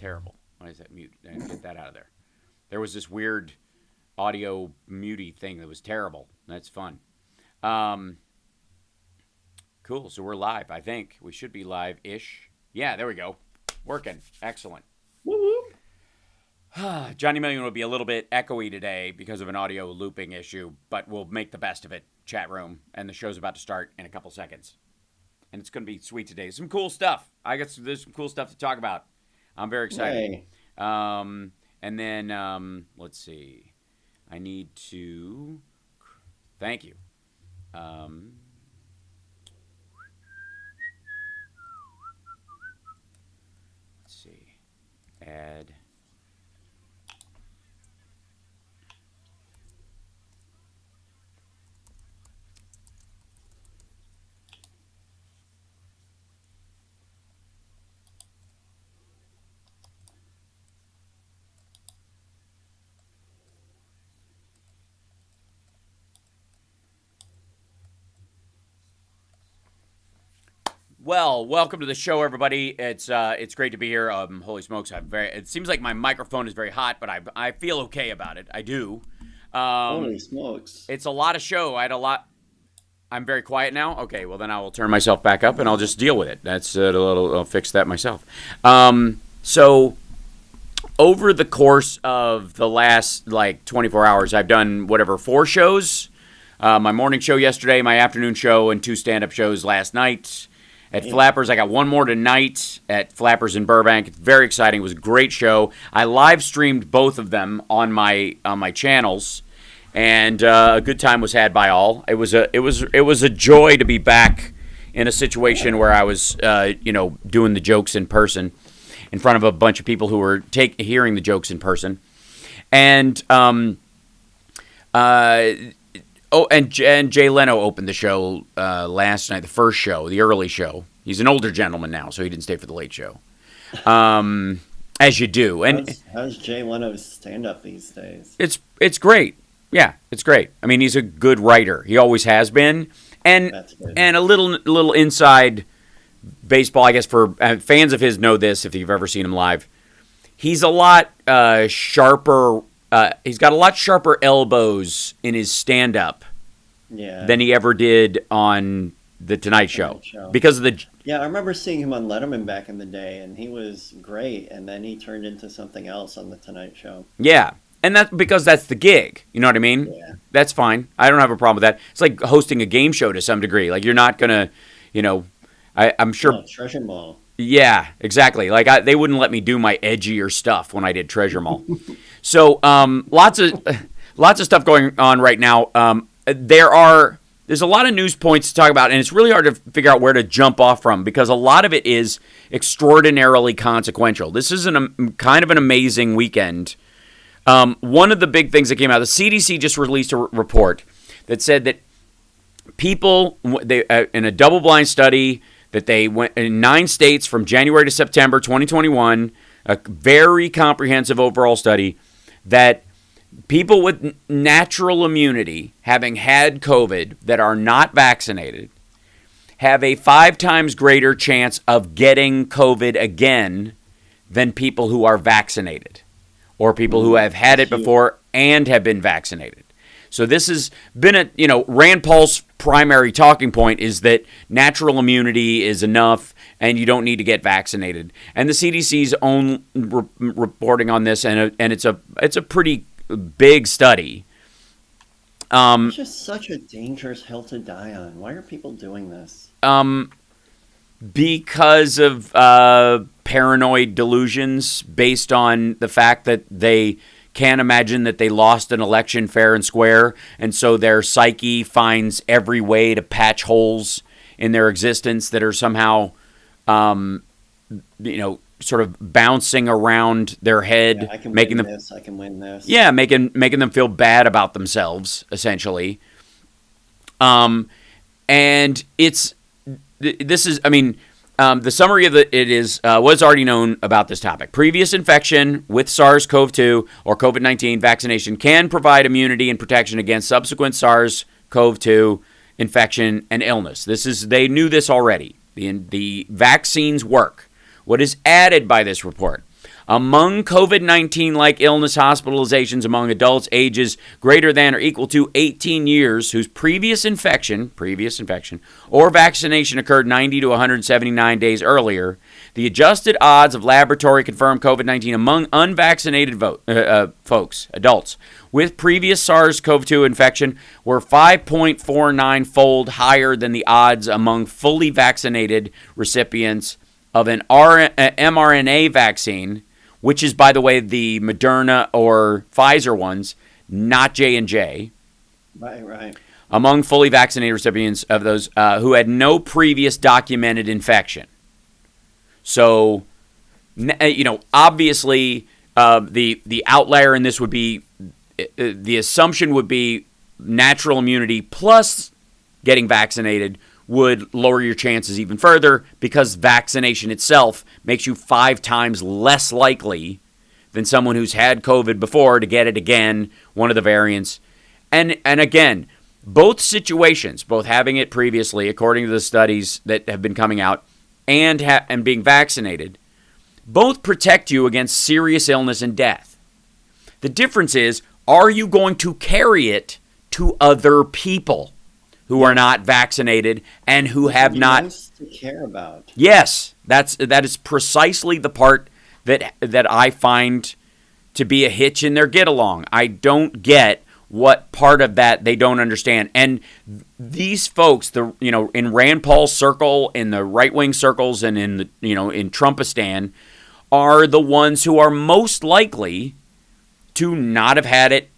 terrible. Why is that mute? Get that out of there. There was this weird audio muty thing that was terrible. That's fun. Cool. So we're live, I think. We should be live-ish. Yeah, there we go. Working. Excellent. Woo-woo. Johnny Million will be a little bit echoey today because of an audio looping issue, but we'll make the best of it, chat room. And the show's about to start in a couple seconds. And it's going to be sweet today. Some cool stuff. There's some cool stuff to talk about. I'm very excited. Yay. And then, let's see. I need to... Thank you. Let's see. Add... Well, welcome to the show, everybody. It's great to be here. Holy smokes, it seems like my microphone is very hot, but I feel okay about it. I do. Holy smokes. It's a lot of show. I'm very quiet now. Okay, well then I will turn myself back up and I'll just deal with it. I'll fix that myself. So over the course of the last 24 hours, I've done 4 shows. My morning show yesterday, my afternoon show, and 2 stand-up shows last night. At Flappers, I got 1 more tonight at Flappers in Burbank. It's very exciting. It was a great show. I live streamed both of them on my channels, and a good time was had by all. It was a joy to be back in a situation where I was doing the jokes in person in front of a bunch of people who were hearing the jokes in person, and and Jay Leno opened the show last night, the first show, the early show. He's an older gentleman now, so he didn't stay for the late show, as you do. And how's Jay Leno's stand-up these days? It's great. Yeah, it's great. I mean, he's a good writer. He always has been, and a little inside baseball, I guess, for fans of his know this if you've ever seen him live. He's a lot sharper. He's got a lot sharper elbows in his stand-up than he ever did on The Tonight Show. Because of the... Yeah, I remember seeing him on Letterman back in the day, and he was great, and then he turned into something else on The Tonight Show. Yeah, and that's because that's the gig. You know what I mean? Yeah. That's fine. I don't have a problem with that. It's like hosting a game show to some degree. Like, you're not going to, I'm sure... Oh, Treasure Mall. Yeah, exactly. Like, they wouldn't let me do my edgier stuff when I did Treasure Mall. So, lots of stuff going on right now. There's a lot of news points to talk about, and it's really hard to figure out where to jump off from because a lot of it is extraordinarily consequential. This is kind of an amazing weekend. One of the big things that came out, the CDC just released a report that said that people, in a double-blind study that they went in 9 states from January to September 2021, a very comprehensive overall study, that people with natural immunity, having had COVID, that are not vaccinated, have a 5 times greater chance of getting COVID again than people who are vaccinated or people who have had it before and have been vaccinated. So this has been Rand Paul's primary talking point is that natural immunity is enough and you don't need to get vaccinated. And the CDC's own reporting on this, and it's a pretty big study. It's just such a dangerous hill to die on. Why are people doing this? Because of paranoid delusions based on the fact that they can't imagine that they lost an election fair and square, and so their psyche finds every way to patch holes in their existence that are somehow, sort of bouncing around their head, I can win this. Yeah, making them feel bad about themselves, essentially. And the summary of it is what's already known about this topic. Previous infection with SARS-CoV-2 or COVID-19 vaccination can provide immunity and protection against subsequent SARS-CoV-2 infection and illness. They knew this already. The vaccines work. What is added by this report? Among COVID-19-like illness hospitalizations among adults ages greater than or equal to 18 years whose previous infection or vaccination occurred 90 to 179 days earlier, the adjusted odds of laboratory-confirmed COVID-19 among unvaccinated folks, adults, with previous SARS-CoV-2 infection were 5.49-fold higher than the odds among fully vaccinated recipients of an mRNA vaccine, which is, by the way, the Moderna or Pfizer ones, not J&J. Right. Among fully vaccinated recipients of those who had no previous documented infection. So, obviously, the outlier in this would be, the assumption would be natural immunity plus getting vaccinated would lower your chances even further because vaccination itself makes you 5 times less likely than someone who's had COVID before to get it again, one of the variants. And again, both situations, both having it previously, according to the studies that have been coming out, and being vaccinated, both protect you against serious illness and death. The difference is, are you going to carry it to other people who are not vaccinated and who have not to care about? Yes, that is precisely the part that I find to be a hitch in their get along. I don't get what part of that they don't understand. And these folks, in Rand Paul's circle, in the right-wing circles, and in the in Trumpistan, are the ones who are most likely to not have had it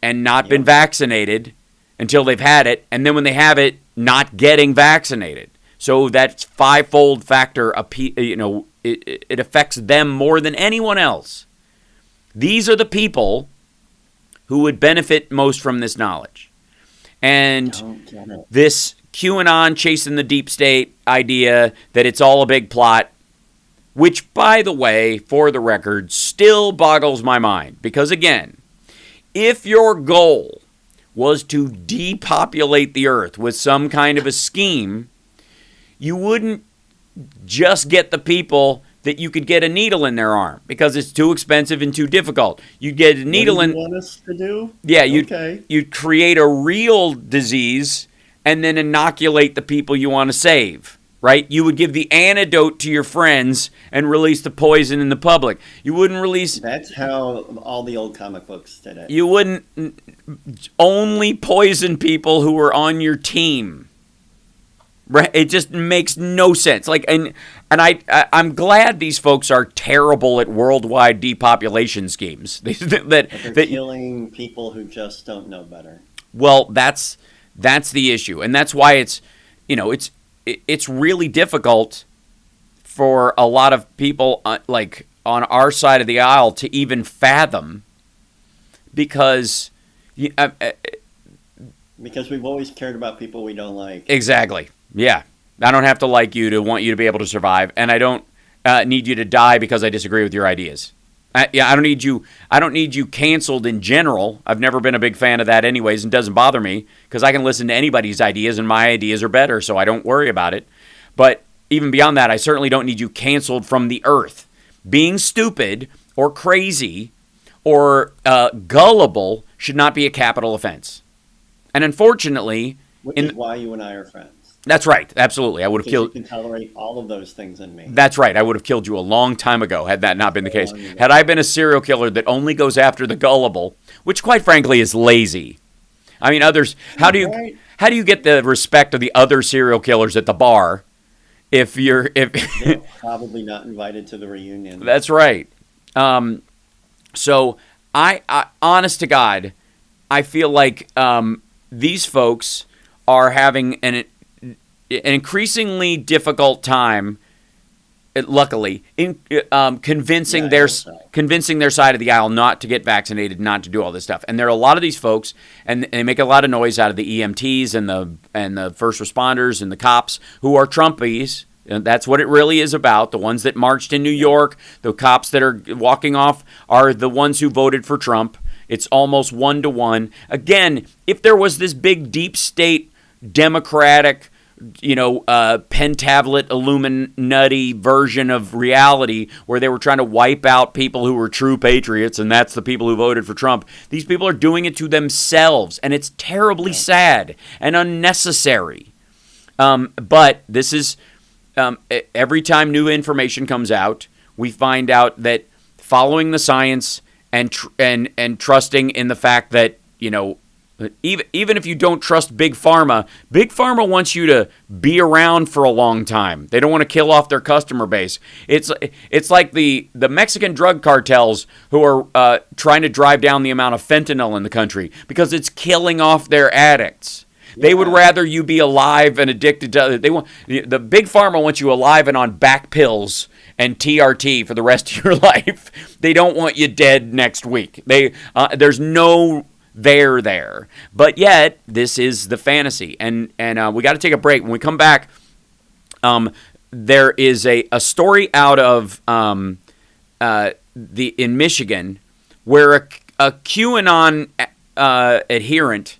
and not been vaccinated until they've had it, and then when they have it, not getting vaccinated. So that's 5-fold factor. It affects them more than anyone else. These are the people who would benefit most from this knowledge. And this QAnon chasing the deep state idea that it's all a big plot, which, by the way, for the record, still boggles my mind. Because again, if your goal was to depopulate the earth with some kind of a scheme, you wouldn't just get the people that you could get a needle in their arm because it's too expensive and too difficult. You'd get a needle what do you want us to do? Yeah, you'd create a real disease and then inoculate the people you want to save. Right? You would give the antidote to your friends and release the poison in the public. You wouldn't release... That's how all the old comic books did it. You wouldn't only poison people who were on your team. Right? It just makes no sense. I'm glad these folks are terrible at worldwide depopulation schemes. They're killing people who just don't know better. Well, that's the issue. And that's why it's really difficult for a lot of people on our side of the aisle to even fathom because we've always cared about people we don't like. Exactly. Yeah. I don't have to like you to want you to be able to survive, and I don't need you to die because I disagree with your ideas. I don't need you canceled in general. I've never been a big fan of that anyways, and doesn't bother me because I can listen to anybody's ideas and my ideas are better, so I don't worry about it. But even beyond that, I certainly don't need you canceled from the earth. Being stupid or crazy or gullible should not be a capital offense. And unfortunately... Which is why you and I are friends. That's right. Absolutely. I would have killed... You can tolerate all of those things in me. That's right. I would have killed you a long time ago had that not been the case. Had I been a serial killer that only goes after the gullible, which quite frankly is lazy. I mean, others... How do you get the respect of the other serial killers at the bar if you're... They're probably not invited to the reunion. That's right. So, I honest to God, I feel like these folks are having an increasingly difficult time, luckily, in convincing their side of the aisle not to get vaccinated, not to do all this stuff. And there are a lot of these folks, and they make a lot of noise out of the EMTs and the first responders and the cops who are Trumpies. And that's what it really is about. The ones that marched in New York, the cops that are walking off are the ones who voted for Trump. It's almost 1-to-1. Again, if there was this big deep state Democratic pentablet Illuminati version of reality where they were trying to wipe out people who were true patriots, and that's the people who voted for Trump. These people are doing it to themselves, and it's terribly sad and unnecessary. But this is every time new information comes out, we find out that following the science and trusting in the fact that, even if you don't trust Big Pharma wants you to be around for a long time. They don't want to kill off their customer base. It's like the Mexican drug cartels who are trying to drive down the amount of fentanyl in the country because it's killing off their addicts. Yeah. They would rather you be alive and addicted to. The Big Pharma wants you alive and on back pills and TRT for the rest of your life. They don't want you dead next week. There's no there. But yet, this is the fantasy. And we got to take a break. When we come back, there is a story out of in Michigan where a QAnon adherent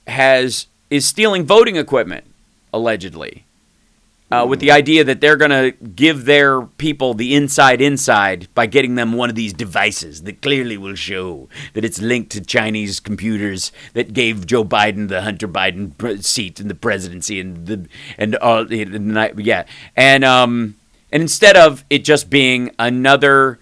is stealing voting equipment, allegedly. With the idea that they're going to give their people the inside by getting them one of these devices that clearly will show that it's linked to Chinese computers that gave Joe Biden the Hunter Biden seat in the presidency and instead of it just being another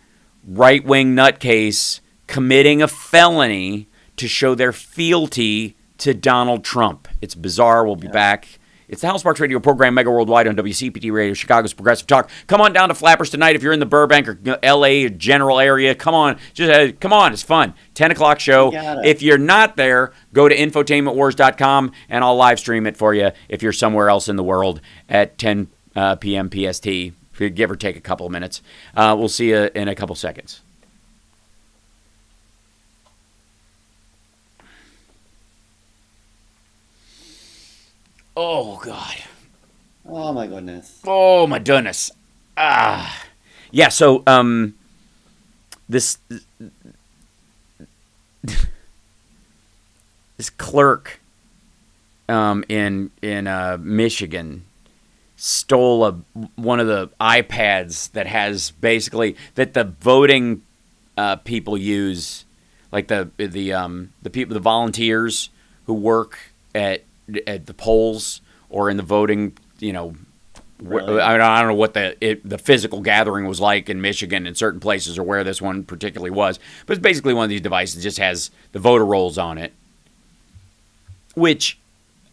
right-wing nutcase committing a felony to show their fealty to Donald Trump. It's bizarre. We'll be back. It's the Hal Sparks radio program, Megaworldwide on WCPT Radio, Chicago's Progressive Talk. Come on down to Flappers tonight if you're in the Burbank or L.A. general area. Come on. Come on. It's fun. 10 o'clock show. If you're not there, go to infotainmentwars.com, and I'll live stream it for you if you're somewhere else in the world at 10 p.m. PST, give or take a couple of minutes. We'll see you in a couple seconds. Oh, God. Oh, my goodness. Oh, my goodness. Yeah, so, this clerk in Michigan stole one of the iPads that has basically that the voting people use, like the people, the volunteers who work at the polls or in the voting, really? I don't know what the physical gathering was like in Michigan in certain places or where this one particularly was, but it's basically one of these devices that just has the voter rolls on it, which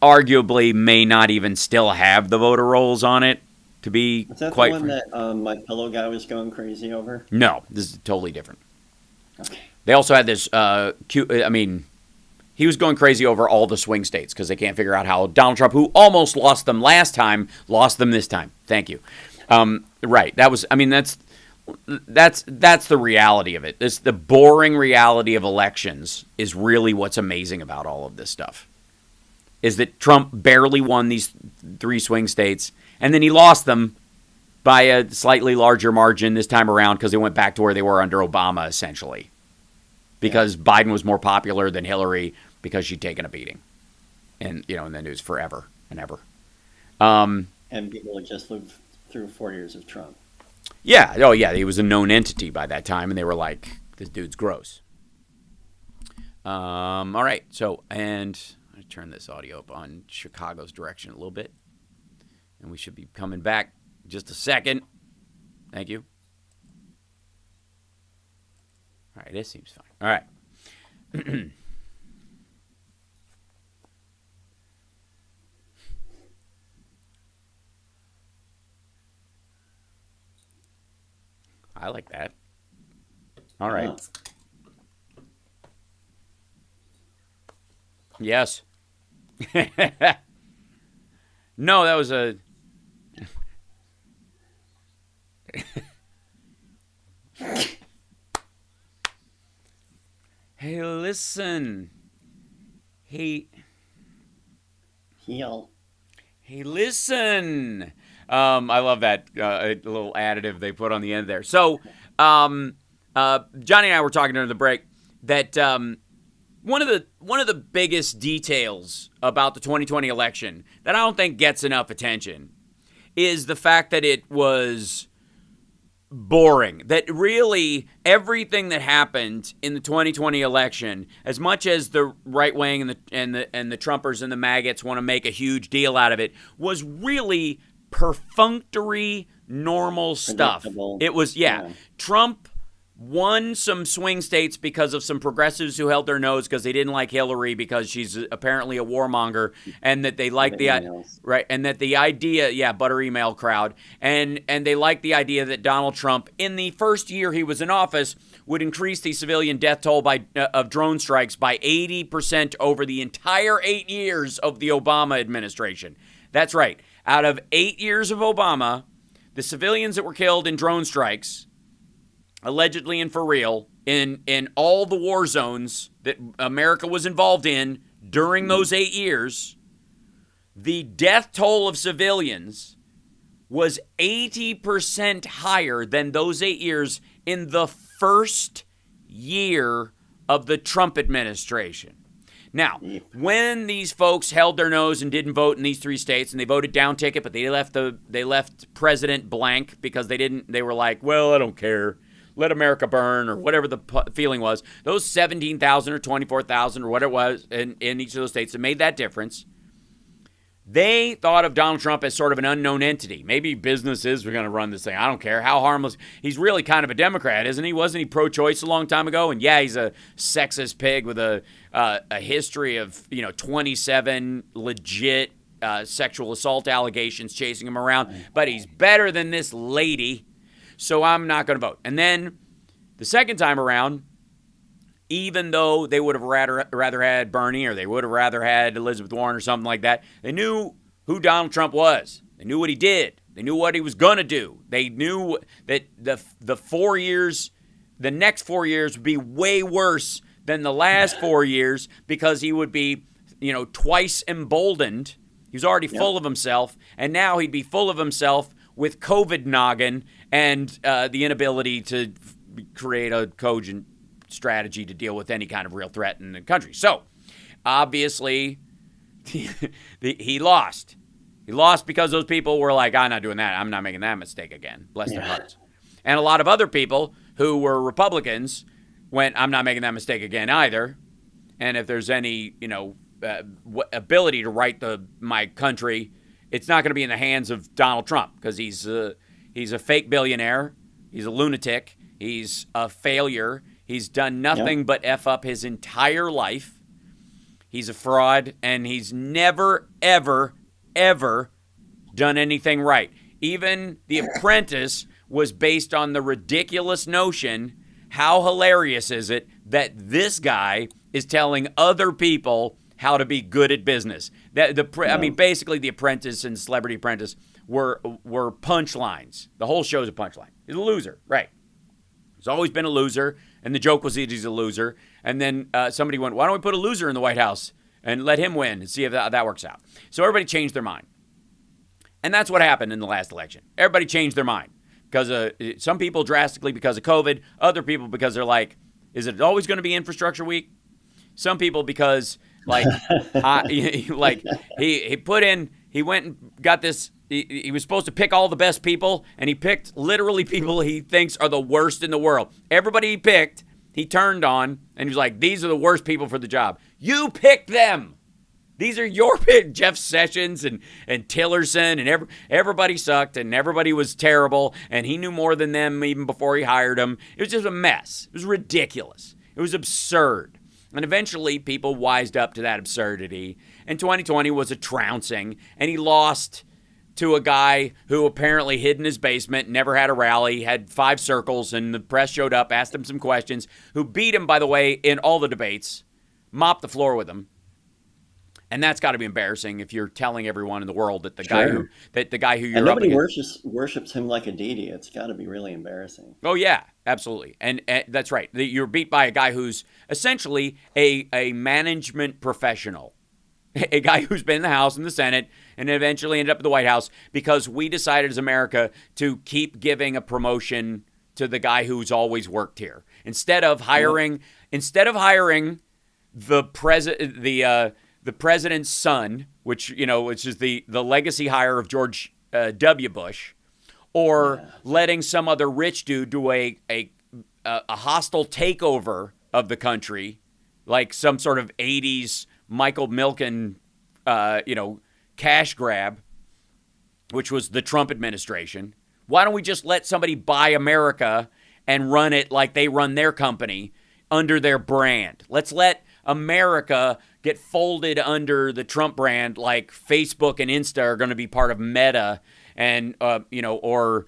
arguably may not even still have the voter rolls on it, to be Is that quite the one that my pillow guy was going crazy over? No, this is totally different. Okay. They also had this he was going crazy over all the swing states because they can't figure out how Donald Trump, who almost lost them last time, lost them this time. Thank you. Right. That's the reality of it. The boring reality of elections is really what's amazing about all of this stuff. Is that Trump barely won these 3 swing states, and then he lost them by a slightly larger margin this time around because they went back to where they were under Obama, essentially. Because Biden was more popular than Hillary because she'd taken a beating. And, in the news forever and ever. And people had just lived through 4 years of Trump. Yeah. Oh, yeah. He was a known entity by that time, and they were like, this dude's gross. All right. So, and I turn this audio up on Chicago's direction a little bit. And we should be coming back in just a second. Thank you. All right. This seems fine. All right. I like that. All right. Yes. No, that was a... Hey, listen. Hey, listen. I love that little additive they put on the end there. So, Johnny and I were talking during the break that one of the biggest details about the 2020 election that I don't think gets enough attention is the fact that it was boring. That really everything that happened in the 2020 election, as much as the right wing and the Trumpers and the maggots want to make a huge deal out of it, was really perfunctory, normal stuff. It was Trump won some swing states because of some progressives who held their nose because they didn't like Hillary because she's apparently a warmonger, and that they like the idea, butter email crowd, and they like the idea that Donald Trump in the first year he was in office would increase the civilian death toll of drone strikes by 80% over the entire 8 years of the Obama administration. That's right. Out of 8 years of Obama, the civilians that were killed in drone strikes, allegedly and for real, in all the war zones that America was involved in during those 8 years, the death toll of civilians was 80% higher than those 8 years in the first year of the Trump administration. Now, when these folks held their nose and didn't vote in these 3 states, and they voted down ticket, but they left President blank because they were like, well, I don't care. Let America burn, or whatever the feeling was. Those 17,000 or 24,000 or whatever it was in each of those states that made that difference, they thought of Donald Trump as sort of an unknown entity. Maybe businesses were going to run this thing. I don't care. How harmless. He's really kind of a Democrat, isn't he? Wasn't he pro-choice a long time ago? And yeah, he's a sexist pig with a history of 27 legit sexual assault allegations chasing him around. But he's better than this lady. So I'm not going to vote. And then the second time around, even though they would have rather had Bernie, or they would have rather had Elizabeth Warren or something like that, they knew who Donald Trump was. They knew what he did. They knew what he was going to do. They knew that the 4 years, the next 4 years would be way worse than the last 4 years because he would be, twice emboldened. He was already full of himself, and now he'd be full of himself with COVID noggin and the inability to create a cogent strategy to deal with any kind of real threat in the country. So, obviously, he lost. He lost because those people were like, I'm not doing that. I'm not making that mistake again. Bless their hearts. And a lot of other people who were Republicans went, I'm not making that mistake again either. And if there's any, ability to right my country, it's not going to be in the hands of Donald Trump because he's a fake billionaire. He's a lunatic. He's a failure. He's done nothing but F up his entire life. He's a fraud, and he's never, ever, ever done anything right. Even The Apprentice was based on the ridiculous notion, how hilarious is it that this guy is telling other people how to be good at business. Basically, The Apprentice and Celebrity Apprentice were punchlines. The whole show's a punchline. He's a loser, right? He's always been a loser, and the joke was that he's a loser. And then somebody went, why don't we put a loser in the White House and let him win and see if that works out? So everybody changed their mind. And that's what happened in the last election. Everybody changed their mind. Because some people drastically because of COVID, other people because they're like, is it always going to be infrastructure week? Some people because... he went and got this. He was supposed to pick all the best people, and he picked literally people he thinks are the worst in the world. Everybody he picked, he turned on, and he was like, these are the worst people for the job. You picked them. These are your pick. Jeff Sessions and Tillerson, and everybody sucked, and everybody was terrible, and he knew more than them even before he hired them. It was just a mess. It was ridiculous. It was absurd. And eventually, people wised up to that absurdity. And 2020 was a trouncing. And he lost to a guy who apparently hid in his basement, never had a rally, had 5 circles, and the press showed up, asked him some questions, who beat him, by the way, in all the debates, mopped the floor with him. And that's got to be embarrassing if you're telling everyone in the world that the guy who you're and nobody up against worships him like a deity. It's got to be really embarrassing. Oh yeah, absolutely, and that's right. You're beat by a guy who's essentially a management professional, a guy who's been in the House and the Senate, and eventually ended up in the White House because we decided as America to keep giving a promotion to the guy who's always worked here instead of hiring the president's son, which is the legacy hire of George W. Bush, or letting some other rich dude do a hostile takeover of the country, like some sort of 80s Michael Milken, cash grab, which was the Trump administration. Why don't we just let somebody buy America and run it like they run their company under their brand? Let's let America get folded under the Trump brand, like Facebook and Insta are going to be part of Meta, and or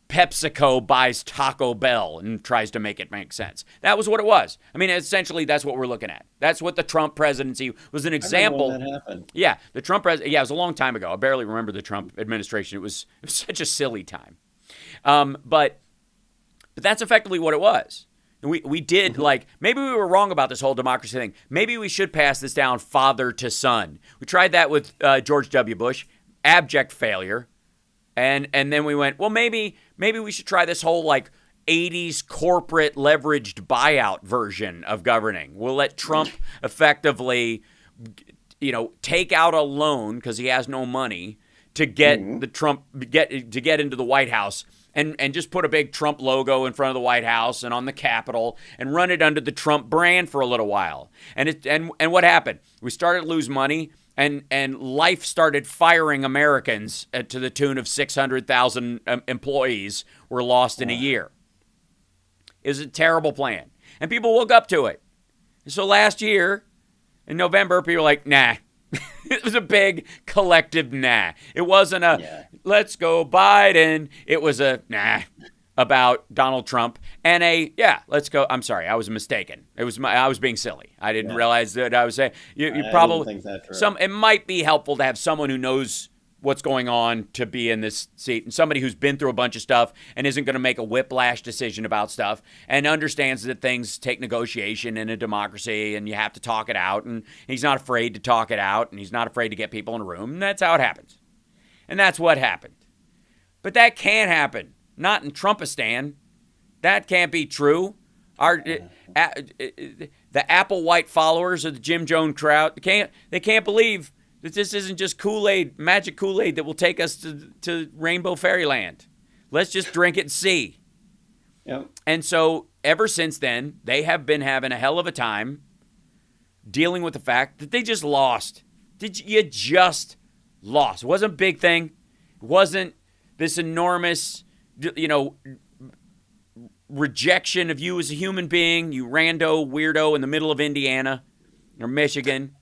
PepsiCo buys Taco Bell and tries to make it make sense. That was what it was. I mean, essentially, that's what we're looking at. That's what the Trump presidency was an example. I remember when that happened. Yeah, the Trump it was a long time ago. I barely remember the Trump administration. It was such a silly time. But that's effectively what it was. And we did, maybe we were wrong about this whole democracy thing. Maybe we should pass this down father to son. We tried that with George W. Bush. Abject failure. And then we went, well, maybe we should try this whole 80s corporate leveraged buyout version of governing. We'll let Trump effectively, take out a loan because he has no money to get get into the White House, and just put a big Trump logo in front of the White House and on the Capitol and run it under the Trump brand for a little while. And what happened? We started to lose money. And life started firing Americans to the tune of 600,000 employees were lost in a year. It was a terrible plan. And people woke up to it. So last year, in November, people were like, nah. It was a big collective nah. It wasn't let's go Biden. It was a nah about Donald Trump, and let's go. I'm sorry, I was mistaken. I was being silly. I didn't realize that I was saying. You probably think that's right. It might be helpful to have someone who knows what's going on to be in this seat, and somebody who's been through a bunch of stuff and isn't going to make a whiplash decision about stuff, and understands that things take negotiation in a democracy, and you have to talk it out, and he's not afraid to talk it out, and he's not afraid to get people in a room, and that's how it happens. And that's what happened. But that can't happen. Not in Trumpistan. That can't be true. The Apple White followers of the Jim Jones crowd, they can't believe that this isn't just Kool-Aid, magic Kool-Aid that will take us to Rainbow Fairyland. Let's just drink it and see. Yep. And so ever since then, they have been having a hell of a time dealing with the fact that they just lost. You just lost. It wasn't a big thing. It wasn't this enormous, rejection of you as a human being, you rando weirdo in the middle of Indiana or Michigan.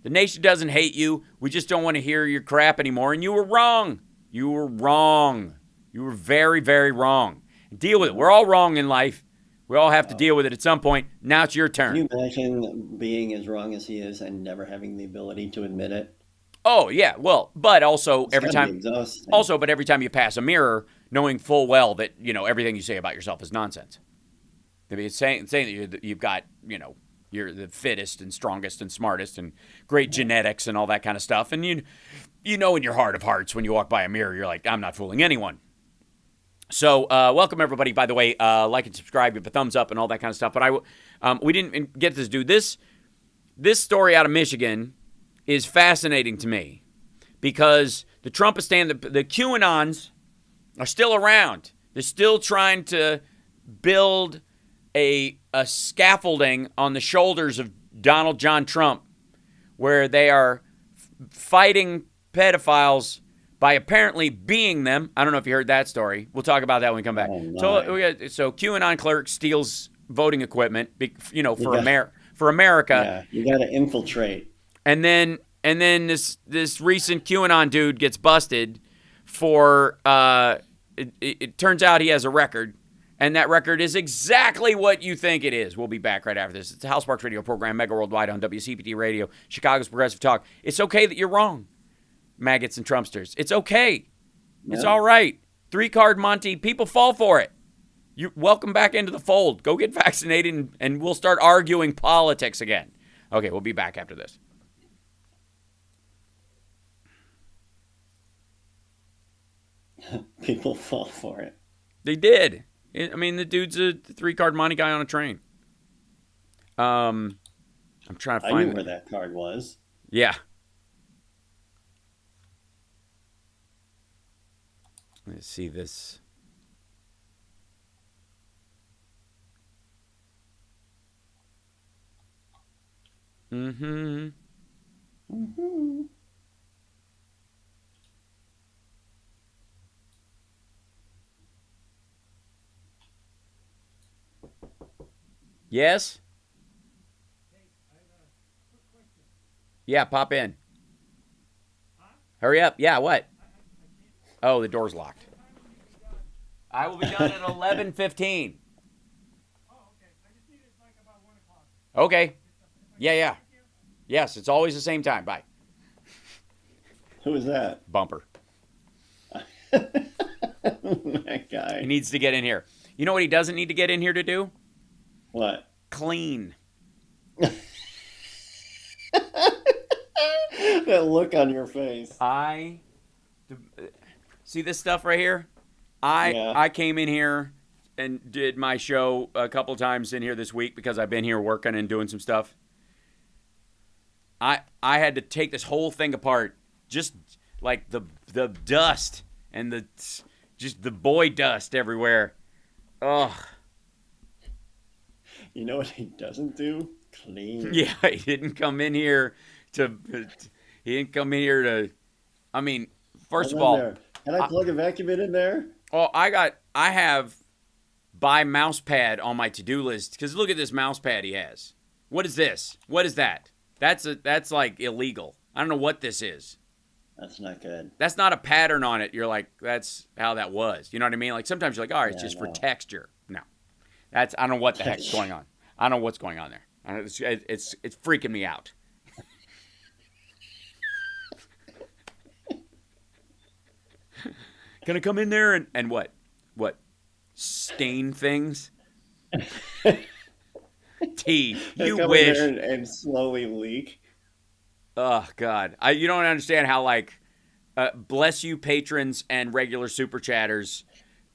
The nation doesn't hate you. We just don't want to hear your crap anymore. And you were wrong. You were wrong. You were very, very wrong. Deal with it. We're all wrong in life. We all have to deal with it at some point. Now it's your turn. Can you imagine being as wrong as he is and never having the ability to admit it? Oh, yeah. Well, but also every time you pass a mirror, knowing full well that, everything you say about yourself is nonsense. I mean, it's saying that you've got, you're the fittest and strongest and smartest and great genetics and all that kind of stuff. And you know in your heart of hearts when you walk by a mirror, you're like, I'm not fooling anyone. So welcome, everybody. By the way, like and subscribe, give a thumbs up and all that kind of stuff. But we didn't get to do this. This story out of Michigan is fascinating to me because the Trumpistan, the QAnons are still around. They're still trying to build a scaffolding on the shoulders of Donald John Trump where they are fighting pedophiles by apparently being them. I don't know if you heard that story. We'll talk about that when we come back. So QAnon clerk steals voting equipment, for America. Yeah, you got to infiltrate. And then this recent QAnon dude gets busted for it turns out he has a record, and that record is exactly what you think it is. We'll be back right after this. It's the House Sparks radio program, Megaworldwide on WCPT Radio, Chicago's Progressive Talk. It's okay that you're wrong, maggots and Trumpsters. It's okay. Yeah. It's all right. 3-card Monty, people fall for it. You welcome back into the fold. Go get vaccinated, and we'll start arguing politics again. Okay, we'll be back after this. People fall for it. They did. I mean, the dude's a 3-card Monty guy on a train. I'm trying to I knew find where that card was. Yeah. Yeah. Let's see this. Mm-hmm. Mm-hmm. Yes? Yeah, pop in. Hurry up. Yeah, what? Oh, the door's locked. I will be done at 11:15. Okay. Yeah. Yes, it's always the same time. Bye. Who is that? Bumper. That guy. He needs to get in here. You know what he doesn't need to get in here to do? What? Clean. That look on your face. See this stuff right here? I came in here and did my show a couple times in here this week because I've been here working and doing some stuff. I had to take this whole thing apart, just like the dust and the boy dust everywhere. Ugh. You know what he doesn't do? Clean. Yeah, he didn't come in here to. I mean, first of all, can I plug a vacuum in there? Oh, I have buy mouse pad on my to-do list because look at this mouse pad he has. What is this? What is that? That's like illegal. I don't know what this is. That's not good. That's not a pattern on it. You're like, that's how that was. You know what I mean? Like sometimes you're like, all right, it's just for texture. No, I don't know what the heck's going on. I don't know what's going on there. It's freaking me out. Can I come in there and what? What? Stain things? T, you come wish. in there and slowly leak. Oh, God. You don't understand how, like, bless you patrons and regular super chatters.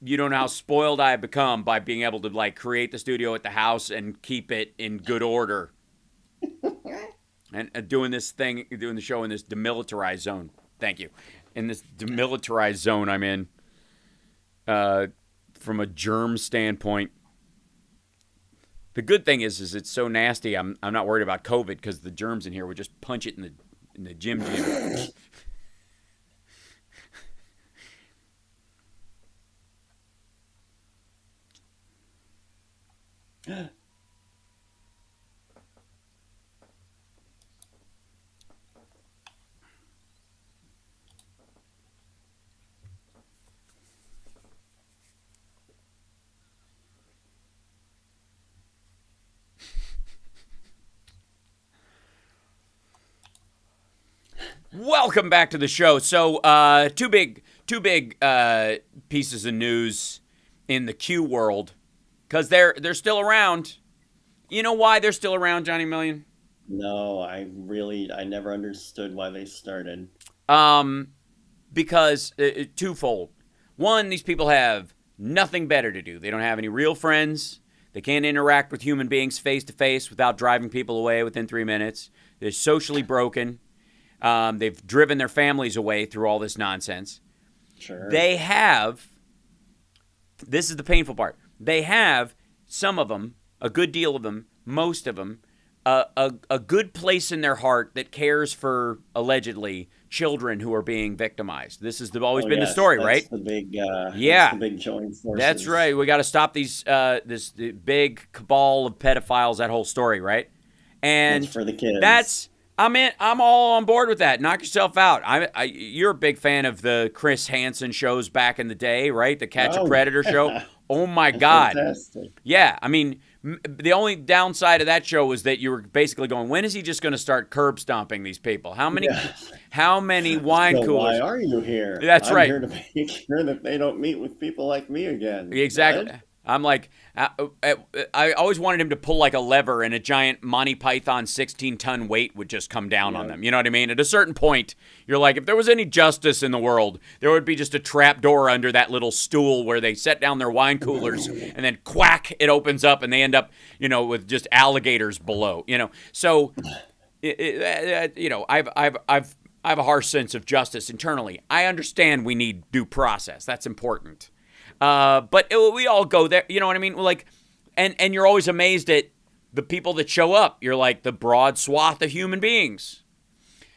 You don't know how spoiled I have become by being able to, like, create the studio at the house and keep it in good order. And doing the show in this demilitarized zone. Thank you. In this demilitarized zone I'm in, from a germ standpoint. The good thing is it's so nasty. I'm not worried about COVID because the germs in here would just punch it in the gym. Welcome back to the show. So, two big pieces of news in the Q world because they're still around. You know why they're still around, Johnny Million? No, I never understood why they started. Because twofold. One, these people have nothing better to do. They don't have any real friends. They can't interact with human beings face to face without driving people away within 3 minutes. They're socially broken. They've driven their families away through all this nonsense. Sure. They have, this is the painful part, they have, some of them, a good deal of them, most of them, a good place in their heart that cares for, allegedly, children who are being victimized. This has always been the story, right? That's the big, yeah. That's the big joint forces. That's right. We got to stop this big cabal of pedophiles, that whole story, right? And it's for the kids. I'm all on board with that. Knock yourself out. You're a big fan of the Chris Hansen shows back in the day, right? The Catch a Predator show. Oh my God. Fantastic. Yeah, I mean, the only downside of that show was that you were basically going, when is he just going to start curb stomping these people? How many wine coolers? Why are you here? That's right. I'm here to make sure that they don't meet with people like me again. Exactly. What? I'm like, I always wanted him to pull like a lever and a giant Monty Python 16-ton weight would just come down on them. You know what I mean? At a certain point, you're like, if there was any justice in the world, there would be just a trap door under that little stool where they set down their wine coolers and then quack, it opens up and they end up, with just alligators below, So, I have a harsh sense of justice internally. I understand we need due process. That's important. But we all go there. You know what I mean? Like, and you're always amazed at the people that show up. You're like the broad swath of human beings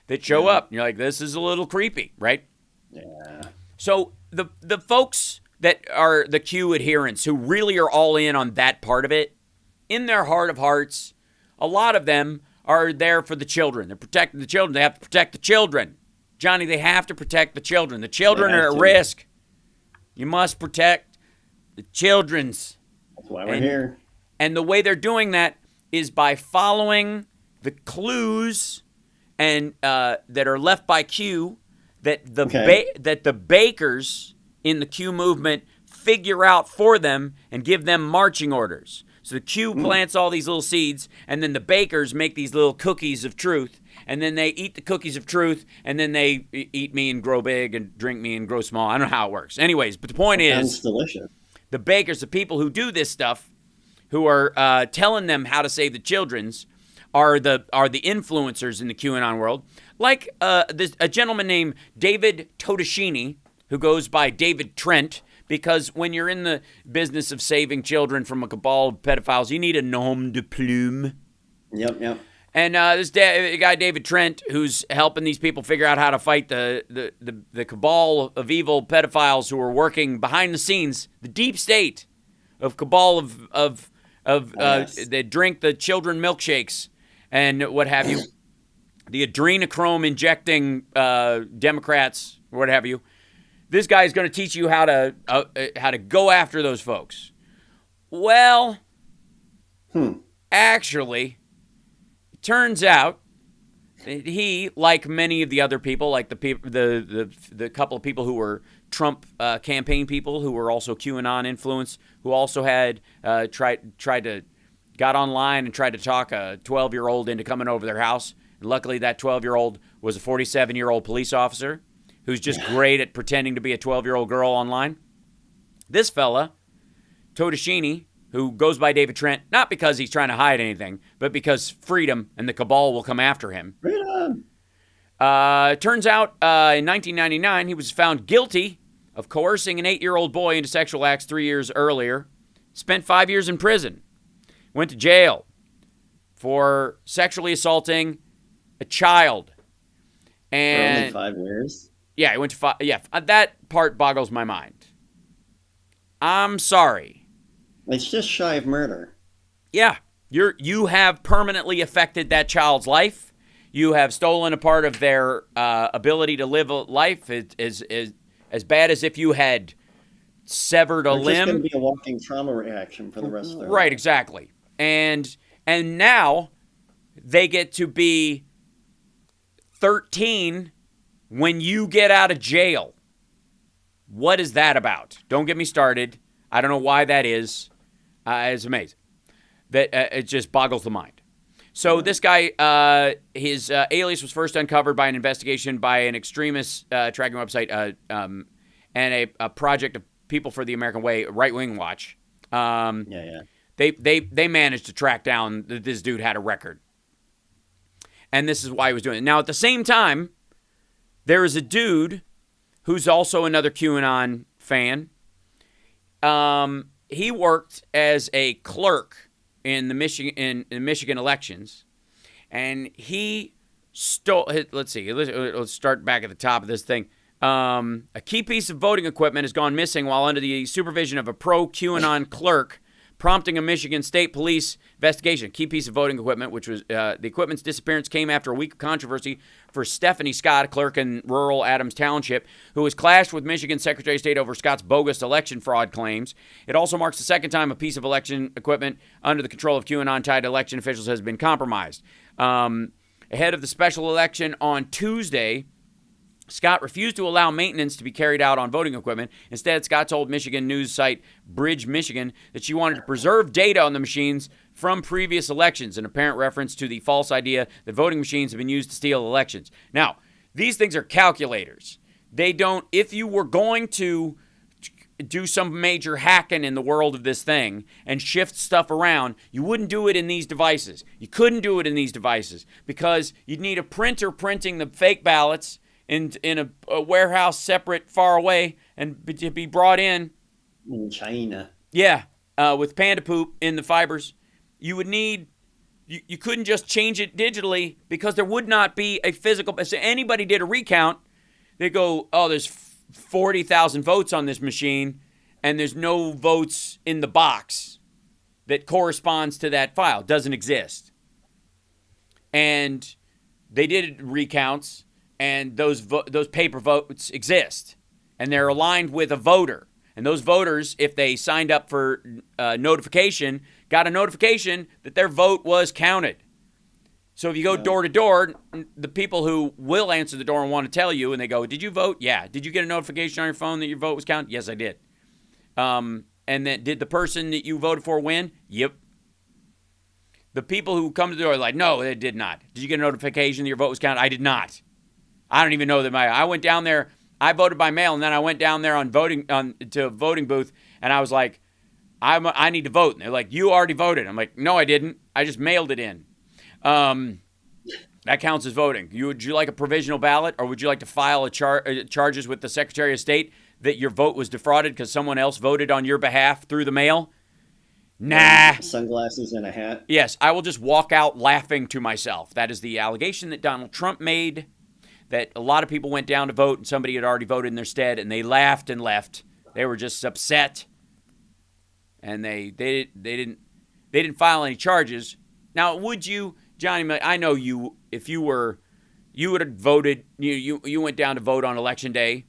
that show up. You're like, this is a little creepy, right? Yeah. So the folks that are the Q adherents who really are all in on that part of it, in their heart of hearts, a lot of them are there for the children. They're protecting the children. They have to protect the children. Johnny, they have to protect the children. The children are at risk. You must protect the children's. That's why we're here. And the way they're doing that is by following the clues and that are left by Q that the bakers in the Q movement figure out for them and give them marching orders. So the Q plants all these little seeds, and then the bakers make these little cookies of truth, and then they eat the cookies of truth, and then they eat me and grow big and drink me and grow small. I don't know how it works. Anyways, but the point is, delicious. The bakers, the people who do this stuff, who are telling them how to save the children's, are the influencers in the QAnon world. Like a gentleman named David Totoshini, who goes by David Trent. Because when you're in the business of saving children from a cabal of pedophiles, you need a nom de plume. Yep. And this guy, David Trent, who's helping these people figure out how to fight the cabal of evil pedophiles who are working behind the scenes, the deep state of cabal of that drink the children milkshakes and what have you, the adrenochrome injecting Democrats, or what have you. This guy is going to teach you how to go after those folks. Well, actually, it turns out that he, like many of the other people, like the couple of people who were Trump campaign people, who were also QAnon influenced, who also had got online and tried to talk a 12-year-old into coming over their house. And luckily, that 12-year-old was a 47-year-old police officer who's just great at pretending to be a 12-year-old girl online. This fella, Totoshini, who goes by David Trent, not because he's trying to hide anything, but because freedom and the cabal will come after him. Freedom! Turns out in 1999, he was found guilty of coercing an 8-year-old boy into sexual acts 3 years earlier. Spent 5 years in prison. Went to jail for sexually assaulting a child. And for only 5 years? Yeah, he went to 5. Yeah, that part boggles my mind. I'm sorry. It's just shy of murder. Yeah, you have permanently affected that child's life. You have stolen a part of their ability to live a life. As bad as if you had severed a limb. It's just going to be a walking trauma reaction for the rest of their life. Right, exactly. And now they get to be 13 when you get out of jail. What is that about? Don't get me started. I don't know why that is. It's amazing. That it just boggles the mind. So this guy, his alias was first uncovered by an investigation by an extremist tracking website and a project of People for the American Way, Right Wing Watch. They managed to track down that this dude had a record. And this is why he was doing it. Now, at the same time, there is a dude who's also another QAnon fan. He worked as a clerk in the Michigan elections, and he stole. Let's see. Let's start back at the top of this thing. A key piece of voting equipment has gone missing while under the supervision of a pro-QAnon clerk, prompting a Michigan State Police investigation. A key piece of voting equipment, which was the equipment's disappearance came after a week of controversy for Stephanie Scott, a clerk in rural Adams Township, who has clashed with Michigan Secretary of State over Scott's bogus election fraud claims. It also marks the second time a piece of election equipment under the control of QAnon tied to election officials has been compromised. Ahead of the special election on Tuesday, Scott refused to allow maintenance to be carried out on voting equipment. Instead, Scott told Michigan news site Bridge, Michigan, that she wanted to preserve data on the machines from previous elections, an apparent reference to the false idea that voting machines have been used to steal elections. Now, these things are calculators. They don't, if you were going to do some major hacking in the world of this thing and shift stuff around, you wouldn't do it in these devices. You couldn't do it in these devices because you'd need a printer printing the fake ballots in a warehouse separate, far away, and to be brought in China. Yeah, with panda poop in the fibers. You would need. You couldn't just change it digitally because there would not be a physical. So anybody did a recount, they go, oh, there's 40,000 votes on this machine, and there's no votes in the box that corresponds to that file. Doesn't exist. And they did recounts. And those paper votes exist, and they're aligned with a voter. And those voters, if they signed up for notification, got a notification that their vote was counted. So if you go door to door, the people who will answer the door and want to tell you, and they go, "Did you vote? Yeah. Did you get a notification on your phone that your vote was counted? Yes, I did." And then, did the person that you voted for win? Yep. The people who come to the door are like, "No, they did not. Did you get a notification that your vote was counted? I did not." I don't even know that I went down there. I voted by mail, and then I went down there to a voting booth, and I was like, I need to vote. And they're like, you already voted. I'm like, no, I didn't. I just mailed it in. That counts as voting. Would you like a provisional ballot, or would you like to file charges with the Secretary of State that your vote was defrauded because someone else voted on your behalf through the mail? Nah. Sunglasses and a hat. Yes, I will just walk out laughing to myself. That is the allegation that Donald Trump made. That a lot of people went down to vote and somebody had already voted in their stead, and they laughed and left. They were just upset, and they didn't file any charges. Now, would you, Johnny? I know you. If you would have voted. You went down to vote on election day,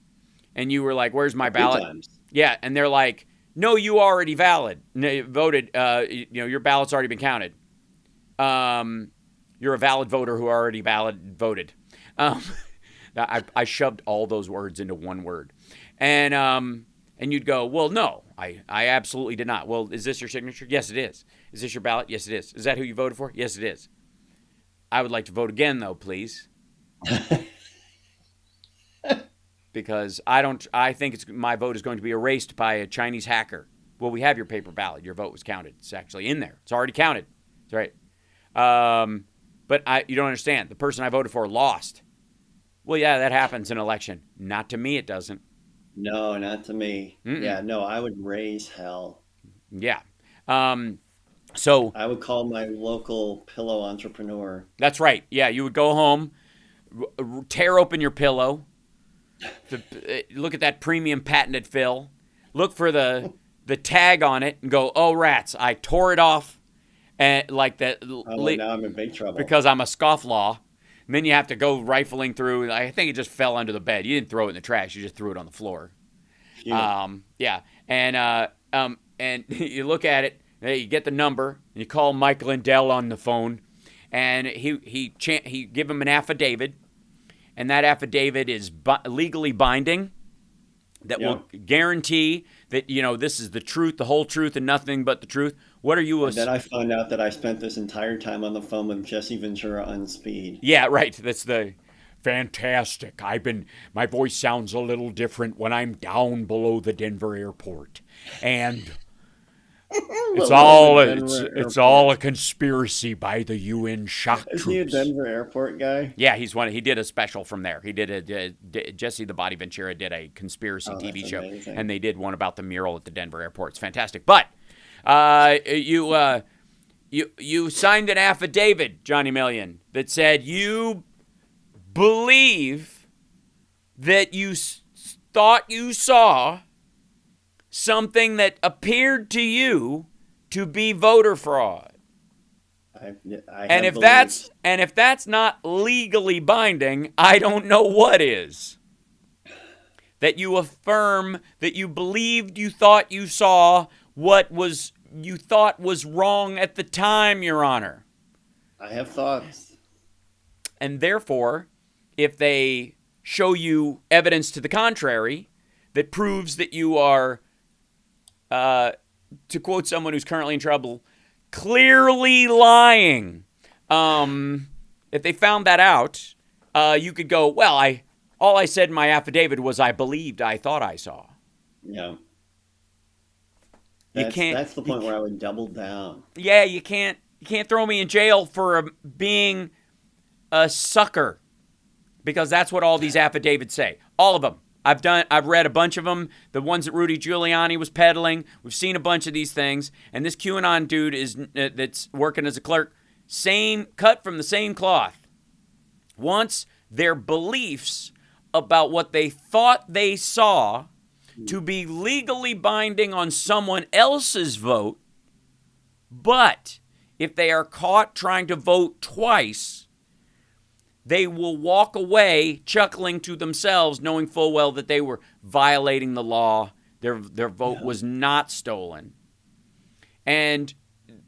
and you were like, "Where's my ballot?" Yeah, and they're like, "No, you already voted. Your ballot's already been counted. You're a valid voter who already voted." I shoved all those words into one word. And you'd go, well, no, I absolutely did not. Well, is this your signature? Yes, it is. Is this your ballot? Yes, it is. Is that who you voted for? Yes, it is. I would like to vote again, though, please. Because I think my vote is going to be erased by a Chinese hacker. Well, we have your paper ballot. Your vote was counted. It's actually in there. It's already counted. That's right. But you don't understand. The person I voted for lost. Well, yeah, that happens in an election. Not to me, it doesn't. No, not to me. Mm-mm. Yeah, no, I would raise hell. Yeah. So I would call my local pillow entrepreneur. That's right. Yeah, you would go home, tear open your pillow, look at that premium patented fill, look for the tag on it, and go, oh, rats, I tore it off. And like that. Now I'm in big trouble. Because I'm a scofflaw. And then you have to go rifling through. I think it just fell under the bed. You didn't throw it in the trash. You just threw it on the floor. Yeah. And you look at it. You get the number. And you call Mike Lindell on the phone, and he give him an affidavit, and that affidavit is legally binding. That will guarantee that this is the truth, the whole truth, and nothing but the truth. What are you? And then I found out that I spent this entire time on the phone with Jesse Ventura on speed. Yeah, right. That's the fantastic. My voice sounds a little different when I'm down below the Denver airport, and it's all a conspiracy by the UN shock troops. Is he a Denver airport guy? Yeah, he's one. He did a special from there. He did Jesse the Body Ventura did a conspiracy TV show, amazing. And they did one about the mural at the Denver airport. It's fantastic. But you signed an affidavit, Johnny Million, that said you believe that you thought you saw something that appeared to you to be voter fraud. And if that's not legally binding, I don't know what is. That you affirm that you believed you thought you saw what you thought was wrong at the time, Your Honor. I have thoughts. And therefore, if they show you evidence to the contrary that proves that you are, to quote someone who's currently in trouble, clearly lying. If they found that out, you could go, well, all I said in my affidavit was I believed I thought I saw. Yeah. That's the point where I would double down. Yeah, you can't throw me in jail for being a sucker, because that's what all these affidavits say. All of them. I've read a bunch of them. The ones that Rudy Giuliani was peddling. We've seen a bunch of these things. And this QAnon dude that's working as a clerk, cut from the same cloth, wants their beliefs about what they thought they saw to be legally binding on someone else's vote. But if they are caught trying to vote twice, they will walk away chuckling to themselves, knowing full well that they were violating the law. Their vote was not stolen. And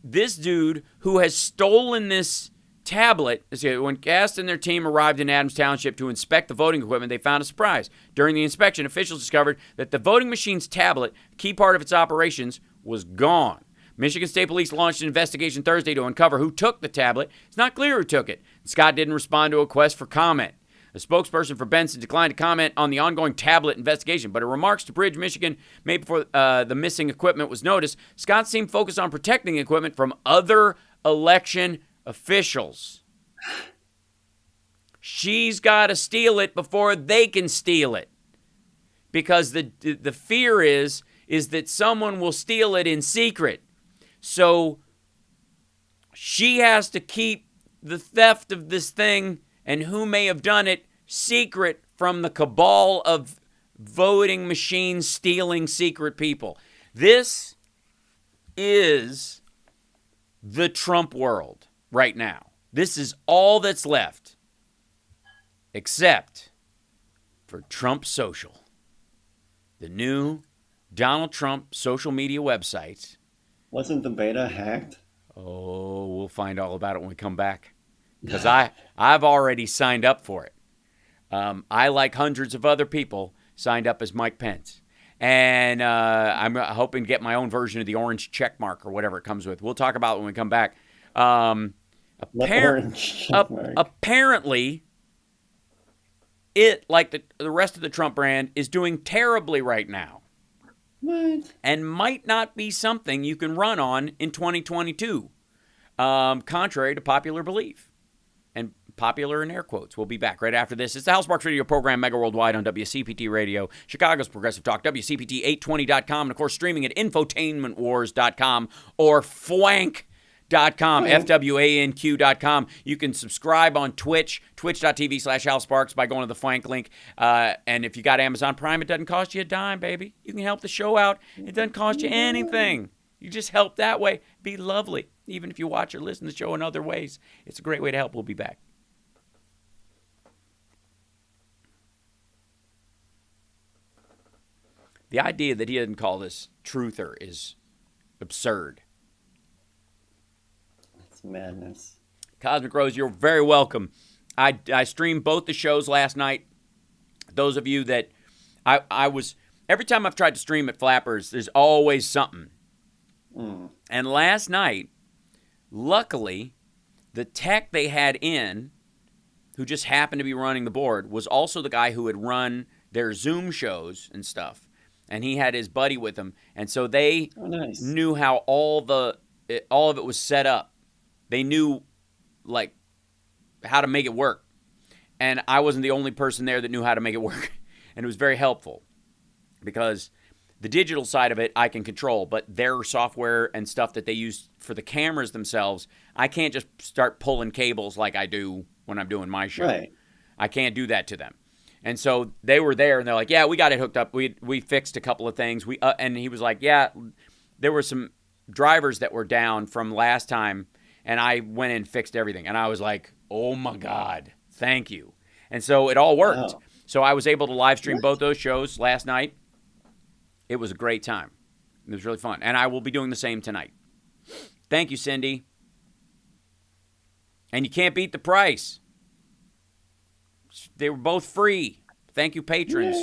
this dude who has stolen this tablet, when Cast and their team arrived in Adams Township to inspect the voting equipment, they found a surprise. During the inspection, officials discovered that the voting machine's tablet, key part of its operations, was gone. Michigan State Police launched an investigation Thursday to uncover who took the tablet. It's not clear who took it. Scott didn't respond to a request for comment. A spokesperson for Benson declined to comment on the ongoing tablet investigation, but in remarks to Bridge, Michigan, made before the missing equipment was noticed, Scott seemed focused on protecting the equipment from other election officials. She's got to steal it before they can steal it, because the fear is that someone will steal it in secret. So she has to keep the theft of this thing and who may have done it secret from the cabal of voting machine stealing secret people. This is the Trump world right now. This is all that's left, except for Trump Social, the new Donald Trump social media website. Wasn't the beta hacked? Oh, we'll find all about it when we come back, because I've already signed up for it. I, like hundreds of other people, signed up as Mike Pence. And I'm hoping to get my own version of the orange check mark or whatever it comes with. We'll talk about it when we come back. Apparently, it, like the rest of the Trump brand, is doing terribly right now. What? And might not be something you can run on in 2022, contrary to popular belief. And popular in air quotes. We'll be back right after this. It's the House Sparks Radio program, Megaworldwide on WCPT Radio, Chicago's Progressive Talk, WCPT820.com, and of course streaming at infotainmentwars.com or fwank.com, FWANQ.com. You can subscribe on Twitch, twitch.tv/HalSparks by going to the fwank link. And if you got Amazon Prime, it doesn't cost you a dime, baby. You can help the show out. It doesn't cost you anything. You just help that way. Be lovely. Even if you watch or listen to the show in other ways, it's a great way to help. We'll be back. The idea that he didn't call this truther is absurd. It's madness. Cosmic Rose, you're very welcome. I streamed both the shows last night. Those of you that I was, every time I've tried to stream at Flappers, there's always something. And last night, luckily, the tech they had in, who just happened to be running the board, was also the guy who had run their Zoom shows and stuff. And he had his buddy with him. And so they knew how all of it was set up. They knew, like, how to make it work. And I wasn't the only person there that knew how to make it work. And it was very helpful, because the digital side of it I can control, but their software and stuff that they use for the cameras themselves, I can't just start pulling cables like I do when I'm doing my show. Right. I can't do that to them. And so they were there, and they're like, yeah, we got it hooked up. We fixed a couple of things. And he was like, yeah, there were some drivers that were down from last time, and I went in and fixed everything. And I was like, oh, my God, thank you. And so it all worked. Wow. So I was able to live stream both those shows last night. It was a great time. It was really fun. And I will be doing the same tonight. Thank you, Cindy. And you can't beat the price. They were both free. Thank you, patrons.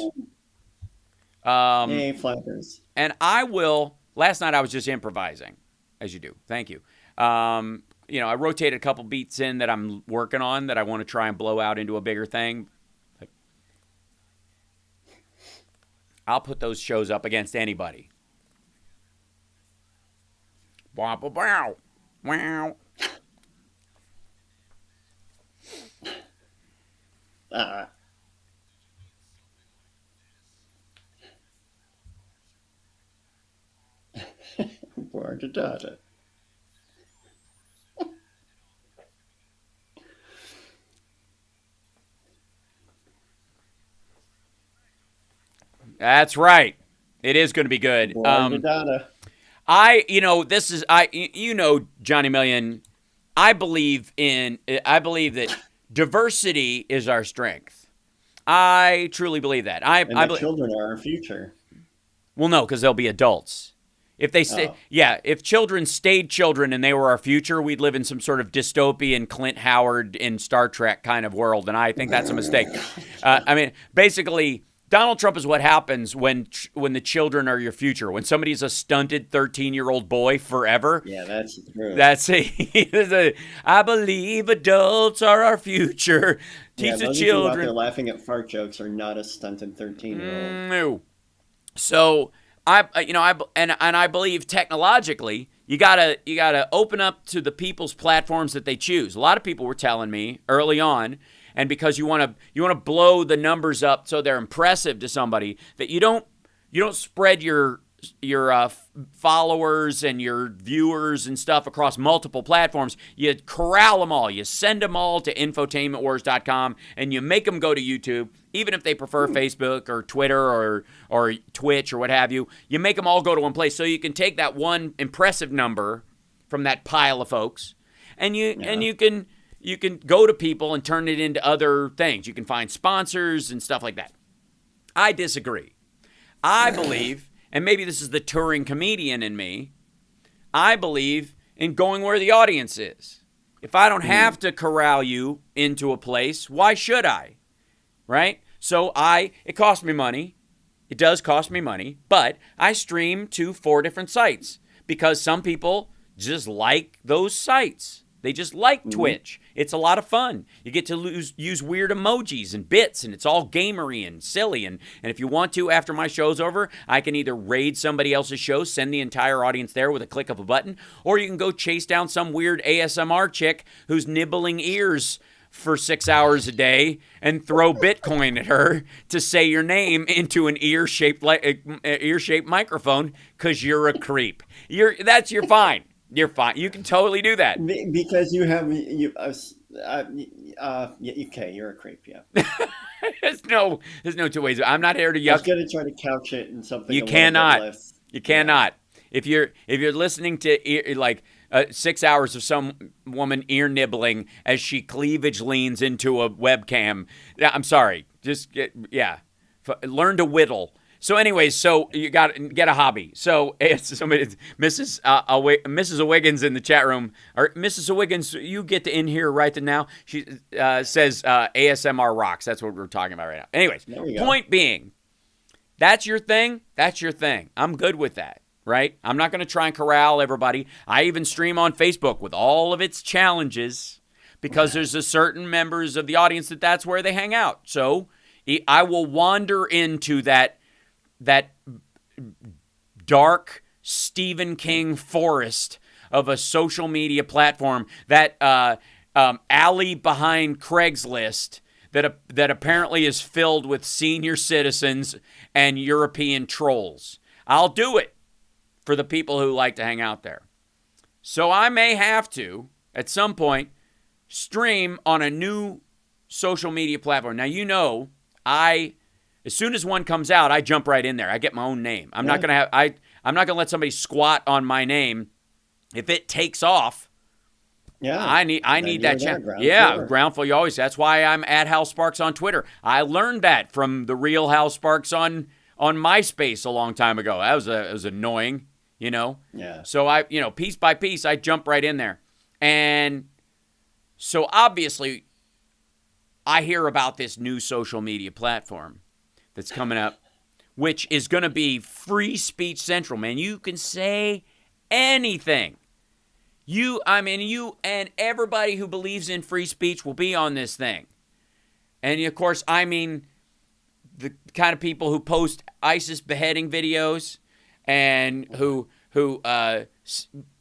Yay, flappers. And I will. Last night I was just improvising, as you do. Thank you. I rotated a couple beats in that I'm working on that I want to try and blow out into a bigger thing. I'll put those shows up against anybody. Wow, wow, wow. Poor data. That's right. It is going to be good. Johnny Million, I believe that diversity is our strength. I truly believe that. Children are our future. Well, no, because they'll be adults. If they if children stayed children and they were our future, we'd live in some sort of dystopian Clint Howard in Star Trek kind of world, and I think that's a mistake. Basically, Donald Trump is what happens when the children are your future. When somebody's a stunted 13-year-old boy forever. Yeah, that's true. I believe adults are our future. Teach the children. They're laughing at fart jokes are not a stunted 13-year-old. No. So I believe technologically you gotta open up to the people's platforms that they choose. A lot of people were telling me early on. And because you want to blow the numbers up so they're impressive to somebody, that you don't spread your followers and your viewers and stuff across multiple platforms. You corral them all. You send them all to infotainmentwars.com and you make them go to YouTube, even if they prefer Facebook or Twitter or Twitch or what have you. You make them all go to one place so you can take that one impressive number from that pile of folks, and you can go to people and turn it into other things. You can find sponsors and stuff like that. I disagree. I believe, and maybe this is the touring comedian in me, I believe in going where the audience is. If I don't have to corral you into a place, why should I? Right? So it costs me money. It does cost me money, but I stream to 4 different sites because some people just like those sites. They just like Twitch. It's a lot of fun. You get to use weird emojis and bits, and it's all gamery and silly. And if you want to, after my show's over, I can either raid somebody else's show, send the entire audience there with a click of a button, or you can go chase down some weird ASMR chick who's nibbling ears for 6 hours a day and throw Bitcoin at her to say your name into an ear-shaped microphone because you're a creep. You're fine. You're fine. You can totally do that. Because you have okay, you're a creep, yeah. There's no 2 ways. I'm not here to yuck. I was going to try to couch it in something. You cannot. You cannot. If you're listening to 6 hours of some woman ear nibbling as she cleavage leans into a webcam, I'm sorry. Just learn to whittle. So anyways, you got to get a hobby. So it's somebody, Mrs. O'Wiggins in the chat room, or Mrs. O'Wiggins, you get to in here right now. She says ASMR rocks. That's what we're talking about right now. Anyways, point being, that's your thing. That's your thing. I'm good with that, right? I'm not going to try and corral everybody. I even stream on Facebook with all of its challenges because there's a certain members of the audience that's where they hang out. So I will wander into that dark Stephen King forest of a social media platform, that alley behind Craigslist that apparently is filled with senior citizens and European trolls. I'll do it for the people who like to hang out there. So I may have to, at some point, stream on a new social media platform. Now, as soon as one comes out, I jump right in there. I get my own name. I'm not gonna let somebody squat on my name. If it takes off, I need that channel. Ground floor. That's why I'm at Hal Sparks on Twitter. I learned that from the real Hal Sparks on MySpace a long time ago. That was annoying, Yeah. So piece by piece, I jump right in there, and so obviously, I hear about this new social media platform that's coming up, which is going to be free speech central, man. You can say anything. You and everybody who believes in free speech will be on this thing. And of course, I mean the kind of people who post ISIS beheading videos and who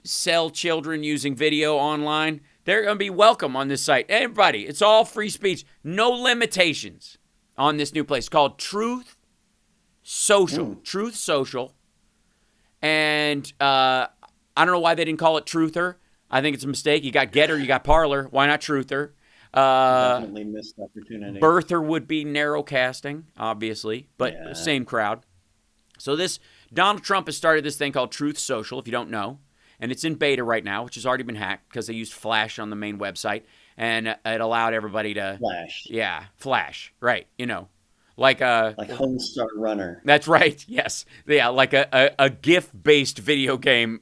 sell children using video online. They're going to be welcome on this site. Everybody, it's all free speech. No limitations on this new place called Truth Social. Truth Social. And I don't know why they didn't call it Truther. I think it's a mistake. You got Getter, you got Parler. Why not Truther? Definitely missed opportunity. Birther would be narrowcasting, obviously, but same crowd. So Donald Trump has started this thing called Truth Social, if you don't know. And it's in beta right now, which has already been hacked because they used Flash on the main website. And it allowed everybody to... Flash. Yeah, Flash. Right, Like Homestar Runner. That's right, yes. Yeah, like a GIF-based video game,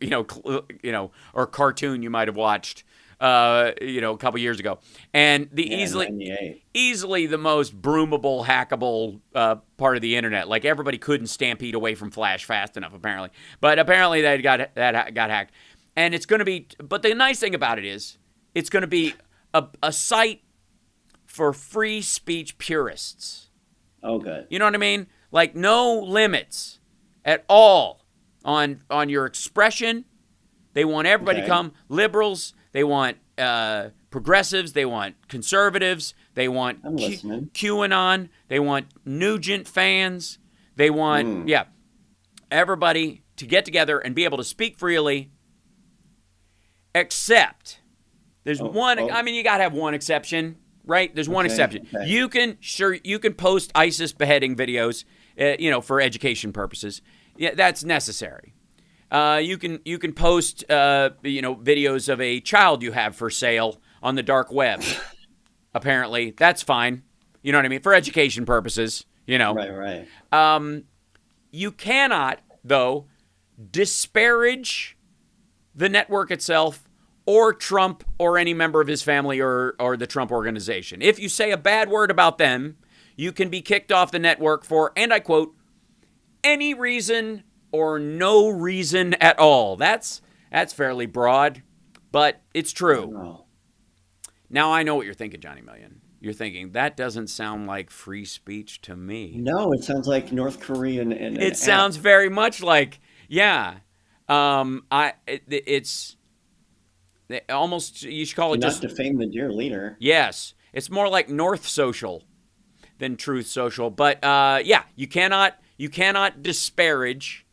or cartoon you might have watched, a couple years ago. And easily the most broomable, hackable part of the internet. Like everybody couldn't stampede away from Flash fast enough, apparently. But apparently that got hacked. And it's going to be, but the nice thing about it is, it's going to be a site for free speech purists. Oh, good. You know what I mean? Like no limits at all on your expression. They want everybody to come. Liberals, they want progressives, they want conservatives, they want QAnon, they want Nugent fans. They want, everybody to get together and be able to speak freely, except there's one, you got to have one exception. Right? There's one exception. Okay. You can post ISIS beheading videos, for education purposes. Yeah, that's necessary. You can post, videos of a child you have for sale on the dark web. Apparently, that's fine. You know what I mean? For education purposes, Right. You cannot, though, disparage the network itself or Trump or any member of his family or the Trump organization. If you say a bad word about them, you can be kicked off the network for, and I quote, any reason or no reason at all. That's fairly broad, but it's true. Oh. Now I know what you're thinking, Johnny Million. You're thinking, that doesn't sound like free speech to me. No, it sounds like North Korean. It sounds very much like, it's... almost, you should call it not defame the dear leader. Yes. It's more like North Social than Truth Social. But, you cannot disparage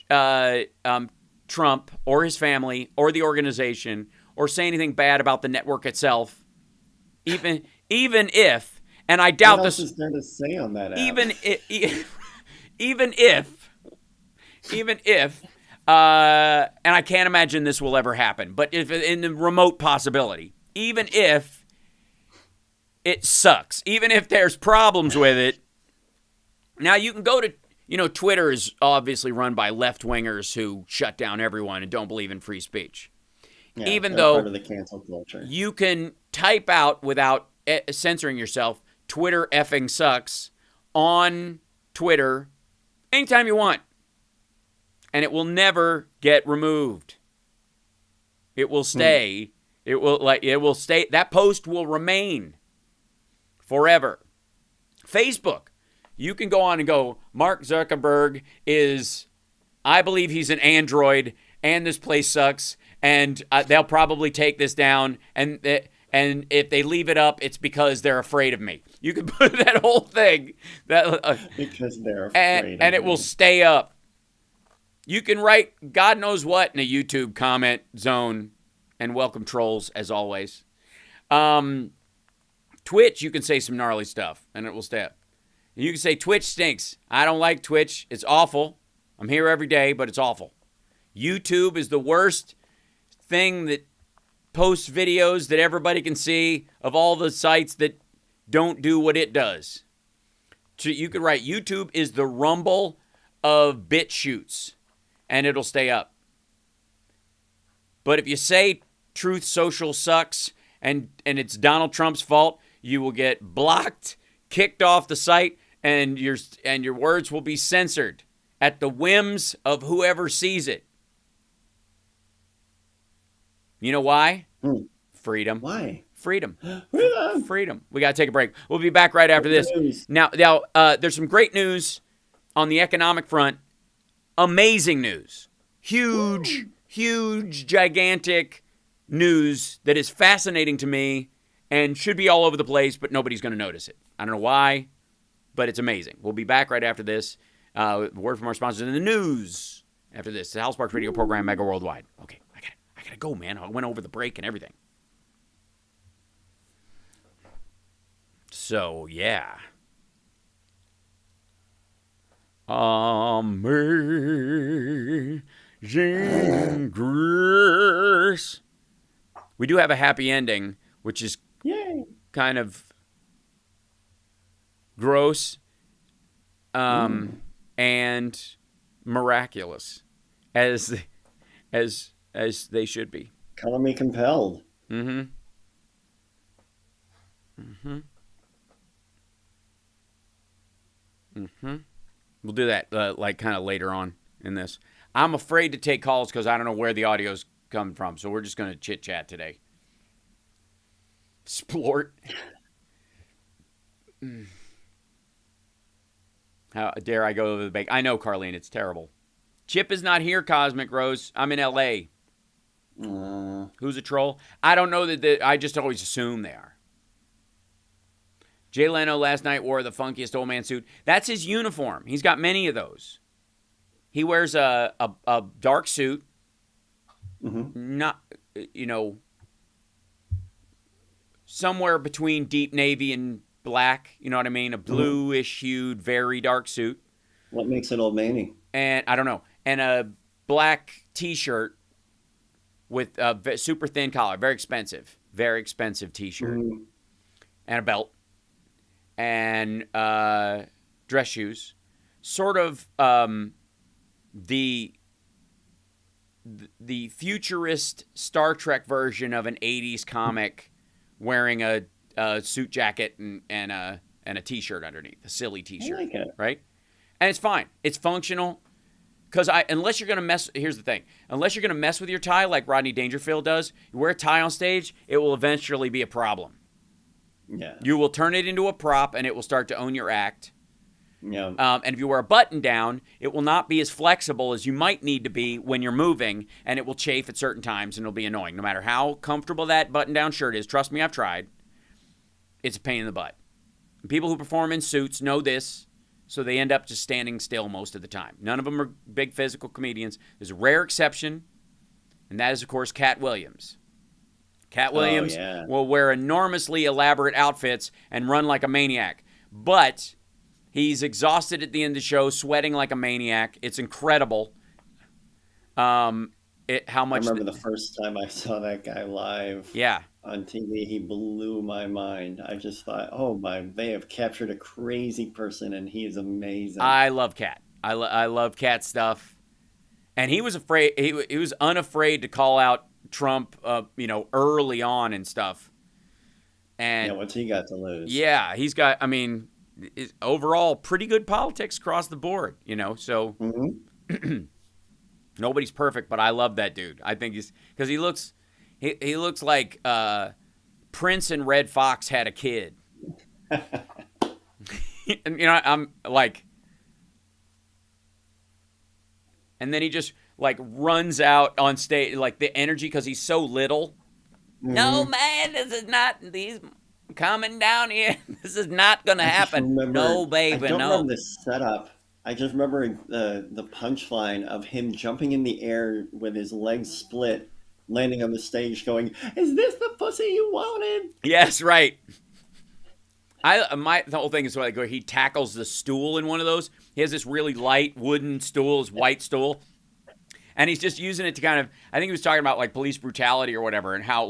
Trump or his family or the organization or say anything bad about the network itself, even if, and I doubt what this. What else is there to say on that app? Even if, and I can't imagine this will ever happen, but if in the remote possibility, even if it sucks, even if there's problems with it, now you can go to, Twitter is obviously run by left-wingers who shut down everyone and don't believe in free speech. Yeah, even though part of the cancel culture. You can type out without censoring yourself, Twitter effing sucks on Twitter anytime you want. And it will never get removed. It will stay. It will stay. That post will remain forever. Facebook, you can go on and go, Mark Zuckerberg I believe he's an android, and this place sucks, and they'll probably take this down, and if they leave it up, it's because they're afraid of me. You can put that whole thing. Because they're afraid and it will stay up. You can write God knows what in a YouTube comment zone, and welcome trolls as always. Twitch, you can say some gnarly stuff, and it will stay up. You can say Twitch stinks. I don't like Twitch. It's awful. I'm here every day, but it's awful. YouTube is the worst thing that posts videos that everybody can see of all the sites that don't do what it does. So you could write YouTube is the Rumble of BitChutes, and it'll stay up. But if you say Truth Social sucks and it's Donald Trump's fault, You will get blocked, kicked off the site, and your words will be censored at the whims of whoever sees it. You know why? Freedom. Why? Freedom. Freedom. Freedom. We got to take a break. We'll be back right after this. Now, there's some great news on the economic front. Amazing news. Huge, gigantic news that is fascinating to me and should be all over the place, but nobody's going to notice it. I don't know why, but it's amazing. We'll be back right after this. Word from our sponsors in the news after this. The House Parks radio program, Megaworldwide. Okay, I gotta go, man. I went over the break and everything. So, yeah. Amazing Grace. We do have a happy ending, which is kind of gross and miraculous, as they should be. Color me compelled. Mm-hmm. We'll do that like kind of later on in this. I'm afraid to take calls because I don't know where the audio's coming from, so we're just going to chit chat today. Splort. How dare I go over the bank? I know, Carlene, it's terrible. Chip is not here, Cosmic Rose. I'm in L.A. Who's a troll? I don't know that. I just always assume they are. Jay Leno last night wore the funkiest old man suit. That's his uniform. He's got many of those. He wears a dark suit. Not, somewhere between deep navy and black. You know what I mean? A bluish hued, very dark suit. What makes it old manny? And I don't know. And a black T-shirt with a super thin collar. Very expensive T-shirt. And a belt. And dress shoes. Sort of the futurist Star Trek version of an 80s comic wearing a suit jacket and a T-shirt underneath. A silly T-shirt. I like it. Right? And it's fine. It's functional. Because unless you're going to mess, here's the thing. Unless you're going to mess with your tie like Rodney Dangerfield does, you wear a tie on stage, it will eventually be a problem. Yeah. You will turn it into a prop, and it will start to own your act. Yeah. And if you wear a button down, it will not be as flexible as you might need to be when you're moving, and it will chafe at certain times, and it'll be annoying. No matter how comfortable that button-down shirt is, trust me, I've tried, it's a pain in the butt. People who perform in suits know this, so they end up just standing still most of the time. None of them are big physical comedians. There's a rare exception, and that is, of course, Katt Williams. Katt Williams will wear enormously elaborate outfits and run like a maniac. But he's exhausted at the end of the show, sweating like a maniac. It's incredible. How much? I remember the first time I saw that guy live on TV, he blew my mind. I just thought, oh my, they have captured a crazy person, and he is amazing. I love Katt. I love Katt stuff. And he was afraid. He was unafraid to call out Trump, early on and stuff. And what's he got to lose? Yeah, he's got. I mean, overall, pretty good politics across the board. So nobody's perfect, but I love that dude. I think because he looks like Prince and Red Fox had a kid. And, I'm like, and then he just runs out on stage, the energy, because he's so little. No, man, this is not, these coming down here. This is not going to happen. No, baby, I don't no. remember the setup. I just remember the punchline of him jumping in the air with his legs split, landing on the stage going, "Is this the pussy you wanted?" Yes, right. The whole thing is where he tackles the stool in one of those. He has this really light wooden stool, his white stool. And he's just using it to kind of, I think he was talking about police brutality or whatever, and how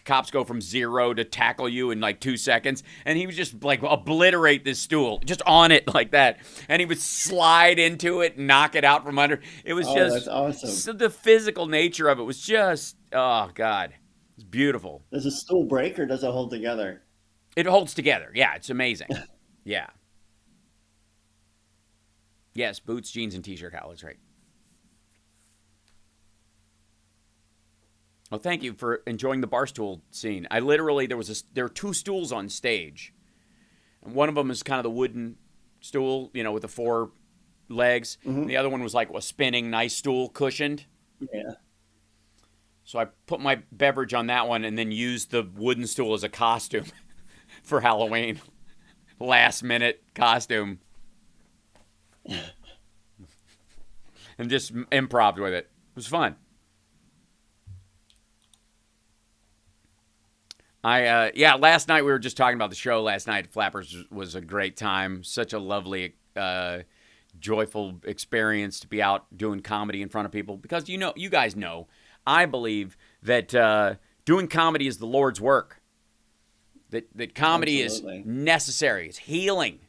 cops go from 0 to tackle you in 2 seconds, and he would just obliterate this stool just on it like that, and he would slide into it and knock it out from under. It was that's awesome. So the physical nature of it was just, oh God, it's beautiful. Does a stool break or does it hold together? It holds together. Yeah, it's amazing. Yeah. Yes, boots, jeans, and t-shirt. Hal is right. Well, thank you for enjoying the barstool scene. I literally there were 2 stools on stage, and one of them is kind of the wooden stool, with the 4 legs. Mm-hmm. The other one was like a spinning, nice stool, cushioned. Yeah. So I put my beverage on that one, and then used the wooden stool as a costume for Halloween. Last minute costume, and just improv with it. It was fun. Last night we were just talking about the show last night. Flappers was a great time. Such a lovely, joyful experience to be out doing comedy in front of people. Because you guys know, I believe that doing comedy is the Lord's work. That comedy Absolutely. is necessary. It's healing.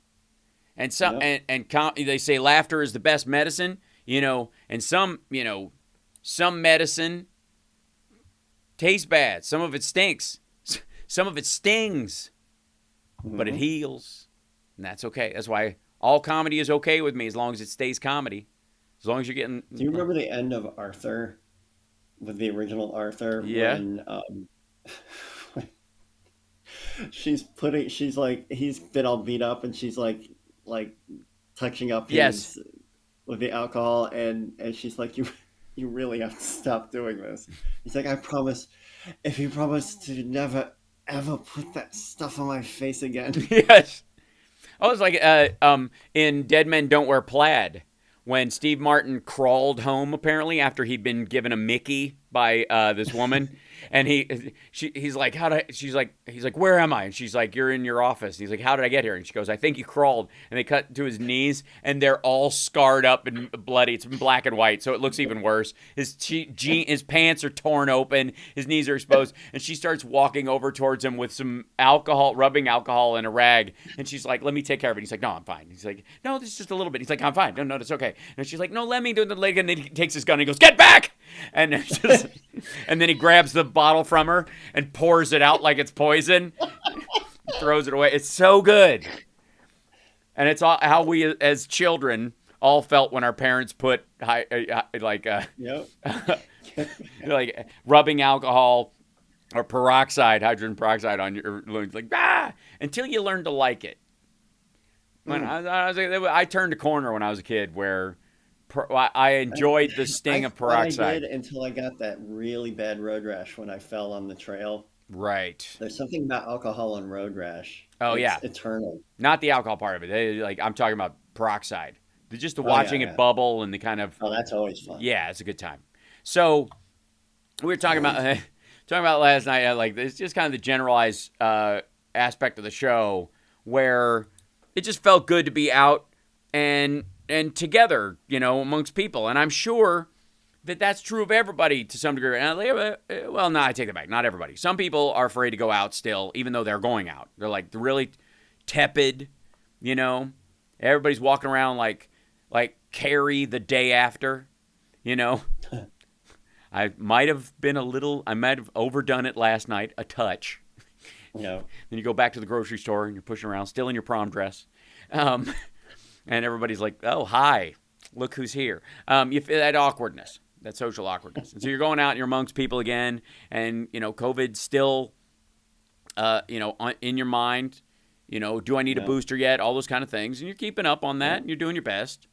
And some Yep. they say laughter is the best medicine. And some medicine tastes bad. Some of it stinks. Some of it stings, but it heals, and that's okay. That's why all comedy is okay with me as long as it stays comedy. As long as you're getting. Do you remember the end of Arthur, with the original Arthur? Yeah. When she's like, he's been all beat up, and she's like touching up Yes. with the alcohol, and she's like, you really have to stop doing this. He's like, I promise, if you promise to never ever put that stuff on my face again. Yes. I was like, in Dead Men Don't Wear Plaid, when Steve Martin crawled home apparently after he'd been given a Mickey by this woman, and he's like, he's like, where am I? And she's like, you're in your office. And he's like, how did I get here? And she goes, I think you crawled. And they cut to his knees, and they're all scarred up and bloody. It's in black and white, so it looks even worse. His pants are torn open, his knees are exposed, and she starts walking over towards him with some alcohol, rubbing alcohol in a rag, and she's like, let me take care of it. He's like, no, I'm fine. He's like, no, this is just a little bit. He's like, I'm fine. No, it's okay. And she's like, no, let me do the leg. And then he takes his gun and he goes, get back! And and then he grabs the bottle from her and pours it out like it's poison, throws it away. It's so good. And it's all how we as children all felt when our parents put Yep. like rubbing alcohol or hydrogen peroxide on your lungs, like until you learn to like it. When I turned a corner when I was a kid where I enjoyed the sting of peroxide. I did until I got that really bad road rash when I fell on the trail. Right. There's something about alcohol and road rash. Oh, It's yeah. eternal. Not the alcohol part of it. I'm talking about peroxide. Just the watching it bubble and the kind of. Oh, that's always fun. Yeah, it's a good time. So we were talking about last night. Like it's just kind of the generalized aspect of the show where it just felt good to be out and together, amongst people. And I'm sure that that's true of everybody to some degree. Well, no, I take that back. Not everybody. Some people are afraid to go out still, even though they're going out. They're like really tepid, Everybody's walking around like Carrie the day after, I might have overdone it last night, a touch. No. Then you go back to the grocery store and you're pushing around, still in your prom dress. And everybody's like, oh, hi, look who's here. You feel that awkwardness, that social awkwardness. And so you're going out and you're amongst people again, and, COVID's still, in your mind. Do I need a booster yet? All those kind of things. And you're keeping up on that, and you're doing your best.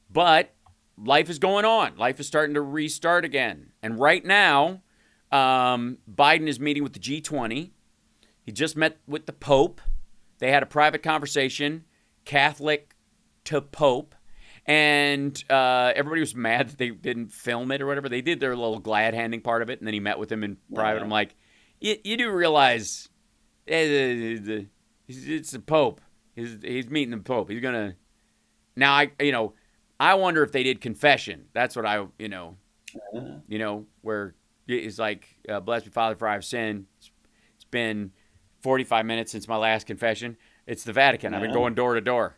But life is going on. Life is starting to restart again. And right now, Biden is meeting with the G20. He just met with the Pope. They had a private conversation, Catholic to Pope. And everybody was mad that they didn't film it or whatever. They did their little glad handing part of it, and then he met with him in private. I'm like, you do realize it's the Pope. He's meeting the Pope. He's going to... Now, I wonder if they did confession. That's what I, where it's like, bless me, Father, for I have sinned. It's been 45 minutes since my last confession. It's the Vatican. I've been going door to door.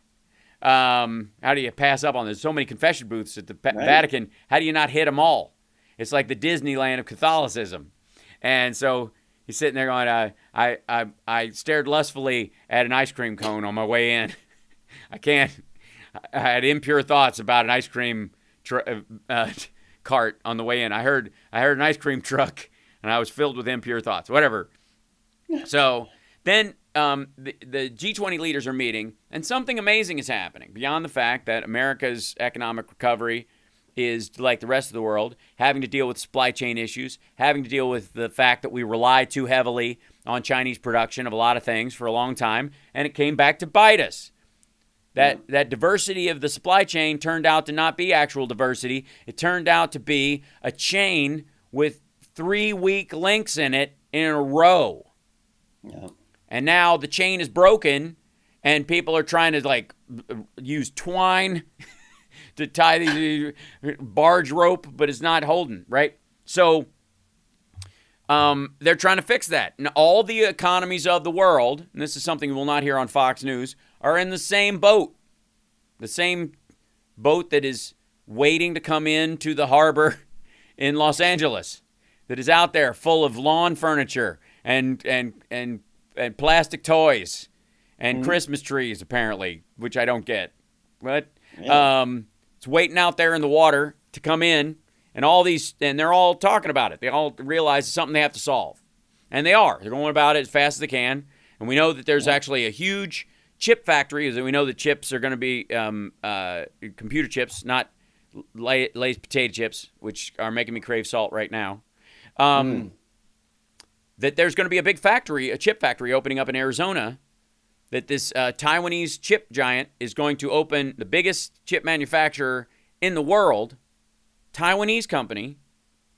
How do you pass up on this? So many confession booths at the Vatican. How do you not hit them all? It's like the Disneyland of Catholicism. And so He's sitting there going, I stared lustfully at an ice cream cone on my way in. I had impure thoughts about an ice cream cart on the way in. I heard an ice cream truck, and I was filled with impure thoughts. Whatever. So then the G20 leaders are meeting, and something amazing is happening beyond the fact that America's economic recovery is like the rest of the world, having to deal with supply chain issues, having to deal with the fact that we rely too heavily on Chinese production of a lot of things for a long time, and it came back to bite us. That diversity of the supply chain turned out to not be actual diversity. It turned out to be a chain with 3 weak links in it in a row. Yeah. And now the chain is broken, and people are trying to use twine to tie the barge rope, but it's not holding, right? So they're trying to fix that. And all the economies of the world, and this is something we'll not hear on Fox News, are in the same boat. The same boat that is waiting to come into the harbor in Los Angeles, that is out there full of lawn furniture and plastic toys and Christmas trees, apparently, which I don't get. But it's waiting out there in the water to come in, and they're all talking about it. They all realize it's something they have to solve. And they are. They're going about it as fast as they can. And we know that there's actually a huge chip factory, as we know that chips are going to be computer chips, not Lay's potato chips, which are making me crave salt right now. That there's going to be a big factory, a chip factory opening up in Arizona, that this Taiwanese chip giant is going to open, the biggest chip manufacturer in the world, Taiwanese company.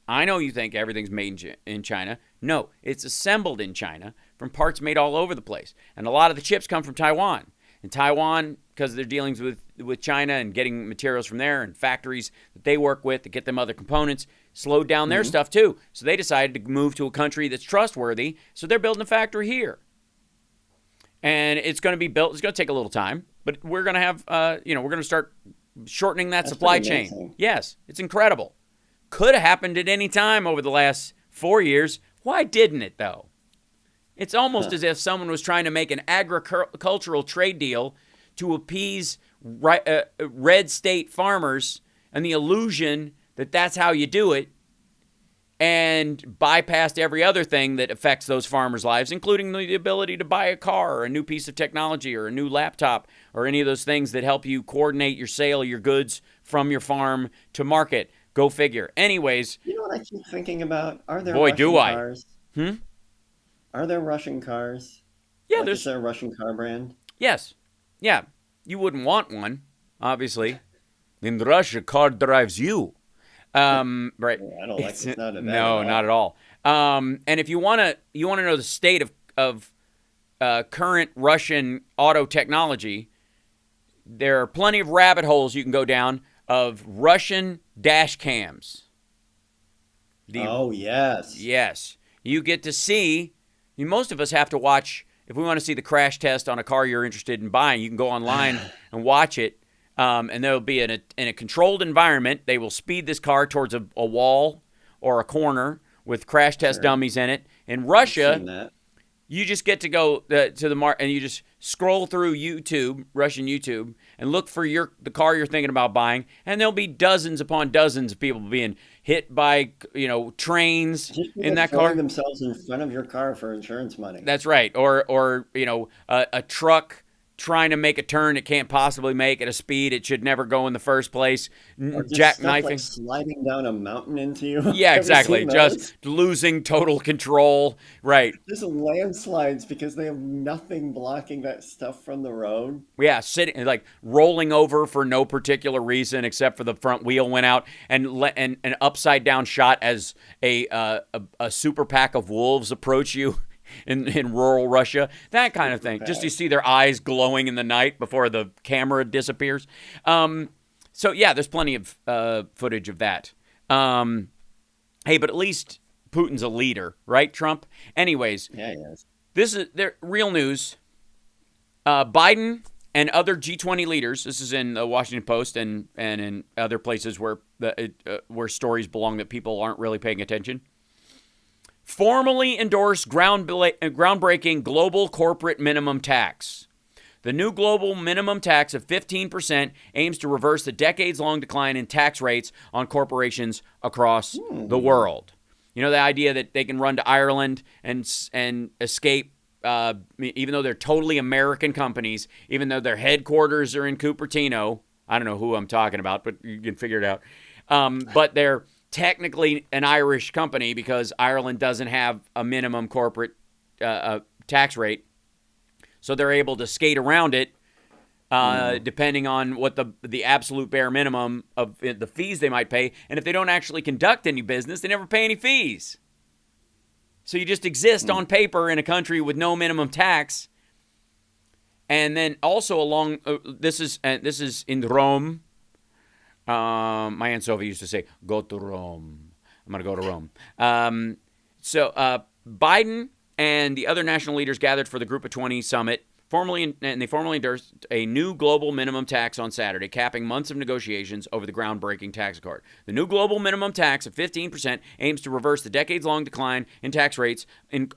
I know you think everything's made in China. No, it's assembled in China from parts made all over the place. And a lot of the chips come from Taiwan. And Taiwan, because they're dealing with China and getting materials from there and factories that they work with to get them other components, slowed down their stuff too. So they decided to move to a country that's trustworthy. So they're building a factory here. And it's going to be built. It's going to take a little time, but we're going to have, we're going to start shortening that supply chain. Yes, it's incredible. Could have happened at any time over the last 4 years. Why didn't it, though? It's almost as if someone was trying to make an agricultural trade deal to appease red state farmers and the illusion that that's how you do it, and bypassed every other thing that affects those farmers' lives, including the ability to buy a car or a new piece of technology or a new laptop or any of those things that help you coordinate your sale of your goods from your farm to market. Go figure. Anyways. You know what I keep thinking about? Are there Boy, Russian do I. cars? Are there Russian cars? Yeah, Is there a Russian car brand? Yes. Yeah. You wouldn't want one, obviously. In Russia, car drives you. Right. I don't like the sound of that. No, not at all. And if you want to know the state of current Russian auto technology, there are plenty of rabbit holes you can go down of Russian dash cams. Yes. Yes. You get to see, most of us have to watch, if we want to see the crash test on a car you're interested in buying, you can go online and watch it. And they'll be in a controlled environment. They will speed this car towards a wall or a corner with crash test dummies in it. In Russia, you just get to go to the and you just scroll through YouTube, Russian YouTube, and look for the car you're thinking about buying, and there'll be dozens upon dozens of people being hit by trains in that car. Themselves in front of your car for insurance money. That's right, or a truck trying to make a turn it can't possibly make at a speed it should never go in the first place. Jackknifing, like sliding down a mountain into you. Yeah, exactly. Just losing total control. Right. Just landslides because they have nothing blocking that stuff from the road. Yeah, sitting rolling over for no particular reason except for the front wheel went out, and an upside down shot as a super pack of wolves approach you. In rural Russia, that kind of thing. Just you see their eyes glowing in the night before the camera disappears. So yeah, there's plenty of footage of that. Hey, but at least Putin's a leader, right, Trump? Anyways, yeah, he is. This is real news. Biden and other G20 leaders. This is in the Washington Post and in other places where stories belong that people aren't really paying attention. formally endorsed groundbreaking global corporate minimum tax. The new global minimum tax of 15% aims to reverse the decades-long decline in tax rates on corporations across the world. You know, the idea that they can run to Ireland and escape, even though they're totally American companies, even though their headquarters are in Cupertino. I don't know who I'm talking about, but you can figure it out. But they're technically an Irish company because Ireland doesn't have a minimum corporate tax rate. So they're able to skate around it, depending on what the absolute bare minimum of the fees they might pay. And if they don't actually conduct any business, they never pay any fees. So you just exist on paper in a country with no minimum tax. And then also along, this is in Rome. My Aunt Sophie used to say, "Go to Rome." I'm going to go to Rome. So Biden and the other national leaders gathered for the Group of 20 summit, they formally endorsed a new global minimum tax on Saturday, capping months of negotiations over the groundbreaking tax accord. The new global minimum tax of 15% aims to reverse the decades-long decline in tax rates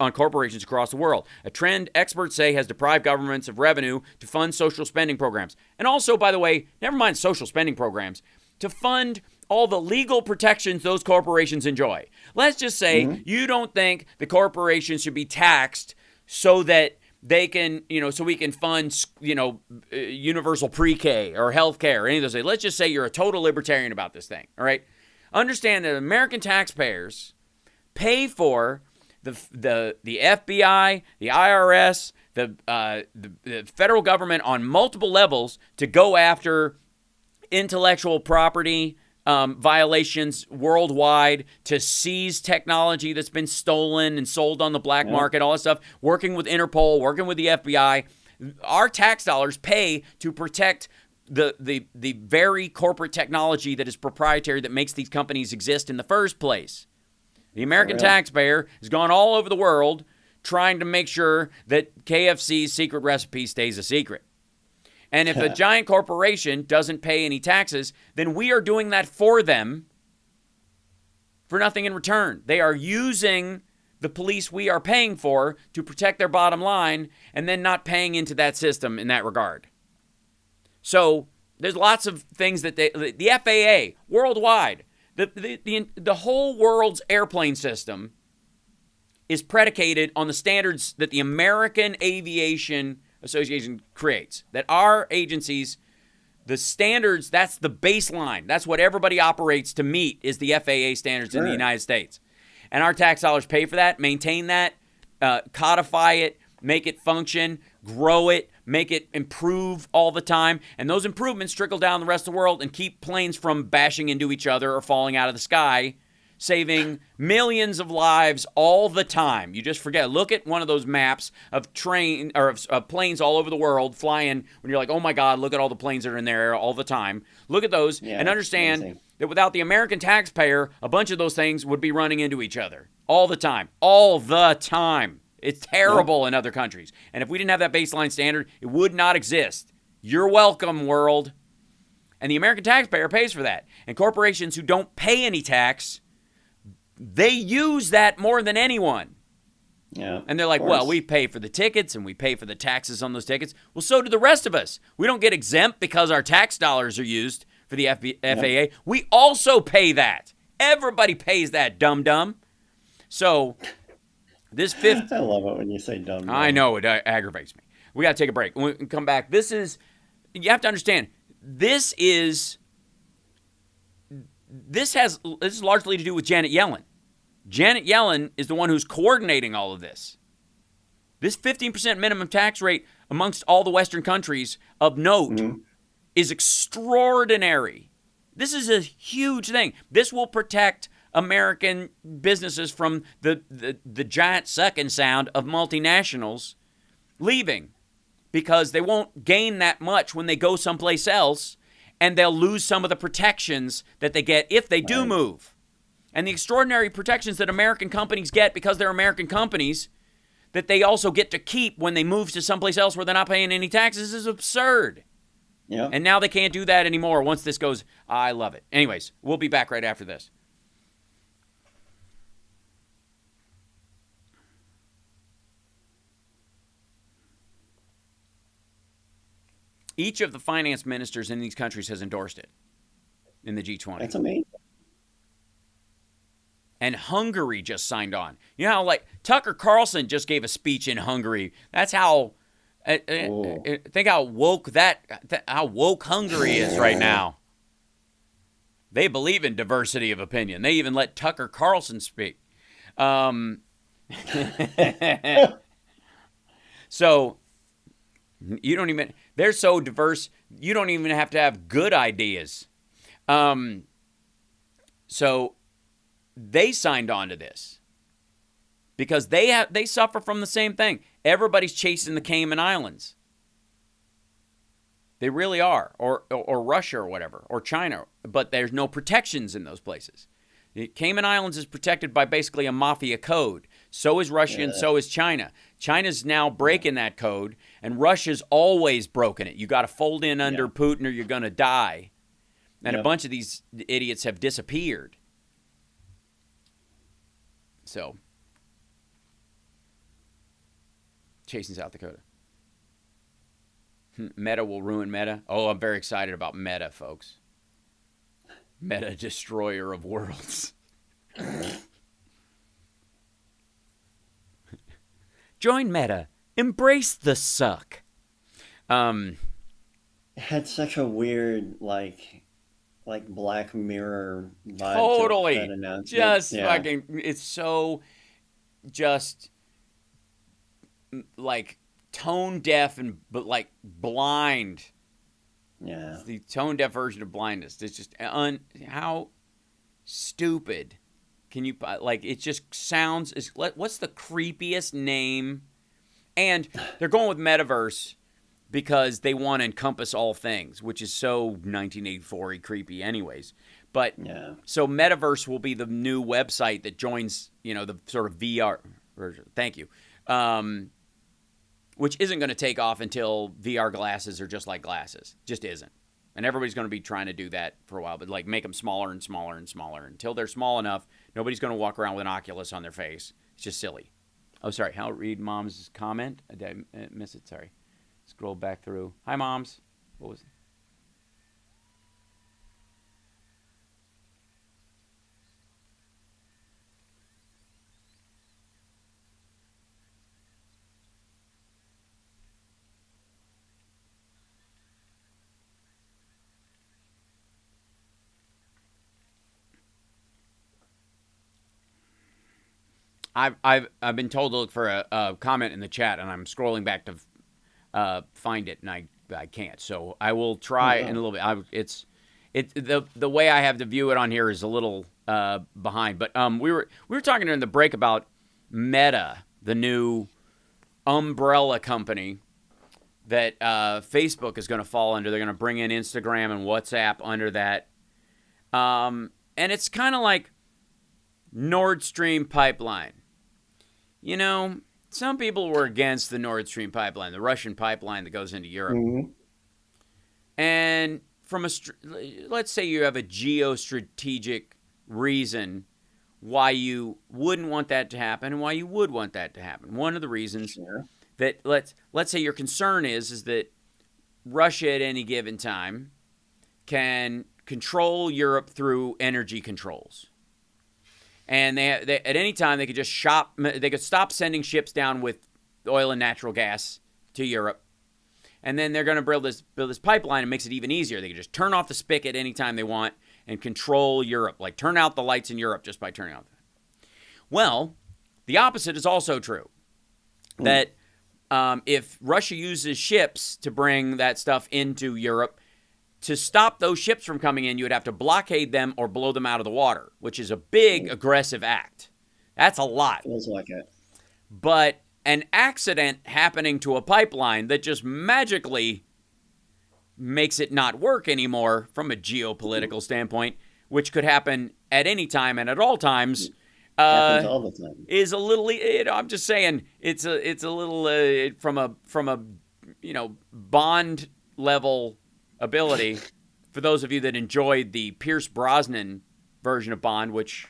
on corporations across the world, a trend experts say has deprived governments of revenue to fund social spending programs. And also, by the way, never mind social spending programs, to fund all the legal protections those corporations enjoy. Let's just say you don't think the corporations should be taxed so that they can, so we can fund, universal pre-K or healthcare or any of those things. Let's just say you're a total libertarian about this thing, all right? Understand that American taxpayers pay for the FBI, the IRS, the federal government on multiple levels to go after intellectual property violations worldwide, to seize technology that's been stolen and sold on the black market, all that stuff, working with Interpol, working with the FBI. Our tax dollars pay to protect the very corporate technology that is proprietary that makes these companies exist in the first place. The American taxpayer has gone all over the world trying to make sure that KFC's secret recipe stays a secret. And if a giant corporation doesn't pay any taxes, then we are doing that for them for nothing in return. They are using the police we are paying for to protect their bottom line and then not paying into that system in that regard. So there's lots of things that the FAA worldwide, the whole world's airplane system is predicated on the standards that the American Aviation Association creates, that our agencies, the standards, that's the baseline. That's what everybody operates to meet, is the FAA standards in the United States. And our tax dollars pay for that, maintain that, codify it, make it function, grow it, make it improve all the time. And those improvements trickle down the rest of the world and keep planes from bashing into each other or falling out of the sky, saving millions of lives all the time. You just forget. Look at one of those maps of planes all over the world flying when you're like, oh my God, look at all the planes that are in there all the time. Look at those and understand that without the American taxpayer, a bunch of those things would be running into each other all the time. All the time. It's terrible in other countries. And if we didn't have that baseline standard, it would not exist. You're welcome, world. And the American taxpayer pays for that. And corporations who don't pay any tax, they use that more than anyone. Yeah. And they're like, well, we pay for the tickets and we pay for the taxes on those tickets. Well, so do the rest of us. We don't get exempt because our tax dollars are used for the FAA. We also pay that. Everybody pays that, dum-dum. So this fifth... I love it when you say dumb. I know, it aggravates me. We got to take a break. When we come back, you have to understand, this is largely to do with Janet Yellen. Janet Yellen is the one who's coordinating all of this. This 15% minimum tax rate amongst all the Western countries of note is extraordinary. This is a huge thing. This will protect American businesses from the giant sucking sound of multinationals leaving, because they won't gain that much when they go someplace else, and they'll lose some of the protections that they get if they do move. And the extraordinary protections that American companies get because they're American companies that they also get to keep when they move to someplace else where they're not paying any taxes is absurd. Yeah. And now they can't do that anymore once this goes. I love it. Anyways, we'll be back right after this. Each of the finance ministers in these countries has endorsed it in the G20. That's amazing. And Hungary just signed on. You know how, like, Tucker Carlson just gave a speech in Hungary. That's how, think how woke Hungary is right now. They believe in diversity of opinion. They even let Tucker Carlson speak. So you don't even, they're so diverse, you don't even have to have good ideas. So they signed on to this because they suffer from the same thing. Everybody's chasing the Cayman Islands. They really are, or Russia or whatever, or China, but there's no protections in those places. The Cayman Islands is protected by basically a mafia code. So is Russia and so is China. China's now breaking that code, and Russia's always broken it. You got to fold in under Putin or you're going to die. And a bunch of these idiots have disappeared. So, chasing South Dakota. Meta will ruin Meta. Oh, I'm very excited about Meta, folks. Meta, destroyer of worlds. Join Meta. Embrace the suck. It had such a weird, like Black Mirror vibe. Totally. To that announcement. Just fucking, it's so just like tone deaf and but like blind. Yeah. It's the tone deaf version of blindness. It's just how stupid can you, like, it just sounds, what's the creepiest name? And they're going with Metaverse because they want to encompass all things, which is so 1984-y creepy anyways. But so Metaverse will be the new website that joins, the sort of VR version. Thank you. Which isn't going to take off until VR glasses are just like glasses. Just isn't. And everybody's going to be trying to do that for a while, but like make them smaller and smaller and smaller until they're small enough. Nobody's going to walk around with an Oculus on their face. It's just silly. Oh, sorry. How read Mom's comment? Did I miss it? Sorry. Scroll back through. Hi, Moms. What was it? I've been told to look for a comment in the chat, and I'm scrolling back to find it, and I can't. So I will try in a little bit. The way I have to view it on here is a little behind. But we were talking during the break about Meta, the new umbrella company that Facebook is going to fall under. They're going to bring in Instagram and WhatsApp under that, and it's kind of like Nord Stream pipeline. Some people were against the Nord Stream pipeline, the Russian pipeline that goes into Europe. Mm-hmm. And from let's say you have a geostrategic reason why you wouldn't want that to happen and why you would want that to happen. One of the reasons that let's say your concern is that Russia at any given time can control Europe through energy controls. And they at any time they could just they could stop sending ships down with oil and natural gas to Europe, and then they're going to build this pipeline and makes it even easier. They could just turn off the spigot anytime they want and control Europe, like turn out the lights in Europe just by turning out. Well, the opposite is also true. That if Russia uses ships to bring that stuff into Europe, to stop those ships from coming in, you would have to blockade them or blow them out of the water, which is a big, aggressive act. That's a lot. Feels like it. But an accident happening to a pipeline that just magically makes it not work anymore from a geopolitical standpoint, which could happen at any time and at all times, happens all the time. Is a little. I'm just saying, it's a little from a Bond level ability. For those of you that enjoyed the Pierce Brosnan version of Bond, which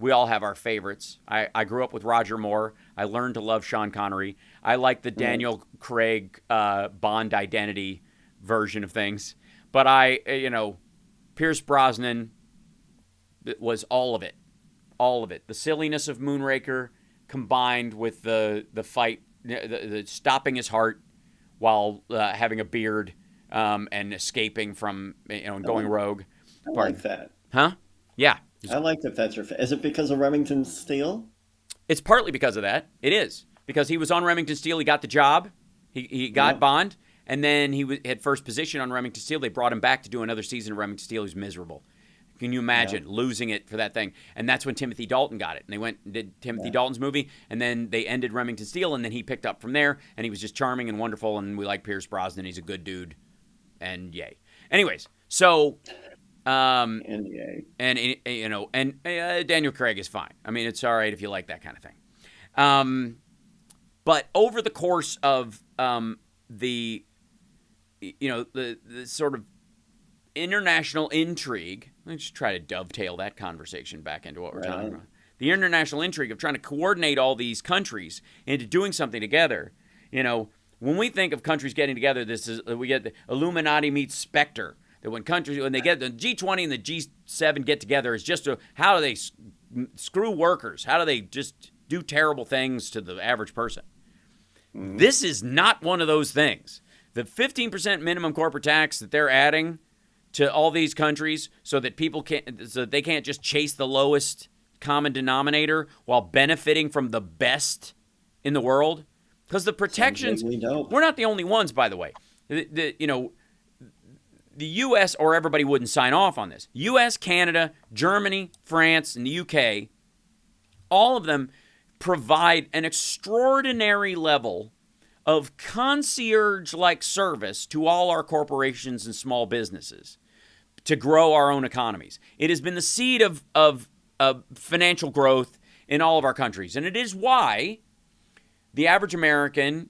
We all have our favorites. I grew up with Roger Moore. I learned to love Sean Connery. I like the Daniel Craig Bond identity version of things. But Pierce Brosnan was all of it. All of it. The silliness of Moonraker combined with the fight, the stopping his heart while having a beard and escaping from, and going rogue. I like that. Huh? Yeah. I like that that's your... Is it because of Remington Steele? It's partly because of that. It is. Because he was on Remington Steele. He got the job. He got Bond. And then he had first position on Remington Steele. They brought him back to do another season of Remington Steele. He was miserable. Can you imagine losing it for that thing? And that's when Timothy Dalton got it. And they went and did Timothy Dalton's movie. And then they ended Remington Steele. And then he picked up from there. And he was just charming and wonderful. And we like Pierce Brosnan. He's a good dude. And yay. Anyways, so... and Daniel Craig is fine. I mean, it's all right if you like that kind of thing. But over the course of the sort of international intrigue, let's just try to dovetail that conversation back into what we're talking about. The international intrigue of trying to coordinate all these countries into doing something together. When we think of countries getting together, we get the Illuminati meets Spectre. That when they get the G20 and the G7 get together, is just how do they screw workers? How do they just do terrible things to the average person? Mm-hmm. This is not one of those things. The 15% minimum corporate tax that they're adding to all these countries so that they can't just chase the lowest common denominator while benefiting from the best in the world. Because the protections, we're not the only ones, by the way. The U.S. or everybody wouldn't sign off on this. U.S., Canada, Germany, France, and the U.K., all of them provide an extraordinary level of concierge-like service to all our corporations and small businesses to grow our own economies. It has been the seed of financial growth in all of our countries. And it is why the average American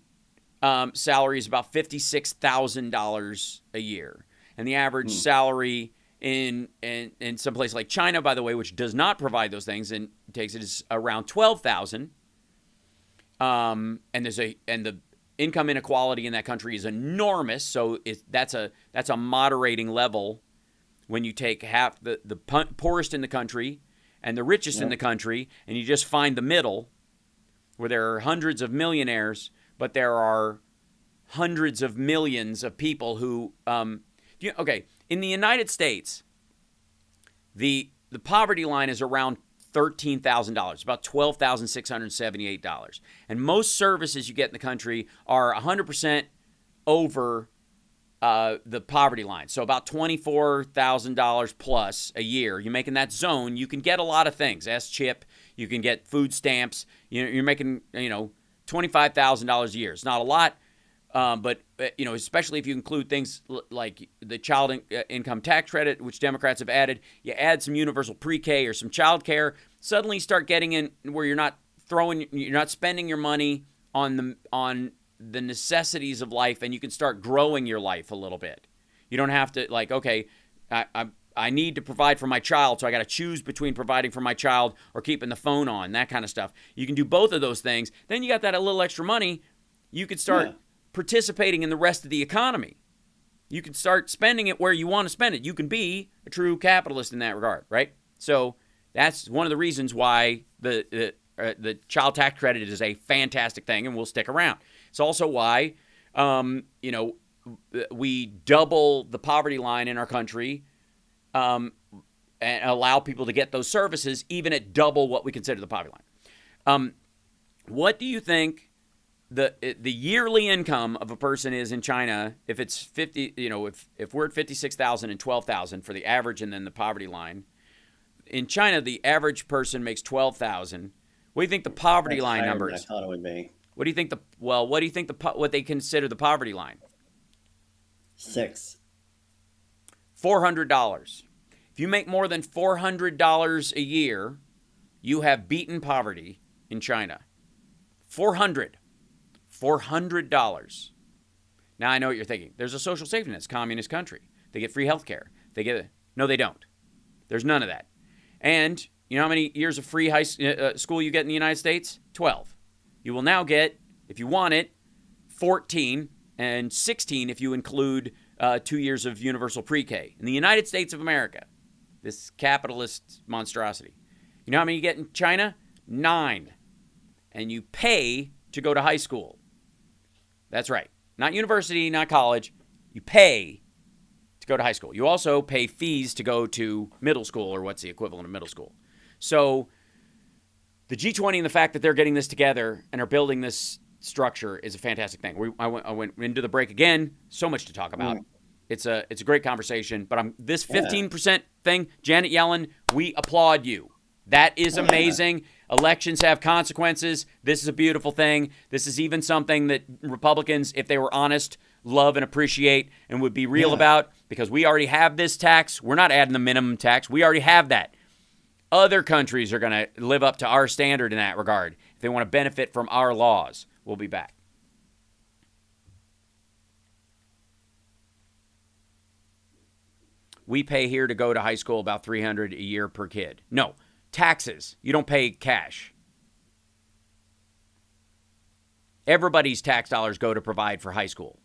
salary is about $56,000 a year. And the average salary in some place like China, by the way, which does not provide those things and takes it, is around $12,000. And the income inequality in that country is enormous. So that's a moderating level when you take half the poorest in the country and the richest in the country, and you just find the middle where there are hundreds of millionaires, but there are hundreds of millions of people who. In the United States, the poverty line is around $13,000, about $12,678. And most services you get in the country are 100% over the poverty line. So about $24,000 plus a year. You make in that zone, you can get a lot of things. S-chip, you can get food stamps. You're making, $25,000 a year. It's not a lot. But especially if you include things like the child income tax credit, which Democrats have added, you add some universal pre-K or some child care, suddenly you start getting in where you're not spending your money on the necessities of life, and you can start growing your life a little bit. You don't have to I need to provide for my child, so I got to choose between providing for my child or keeping the phone on, that kind of stuff. You can do both of those things. Then you got that a little extra money. You could start participating in the rest of the economy. You can start spending it where you want to spend it. You can be a true capitalist in that regard, right? So that's one of the reasons why the child tax credit is a fantastic thing and will stick around. It's also why, we double the poverty line in our country and allow people to get those services even at double what we consider the poverty line. What do you think the yearly income of a person is in China if it's 50, if we're at 56,000 and 12,000 for the average and then the poverty line? In China, the average person makes 12,000. What do you think the poverty line number is? I thought it would be. What do you think what they consider the poverty line? 6. $400. If you make more than $400 a year, you have beaten poverty in China. $400. Now I know what you're thinking. There's a social safety net. It's a communist country. They get free health care. No, they don't. There's none of that. And You know how many years of free school you get in the United States? 12. You will now get, if you want it, 14 and 16 if you include 2 years of universal pre-K. In the United States of America, this capitalist monstrosity. You know how many you get in China? 9. And you pay to go to high school. That's right. Not university, not college. You pay to go to high school. You also pay fees to go to middle school, or what's the equivalent of middle school. So the G20 and the fact that they're getting this together and are building this structure is a fantastic thing. I went into the break again. So much to talk about. It's a great conversation. But this 15% thing, Janet Yellen, we applaud you. That is amazing. Elections have consequences. This is a beautiful thing. This is even something that Republicans, if they were honest, love and appreciate and would be real about, because we already have this tax. We're not adding the minimum tax. We already have that. Other countries are going to live up to our standard in that regard if they want to benefit from our laws. We'll be back. We pay here to go to high school about $300 a year per kid. No, taxes. You don't pay cash. Everybody's tax dollars go to provide for high school.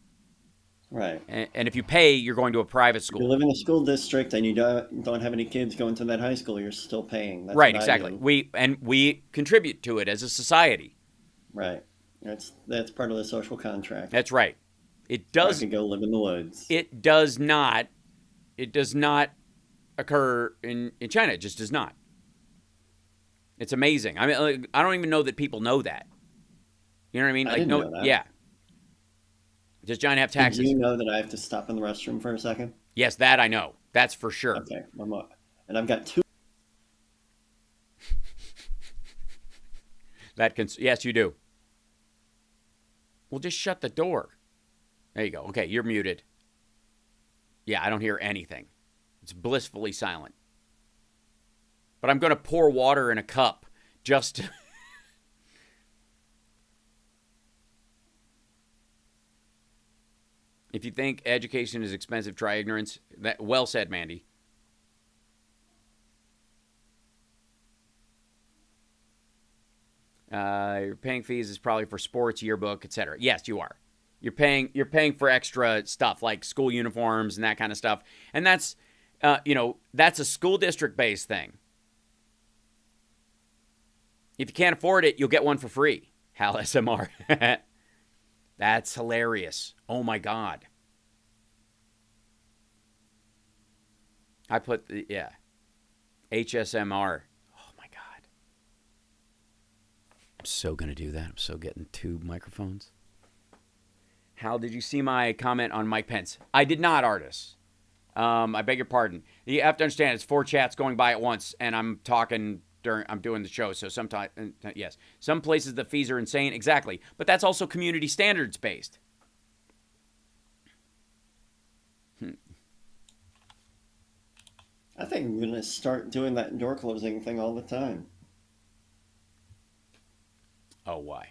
Right. And if you pay, you're going to a private school. If you live in a school district and you don't have any kids going to that high school, you're still paying. That's right, exactly. We contribute to it as a society. Right. That's part of the social contract. That's right. It does. I could go live in the woods. It does not occur in China. It just does not. It's amazing. I mean, I don't even know that people know that. You know what I mean? I didn't know that. Yeah. Does China have taxes? Did you know that I have to stop in the restroom for a second? Yes, that I know. That's for sure. Okay. And I've got 2. Yes, you do. Well, just shut the door. There you go. Okay, you're muted. Yeah, I don't hear anything. It's blissfully silent. But I'm going to pour water in a cup just to... If you think education is expensive, try ignorance. Well said, Mandy. You're paying fees is probably for sports, yearbook, etc. Yes, you are. You're paying for extra stuff like school uniforms and that kind of stuff. And that's that's a school district based thing. If you can't afford it, you'll get one for free. Hal SMR. That's hilarious. Oh my God. I put HSMR. Oh my God. I'm so going to do that. I'm so getting 2 microphones. Hal, did you see my comment on Mike Pence? I did not, Artis. I beg your pardon. You have to understand, it's 4 chats going by at once, and I'm talking I'm doing the show, so sometimes, yes. Some places the fees are insane, exactly. But that's also community standards based. I think I'm going to start doing that door closing thing all the time. Oh, why?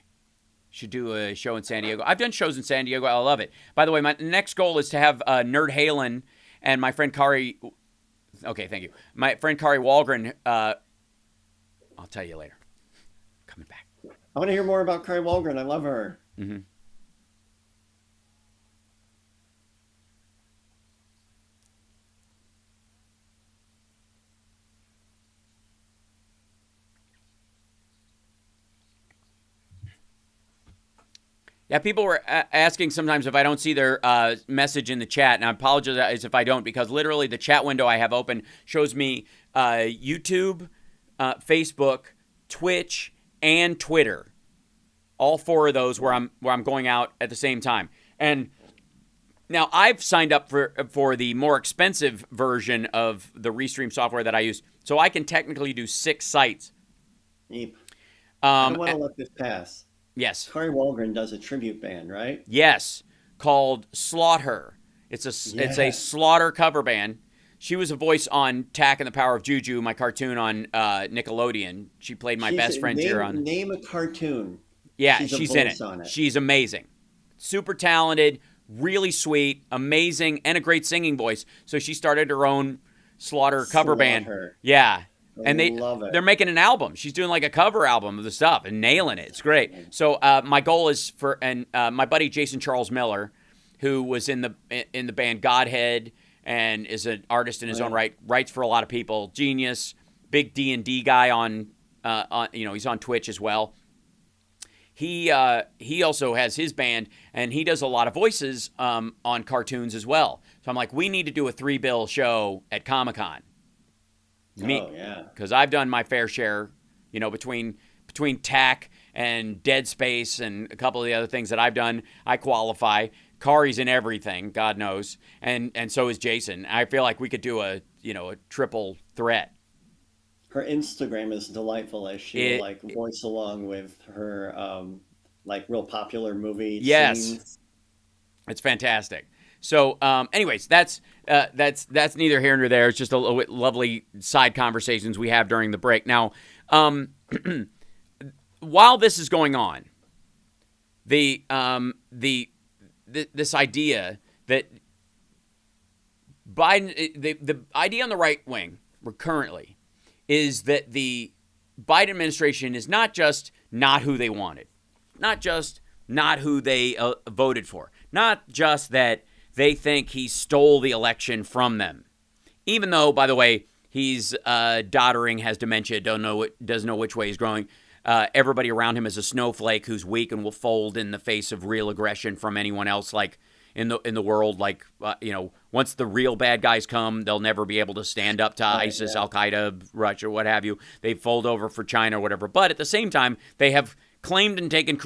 Should do a show in San Diego. I've done shows in San Diego. I love it. By the way, my next goal is to have Nerd Halen and my friend Kari. Okay, thank you. My friend Kari Walgren. I'll tell you later. Coming back. I want to hear more about Kari Walgren. I love her. Mm-hmm. Yeah, people were asking sometimes if I don't see their message in the chat, and I apologize if I don't, because literally the chat window I have open shows me YouTube, Facebook, Twitch, and Twitter. All 4 of those where I'm going out at the same time. And now I've signed up for the more expensive version of the Restream software that I use, so I can technically do 6 sites. Yep. I don't want to let this pass. Yes. Kari Walgren does a tribute band, right? Yes, called Slaughter. It's a Slaughter cover band. She was a voice on Tack and the Power of Juju, my cartoon on Nickelodeon. She played my best friend here on. Name a cartoon. Yeah, she's in it. She's amazing. Super talented, really sweet, amazing, and a great singing voice. So she started her own Slaughter cover band. Yeah. And Love it. they're making an album. She's doing like a cover album of the stuff and nailing it. It's great. So my goal is my buddy Jason Charles Miller, who was in the band Godhead and is an artist in his own right, writes for a lot of people. Genius, big D&D guy on he's on Twitch as well. He also has his band, and he does a lot of voices on cartoons as well. So I'm like, we need to do a 3-bill show at Comic-Con. Because I've done my fair share, between TAC and Dead Space and a couple of the other things that I've done. I qualify. Kari's in everything, God knows, and so is Jason. I feel like we could do a triple threat. Her Instagram is delightful as she voice along with her real popular movie scenes. It's fantastic. So, anyways, that's neither here nor there. It's just a lovely side conversations we have during the break. Now, while this is going on, this idea that Biden, the idea on the right wing currently is that the Biden administration is not just not who they wanted, not just not who they voted for, not just that they think he stole the election from them. Even though, by the way, he's doddering, has dementia, doesn't know which way he's growing. Everybody around him is a snowflake who's weak and will fold in the face of real aggression from anyone else. Like in the world, once the real bad guys come, they'll never be able to stand up to ISIS, Al Qaeda, Russia, what have you. They fold over for China or whatever. But at the same time, they have claimed and taken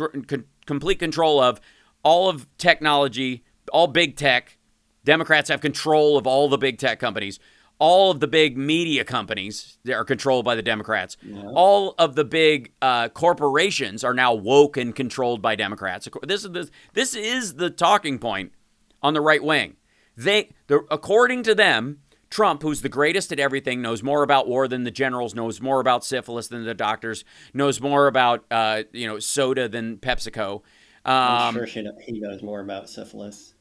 complete control of all of technology, all big tech. Democrats have control of all the big tech companies. All of the big media companies that are controlled by the Democrats. Yeah. All of the big corporations are now woke and controlled by Democrats. This is the talking point on the right wing. According to them, Trump, who's the greatest at everything, knows more about war than the generals, knows more about syphilis than the doctors, knows more about soda than PepsiCo. I'm sure he knows more about syphilis.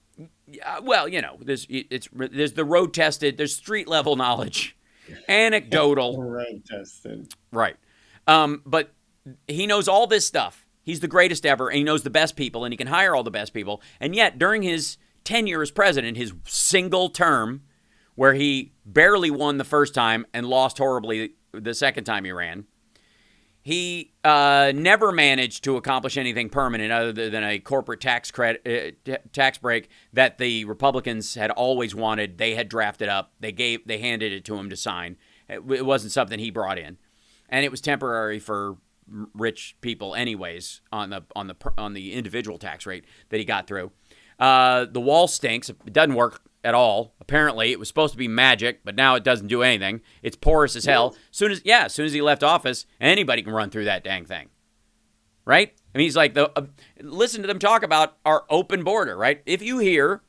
Well, there's the road tested, there's street level knowledge, anecdotal. Road tested. Right. But he knows all this stuff. He's the greatest ever, and he knows the best people, and he can hire all the best people. And yet, during his tenure as president, his single term, where he barely won the first time and lost horribly the second time he ran, he never managed to accomplish anything permanent other than a corporate tax break that the Republicans had always wanted. They had drafted up. They handed it to him to sign. It wasn't something he brought in, and it was temporary for rich people, anyways, on the individual tax rate that he got through. The wall stinks. It doesn't work at all. Apparently, it was supposed to be magic, but now it doesn't do anything. It's porous as hell. As soon as he left office, anybody can run through that dang thing, right? I mean, he's like, listen to them talk about our open border, right? If you hear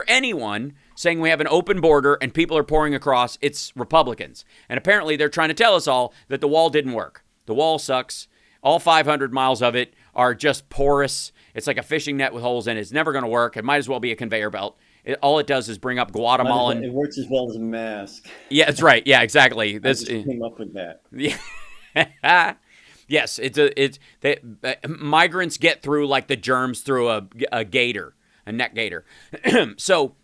anyone saying we have an open border and people are pouring across, it's Republicans. And apparently, they're trying to tell us all that the wall didn't work. The wall sucks. All 500 miles of it are just porous. It's like a fishing net with holes in it. It's never going to work. It might as well be a conveyor belt. All it does is bring up Guatemalan. It works as well as a mask. Yeah, that's right. Yeah, exactly. I just came up with that. Yeah. Yes, migrants get through like the germs through a gator, a net gator. So,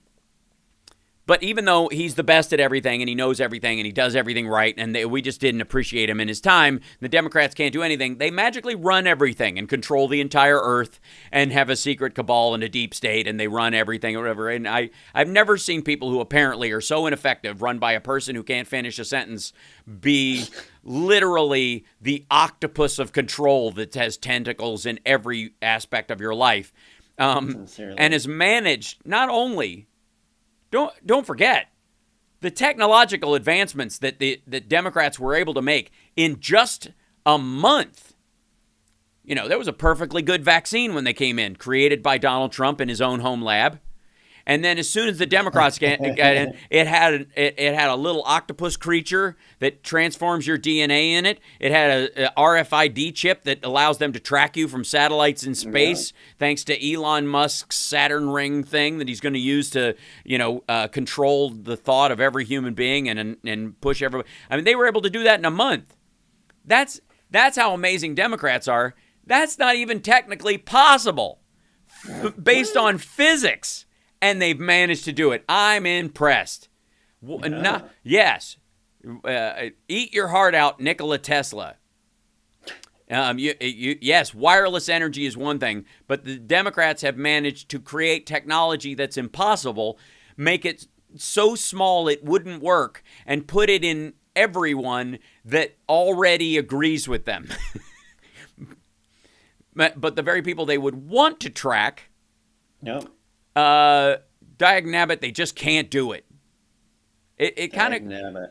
but even though he's the best at everything and he knows everything and he does everything right, and we just didn't appreciate him in his time, the Democrats can't do anything. They magically run everything and control the entire earth and have a secret cabal and a deep state, and they run everything or whatever. And I've never seen people who apparently are so ineffective, run by a person who can't finish a sentence, be literally the octopus of control that has tentacles in every aspect of your life, and has managed not only... Don't forget the technological advancements that the Democrats were able to make in just a month. There was a perfectly good vaccine when they came in, created by Donald Trump in his own home lab. And then as soon as the Democrats got in, it had a little octopus creature that transforms your DNA in it. It had a RFID chip that allows them to track you from satellites in space, thanks to Elon Musk's Saturn ring thing that he's going to use to, control the thought of every human being and push everybody. I mean, they were able to do that in a month. That's how amazing Democrats are. That's not even technically possible based on physics. And they've managed to do it. I'm impressed. Yes. Eat your heart out, Nikola Tesla. Yes, wireless energy is one thing, but the Democrats have managed to create technology that's impossible, make it so small it wouldn't work, and put it in everyone that already agrees with them. But the very people they would want to track... Yep. Diagnabbit, they just can't do it. It kind of,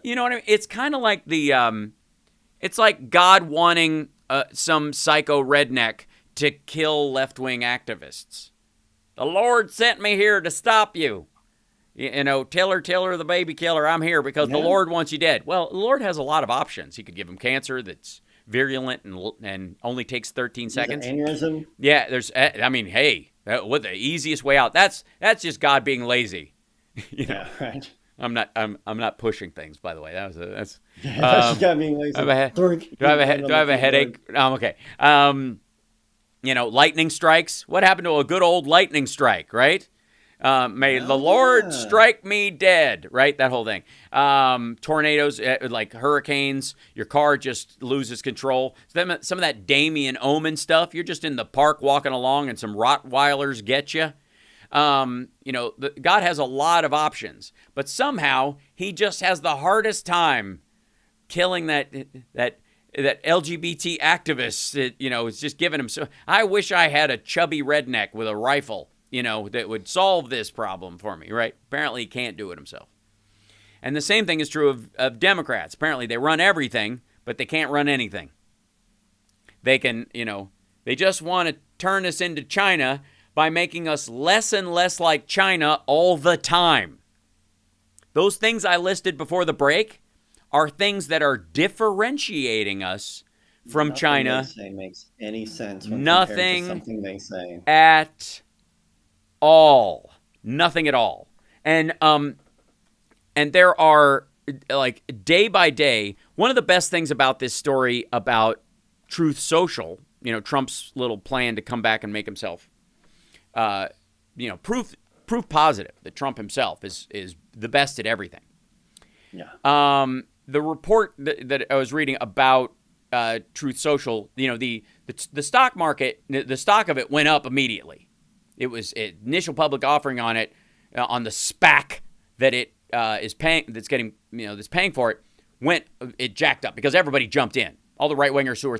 you know what I mean? It's kind of like it's like God wanting some psycho redneck to kill left-wing activists. The Lord sent me here to stop you. Tiller the baby killer, I'm here because the Lord wants you dead. Well, the Lord has a lot of options. He could give him cancer that's virulent and only takes 13 seconds. Aneurysm? Yeah, hey, what the easiest way out? That's just God being lazy. Yeah, right. I'm not pushing things, by the way. That's that's just God being lazy. Do I have a headache? Okay. Lightning strikes. What happened to a good old lightning strike, right? May the Lord strike me dead, right? That whole thing. Tornadoes, like hurricanes, your car just loses control. Some of that Damien Omen stuff, you're just in the park walking along and some Rottweilers get you. God has a lot of options, but somehow he just has the hardest time killing that LGBT activist. It's just giving him so. I wish I had a chubby redneck with a rifle. That would solve this problem for me, right? Apparently he can't do it himself. And the same thing is true of Democrats. Apparently they run everything, but they can't run anything. They can, they just want to turn us into China by making us less and less like China all the time. Those things I listed before the break are things that are differentiating us from Nothing China. They say makes any sense when Nothing compared to something they say. At all. Nothing at all. And there are, like, day by day, one of the best things about this story about Truth Social, Trump's little plan to come back and make himself, proof positive that Trump himself is the best at everything. Yeah. The report that I was reading about Truth Social, the stock market, the stock of it went up immediately. It was initial public offering on it, on the SPAC that it is paying, that's getting, that's paying for it, it jacked up because everybody jumped in. All the right wingers who were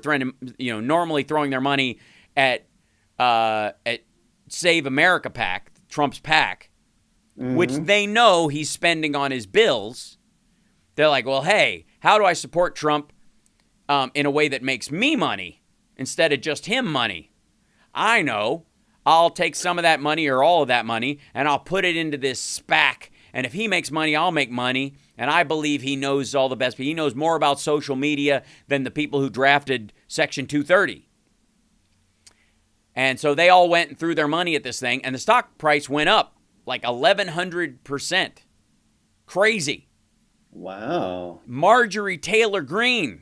normally throwing their money at Save America PAC, Trump's PAC, which they know he's spending on his bills. They're like, well, hey, how do I support Trump in a way that makes me money instead of just him money? I know. I'll take some of that money or all of that money, and I'll put it into this SPAC. And if he makes money, I'll make money. And I believe he knows all the best. He knows more about social media than the people who drafted Section 230. And so they all went and threw their money at this thing, and the stock price went up like 1,100%. Crazy. Wow. Marjorie Taylor Greene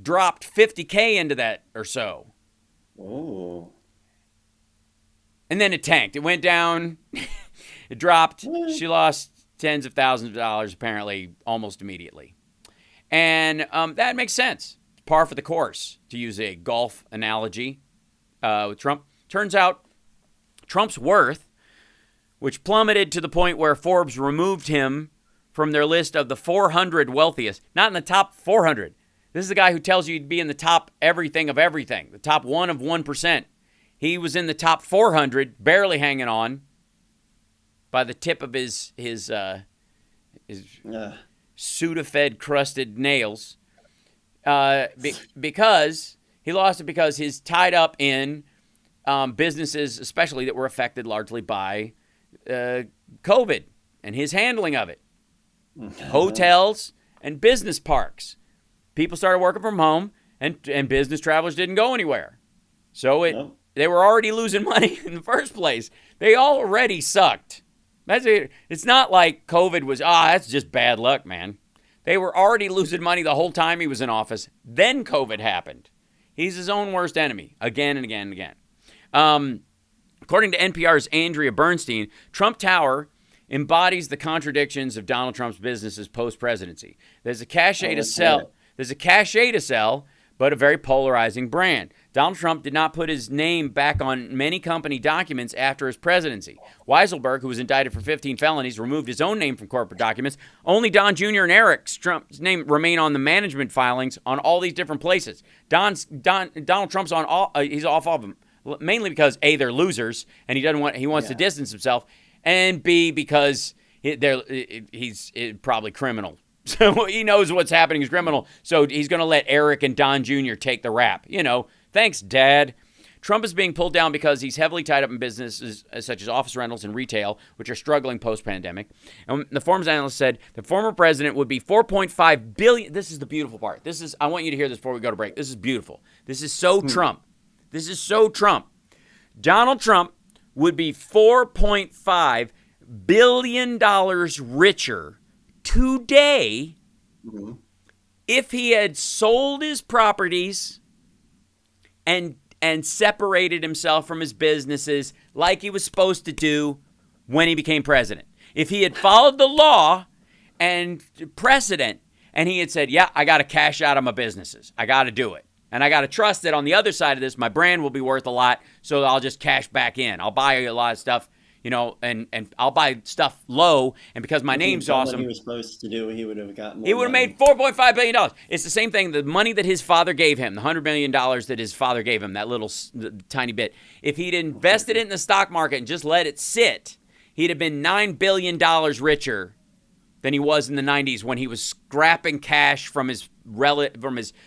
dropped $50K into that or so. Oh. And then it tanked. It went down. It dropped. She lost tens of thousands of dollars, apparently, almost immediately. And that makes sense. It's par for the course, to use a golf analogy with Trump. Turns out Trump's worth, which plummeted to the point where Forbes removed him from their list of the 400 wealthiest, not in the top 400. This is the guy who tells you he'd be in the top everything of everything, the top 1 of 1%. He was in the top 400, barely hanging on by the tip of his Sudafed crusted nails, because he lost it because he's tied up in businesses, especially that were affected largely by COVID and his handling of it. Hotels and business parks. People started working from home, and business travelers didn't go anywhere. So they were already losing money in the first place. They already sucked. That's it. It's not like COVID was, that's just bad luck, man. They were already losing money the whole time he was in office. Then COVID happened. He's his own worst enemy again and again and again. According to NPR's Andrea Bernstein, Trump Tower embodies the contradictions of Donald Trump's businesses post-presidency. There's a cachet to sell. There's a cachet to sell, but a very polarizing brand. Donald Trump did not put his name back on many company documents after his presidency. Weisselberg, who was indicted for 15 felonies, removed his own name from corporate documents. Only Don Jr. and Eric Trump's name remain on the management filings on all these different places. Donald Trump's on all. He's off of them, mainly because A, they're losers, and he wants to distance himself, and B, because he's probably criminal. So he knows what's happening is criminal. So he's going to let Eric and Don Jr. take the rap. Thanks, Dad. Trump is being pulled down because he's heavily tied up in businesses such as office rentals and retail, which are struggling post-pandemic. And the Forbes analyst said the former president would be $4.5 billion. This is the beautiful part. I want you to hear this before we go to break. This is beautiful. This is so Trump. This is so Trump. Donald Trump would be $4.5 billion richer today if he had sold his properties and separated himself from his businesses like he was supposed to do when he became president. If he had followed the law and precedent and he had said, I got to cash out of my businesses. I got to do it. And I got to trust that on the other side of this, my brand will be worth a lot, so I'll just cash back in. I'll buy a lot of stuff, and I'll buy stuff low, and because my name's awesome. What he was supposed to do, he would have gotten more. He would have made $4.5 billion. It's the same thing, the money that his father gave him, the $100 million that his father gave him, that little tiny bit. If he'd invested it in the stock market and just let it sit, he'd have been $9 billion richer than he was in the 90s when he was scrapping cash from his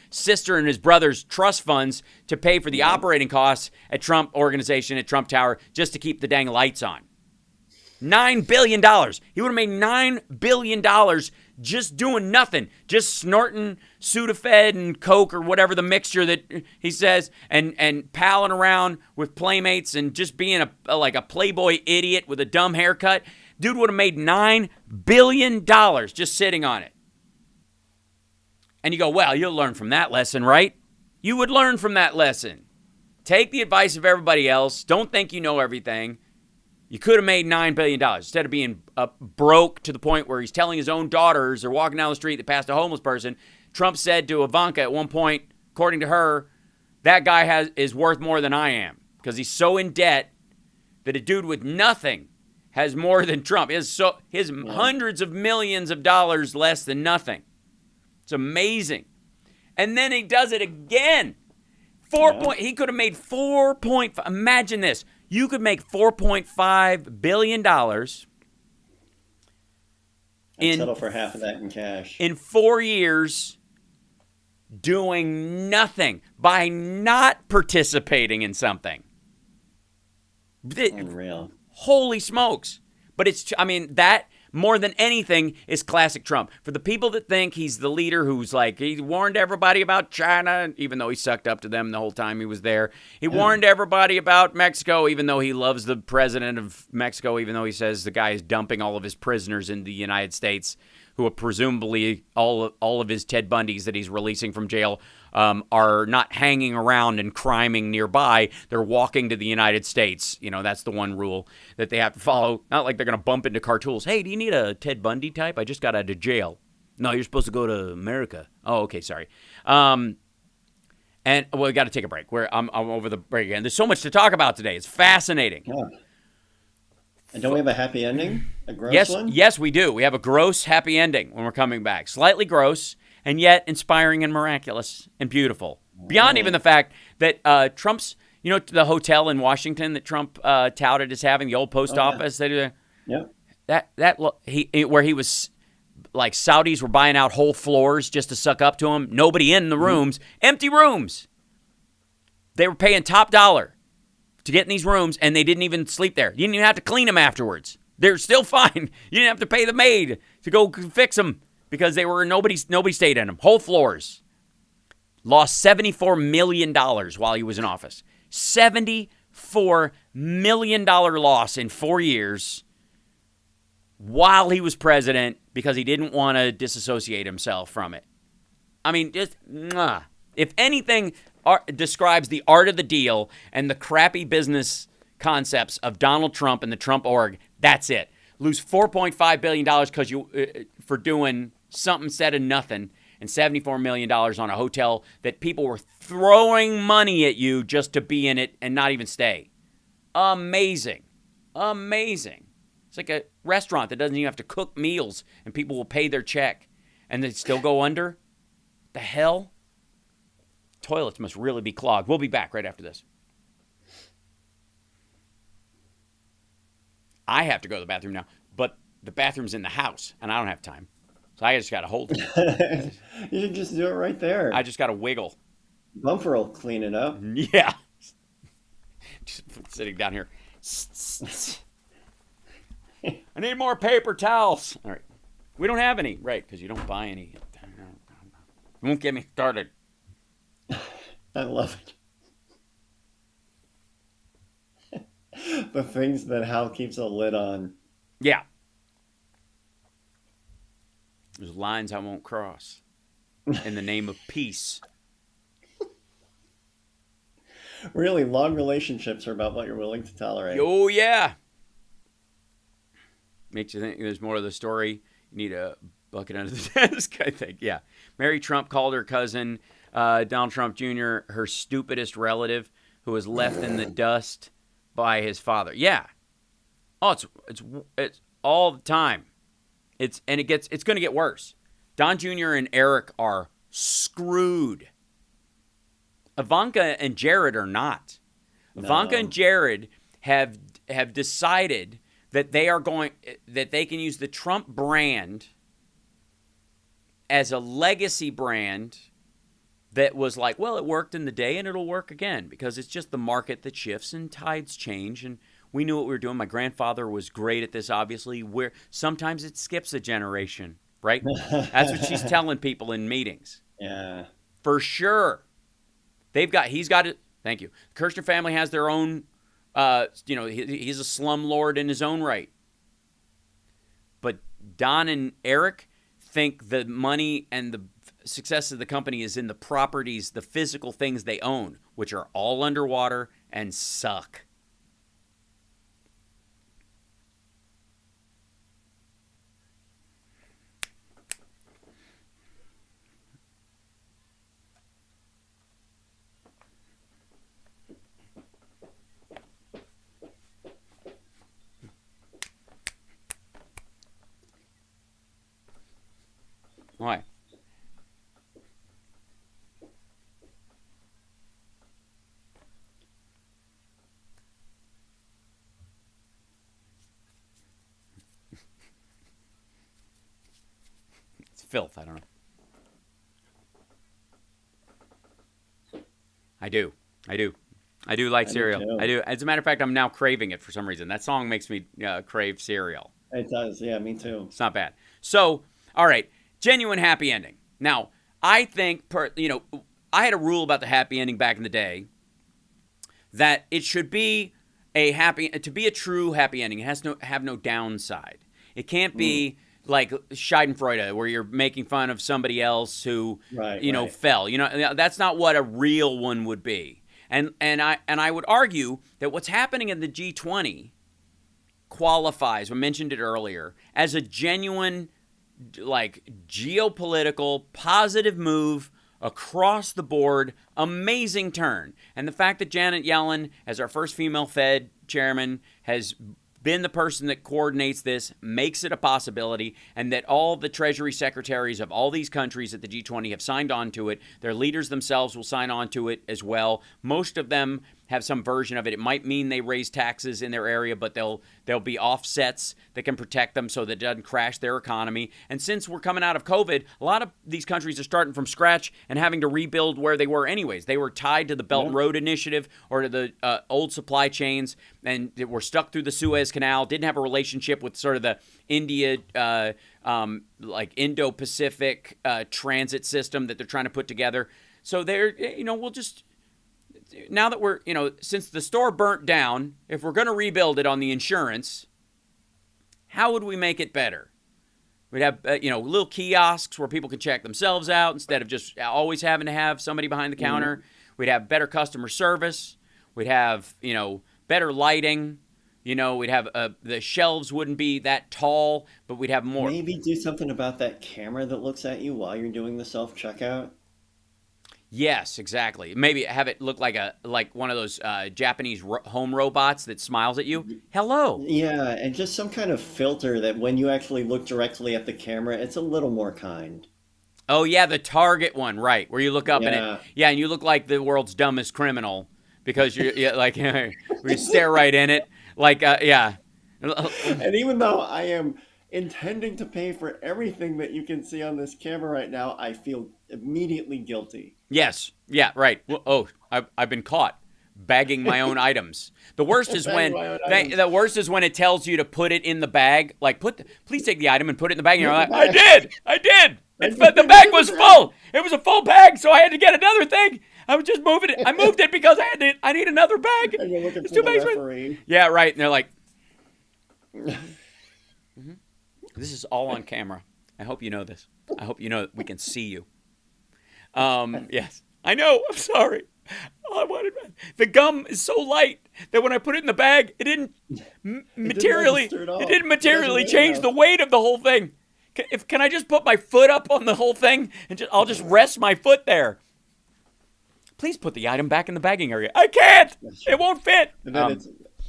sister and his brother's trust funds to pay for the operating costs at Trump Organization, at Trump Tower, just to keep the dang lights on. $9 billion. He would have made $9 billion just doing nothing, just snorting Sudafed and Coke or whatever the mixture that he says, and palling around with playmates and just being like a playboy idiot with a dumb haircut. Dude would have made $9 billion just sitting on it. And you go, well, you'll learn from that lesson, right? You would learn from that lesson. Take the advice of everybody else. Don't think you know everything. You could have made $9 billion instead of being broke to the point where he's telling his own daughters or walking down the street that passed a homeless person. Trump said to Ivanka at one point, according to her, that guy is worth more than I am because he's so in debt that a dude with nothing has more than Trump. He has hundreds of millions of dollars less than nothing. It's amazing. And then he does it again. He could have made 4.5. Imagine this. You could make $4.5 billion and settle for half of that in cash. In 4 years, doing nothing by not participating in something. Unreal. Holy smokes. But that more than anything is classic Trump. For the people that think he's the leader who's like, he warned everybody about China, even though he sucked up to them the whole time he was there. He warned everybody about Mexico, even though he loves the president of Mexico, even though he says the guy is dumping all of his prisoners in the United States, who are presumably all of his Ted Bundys that he's releasing from jail are not hanging around and criming nearby. They're walking to the United States. That's the one rule that they have to follow. Not like they're going to bump into cartools. Hey, do you need a Ted Bundy type? I just got out of jail. No, you're supposed to go to America. Oh, okay, sorry. We got to take a break. I'm over the break again. There's so much to talk about today. It's fascinating. Yeah. And don't we have a happy ending? A gross one? Yes, we do. We have a gross happy ending when we're coming back. Slightly gross, and yet inspiring and miraculous and beautiful. Beyond even the fact that Trump's, the hotel in Washington that Trump touted as having, the old post office. Where he was, like, Saudis were buying out whole floors just to suck up to him. Nobody in the rooms. Empty rooms. They were paying top dollar to get in these rooms, and they didn't even sleep there. You didn't even have to clean them afterwards. They're still fine. You didn't have to pay the maid to go fix them because nobody stayed in them. Whole floors. Lost $74 million while he was in office. $74 million loss in 4 years while he was president because he didn't want to disassociate himself from it. I mean, just, if anything describes the art of the deal and the crappy business concepts of Donald Trump and the Trump org, that's it. Lose $4.5 billion because for doing something instead of nothing, and $74 million on a hotel that people were throwing money at you just to be in it and not even stay. Amazing. Amazing. It's like a restaurant that doesn't even have to cook meals and people will pay their check and they still go under. The hell? Toilets must really be clogged. We'll be back right after this. I have to go to the bathroom now, but the bathroom's in the house and I don't have time. So I just got to hold it. You should just do it right there. I just got to wiggle. Bumper will clean it up. Yeah. Just sitting down here. I need more paper towels. All right. We don't have any. Right, because you don't buy any. You won't get me started. I love it. The things that Hal keeps a lid on. Yeah. There's lines I won't cross in the name of peace. Really, long relationships are about what you're willing to tolerate. Oh, yeah. Makes you think there's more to the story. You need a bucket under the desk, I think. Yeah. Mary Trump called her cousin, Donald Trump Jr., her stupidest relative who was left in the dust by his father. Yeah. Oh, it's all the time. It's going to get worse. Don Jr. and Eric are screwed. Ivanka and Jared are not. No. Ivanka and Jared have decided that they can use the Trump brand as a legacy brand that was like, well, it worked in the day and it'll work again because it's just the market that shifts and tides change and we knew what we were doing. My grandfather was great at this, obviously. Where sometimes it skips a generation, right? That's what she's telling people in meetings. Yeah. For sure. He's got it. Thank you. The Kirshner family has their own, he's a slumlord in his own right. But Don and Eric think the money and the success of the company is in the properties, the physical things they own, which are all underwater and suck. Why? It's filth. I don't know. I do like cereal. I do. As a matter of fact, I'm now craving it for some reason. That song makes me crave cereal. It does. Yeah, me too. It's not bad. So, all right. Genuine happy ending. Now, I think, I had a rule about the happy ending back in the day that it should be to be a true happy ending. It has to have no downside. It can't be like Schadenfreude, where you're making fun of somebody else who, fell. That's not what a real one would be. And I would argue that what's happening in the G20 qualifies, I mentioned it earlier, as a genuine geopolitical positive move across the board, amazing turn. And the fact that Janet Yellen, as our first female Fed chairman, has been the person that coordinates this, makes it a possibility, and that all the treasury secretaries of all these countries at the G20 have signed on to it. Their leaders themselves will sign on to it as well. Most of them have some version of it. It might mean they raise taxes in their area, but there'll be offsets that can protect them so that it doesn't crash their economy. And since we're coming out of COVID, a lot of these countries are starting from scratch and having to rebuild where they were anyways. They were tied to the Belt and Road Initiative or to the old supply chains, and were stuck through the Suez Canal, didn't have a relationship with sort of the India, like Indo-Pacific transit system that they're trying to put together. So they're, we'll just... Now that we're, since the store burnt down, if we're going to rebuild it on the insurance, how would we make it better? We'd have, little kiosks where people can check themselves out instead of just always having to have somebody behind the counter. We'd have better customer service. We'd have, better lighting. We'd have, the shelves wouldn't be that tall, but we'd have more. Maybe do something about that camera that looks at you while you're doing the self-checkout. Yes, exactly. Maybe have it look like one of those Japanese home robots that smiles at you. Hello. Yeah, and just some kind of filter that when you actually look directly at the camera, it's a little more kind. Oh yeah, the Target one, right? Where you look up and and you look like the world's dumbest criminal because you're like we stare right in it, like yeah. And even though I am intending to pay for everything that you can see on this camera right now, I feel immediately guilty. Yes. Yeah. Right. Oh, I've been caught bagging my own items. The worst is when it tells you to put it in the bag. Like, please take the item and put it in the bag. And you're like, I did. But the bag was full. It was a full bag, so I had to get another thing. I was just moving it. I moved it because I need another bag. And you're looking for the referee. Yeah. Right. And they're like, This is all on camera. I hope you know this. I hope you know that we can see you. Yes. I know. I'm sorry. The gum is so light that when I put it in the bag, it didn't materially change the weight of the whole thing. Can I just put my foot up on the whole thing and I'll just rest my foot there? Please put the item back in the bagging area. I can't. It won't fit. And then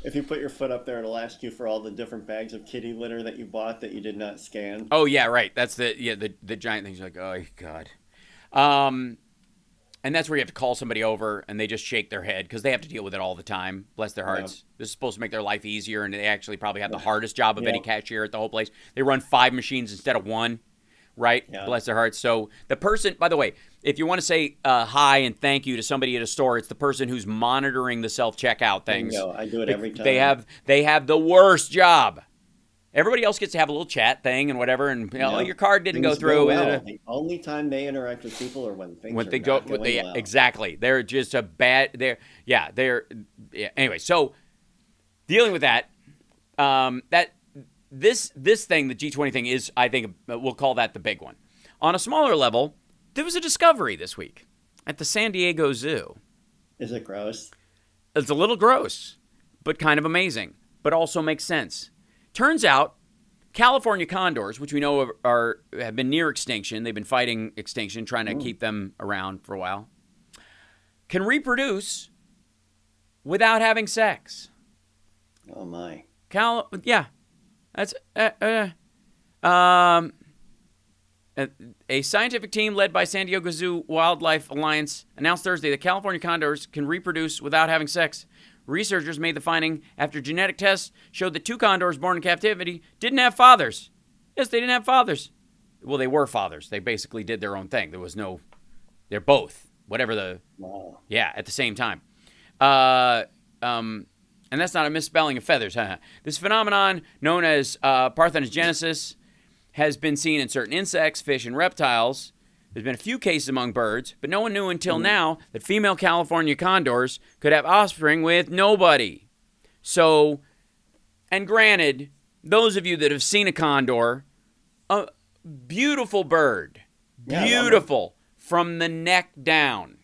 if you put your foot up there, it'll ask you for all the different bags of kitty litter that you bought that you did not scan. Oh yeah, right. That's the giant things. You're like, oh God. And that's where you have to call somebody over and they just shake their head because they have to deal with it all the time. Bless their hearts. Yeah. This is supposed to make their life easier, and they actually probably have the hardest job of any cashier at the whole place. They run 5 machines instead of 1, right? Yeah. Bless their hearts. So the person, by the way, if you want to say hi and thank you to somebody at a store, it's the person who's monitoring the self-checkout things. I do it every time. They have the worst job. Everybody else gets to have a little chat thing and whatever, and your card didn't go through. Well. The only time they interact with people are when things are not going well. Exactly. They're just a bad. Anyway, so dealing with that, this thing, the G20 thing, is, I think, we'll call that the big one. On a smaller level, there was a discovery this week at the San Diego Zoo. Is it gross? It's a little gross, but kind of amazing, but also makes sense. Turns out, California condors, which we know have been near extinction, they've been fighting extinction, trying to keep them around for a while, can reproduce without having sex. Oh my! That's a scientific team led by San Diego Zoo Wildlife Alliance announced Thursday that California condors can reproduce without having sex. Researchers made the finding after genetic tests showed that 2 condors born in captivity didn't have fathers. Yes, they didn't have fathers. Well, they were fathers. They basically did their own thing. They're both, whatever at the same time. And that's not a misspelling of feathers. This phenomenon, known as parthenogenesis, has been seen in certain insects, fish, and reptiles. There's been a few cases among birds, but no one knew until now that female California condors could have offspring with nobody. So, and granted, those of you that have seen a condor, a beautiful bird. Beautiful from the neck down.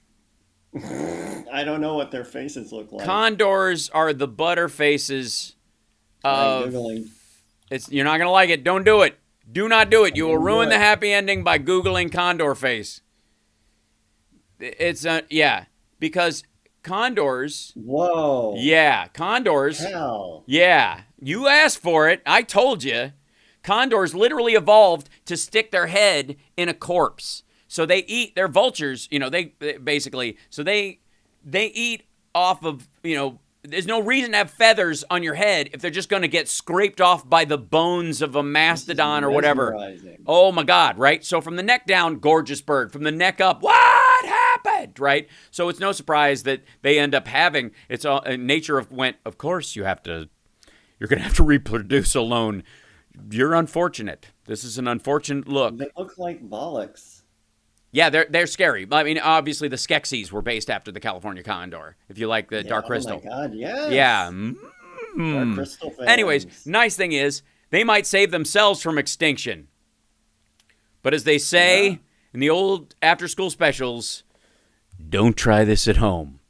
I don't know what their faces look like. Condors are the butter faces of... You're not going to like it. Don't do it. Do not do it. You will ruin the happy ending by Googling condor face. It's because condors. Whoa. Yeah, condors. Hell. Yeah, you asked for it. I told you. Condors literally evolved to stick their head in a corpse. So they eat. They're vultures. They basically. So they eat off of, there's no reason to have feathers on your head if they're just going to get scraped off by the bones of a mastodon or whatever. Oh my God, right? So from the neck down, gorgeous bird. From the neck up, what happened, right? So it's no surprise that they end up having, it's all, nature went, of course you're going to have to reproduce alone. You're unfortunate. This is an unfortunate look. They look like bollocks. Yeah, they're scary. I mean, obviously the Skeksis were based after the California Condor, if you like the Dark Crystal. Oh my God, yes. Yeah. Dark Crystal fans. Anyways, nice thing is, they might save themselves from extinction. But as they say in the old after-school specials, don't try this at home.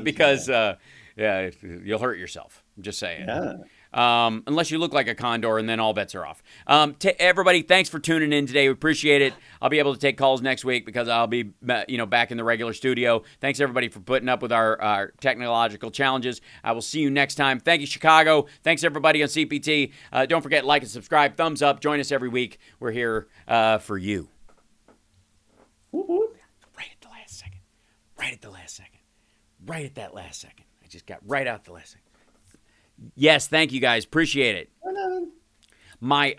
Because, you'll hurt yourself. I'm just saying. Yeah. Unless you look like a condor, and then all bets are off. To everybody, thanks for tuning in today. We appreciate it. I'll be able to take calls next week because I'll be, back in the regular studio. Thanks everybody for putting up with our technological challenges. I will see you next time. Thank you, Chicago. Thanks everybody on CPT. Don't forget, like and subscribe. Thumbs up. Join us every week. We're here for you. Right at the last second. Right at the last second. Right at that last second. I just got right out the last second. Yes, thank you guys. Appreciate it. My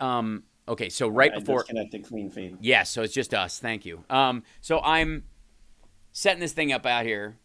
okay, so right before disconnected clean feed. Yes, so it's just us. Thank you. So I'm setting this thing up out here,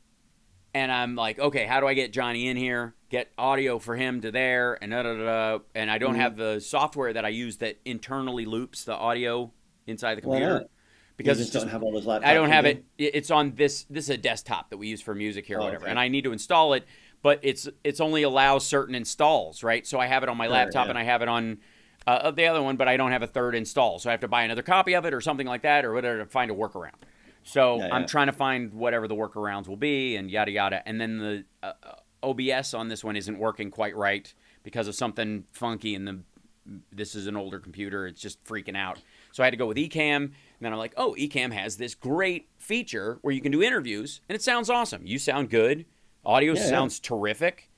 and I'm like, okay, how do I get Johnny in here? Get audio for him to there, and and I don't have the software that I use that internally loops the audio inside the computer. Why not? Because you just don't have all those laptops. I don't have it. It's on this. This is a desktop that we use for music here or whatever, okay. and I need to install it. But it's only allows certain installs, right? So I have it on my laptop and I have it on the other one, but I don't have a third install. So I have to buy another copy of it or something like that or whatever to find a workaround. So I'm trying to find whatever the workarounds will be and yada, yada. And then the OBS on this one isn't working quite right because of something funky in this is an older computer. It's just freaking out. So I had to go with Ecamm. And then I'm like, oh, Ecamm has this great feature where you can do interviews and it sounds awesome. You sound good. Audio sounds terrific.